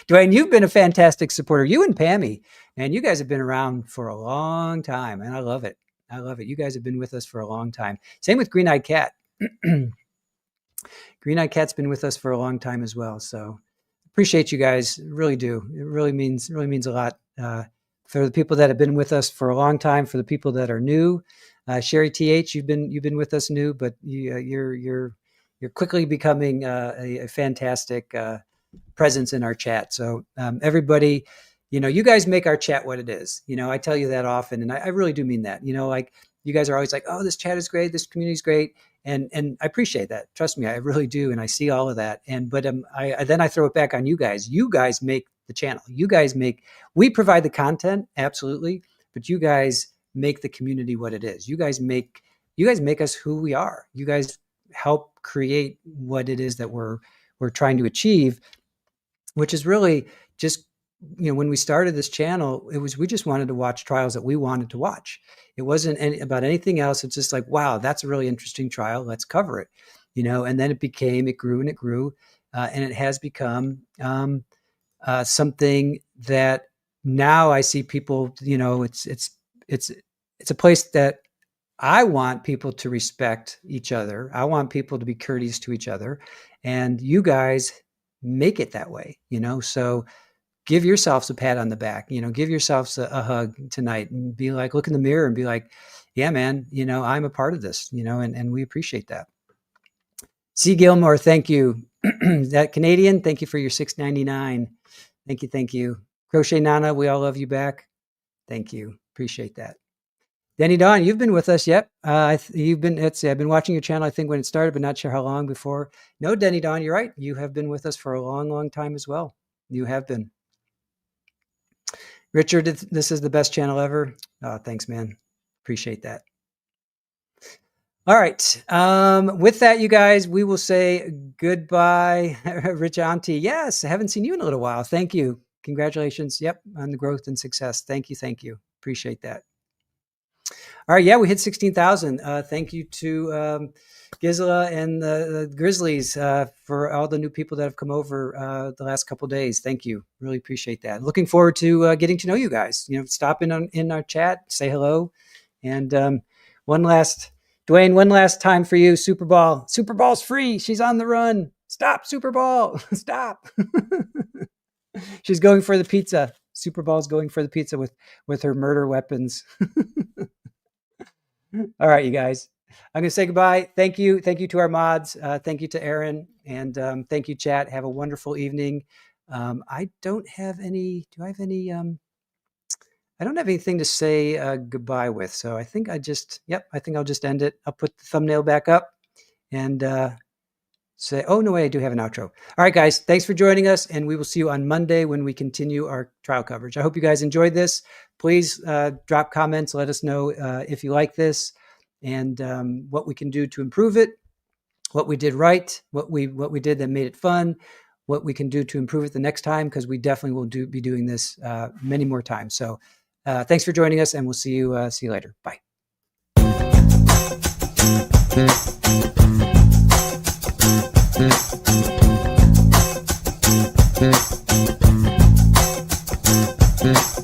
Dwayne, you've been a fantastic supporter. You and Pammy, man, you guys have been around for a long time, and I love it. You guys have been with us for a long time. Same with Green Eyed Cat. Green Eyed Cat's been with us for a long time as well. So appreciate you guys. Really do. It really means a lot for the people that have been with us for a long time. For the people that are new, Sherry TH, you've been with us new, but you're quickly becoming a fantastic presence in our chat. So everybody, you guys make our chat what it is. I tell you that often, and I really do mean that. Like, you guys are always like, oh, this chat is great, this community is great, and I appreciate that. Trust me, I really do, and I see all of that. But I throw it back on you guys. You guys make the channel. We provide the content, absolutely, but you guys make the community what it is. You guys make us who we are. You guys help create what it is that we're trying to achieve, which is really just, when we started this channel, we just wanted to watch trials that we wanted to watch. It wasn't about anything else. It's just like, wow, that's a really interesting trial. Let's cover it, and then it grew and it grew. And it has become something that now I see people, it's a place that I want people to respect each other. I want people to be courteous to each other. And you guys make it that way, so give yourselves a pat on the back, give yourselves a hug tonight and be like, look in the mirror and be like, yeah, man, I'm a part of this, and we appreciate that. C. Gilmore, thank you. That Canadian, thank you for your $6.99. Thank you. Crochet Nana, we all love you back. Thank you. Appreciate that. Denny Dawn, you've been with us. Yep. I've been watching your channel, I think, when it started, but not sure how long before. No, Denny Dawn, you're right. You have been with us for a long, long time as well. You have been. Richard, this is the best channel ever. Oh, thanks, man. Appreciate that. All right. With that, you guys, we will say goodbye. Rich Auntie. Yes. I haven't seen you in a little while. Thank you. Congratulations. Yep. On the growth and success. Thank you. Appreciate that. All right. Yeah, we hit 16,000. Thank you to Gisela and the Grizzlies for all the new people that have come over the last couple of days. Thank you. Really appreciate that. Looking forward to getting to know you guys. Stop in our chat, say hello. And one last time for you, Super Ball. Super Ball's free. She's on the run. Stop, Super Ball. Stop. She's going for the pizza. Super Ball's going for the pizza with her murder weapons. All right, you guys. I'm going to say goodbye. Thank you. Thank you to our mods. Thank you to Aaron. And thank you, chat. Have a wonderful evening. I don't have any... Do I have any... I don't have anything to say goodbye with. So I think I think I'll just end it. I'll put the thumbnail back up and say, oh, no way, I do have an outro. All right, guys, thanks for joining us. And we will see you on Monday when we continue our trial coverage. I hope you guys enjoyed this. Please drop comments. Let us know if you like this and what we can do to improve it, what we did right, what we did that made it fun, what we can do to improve it the next time, because we definitely will be doing this many more times. So thanks for joining us, and we'll see you later. Bye. Yeah.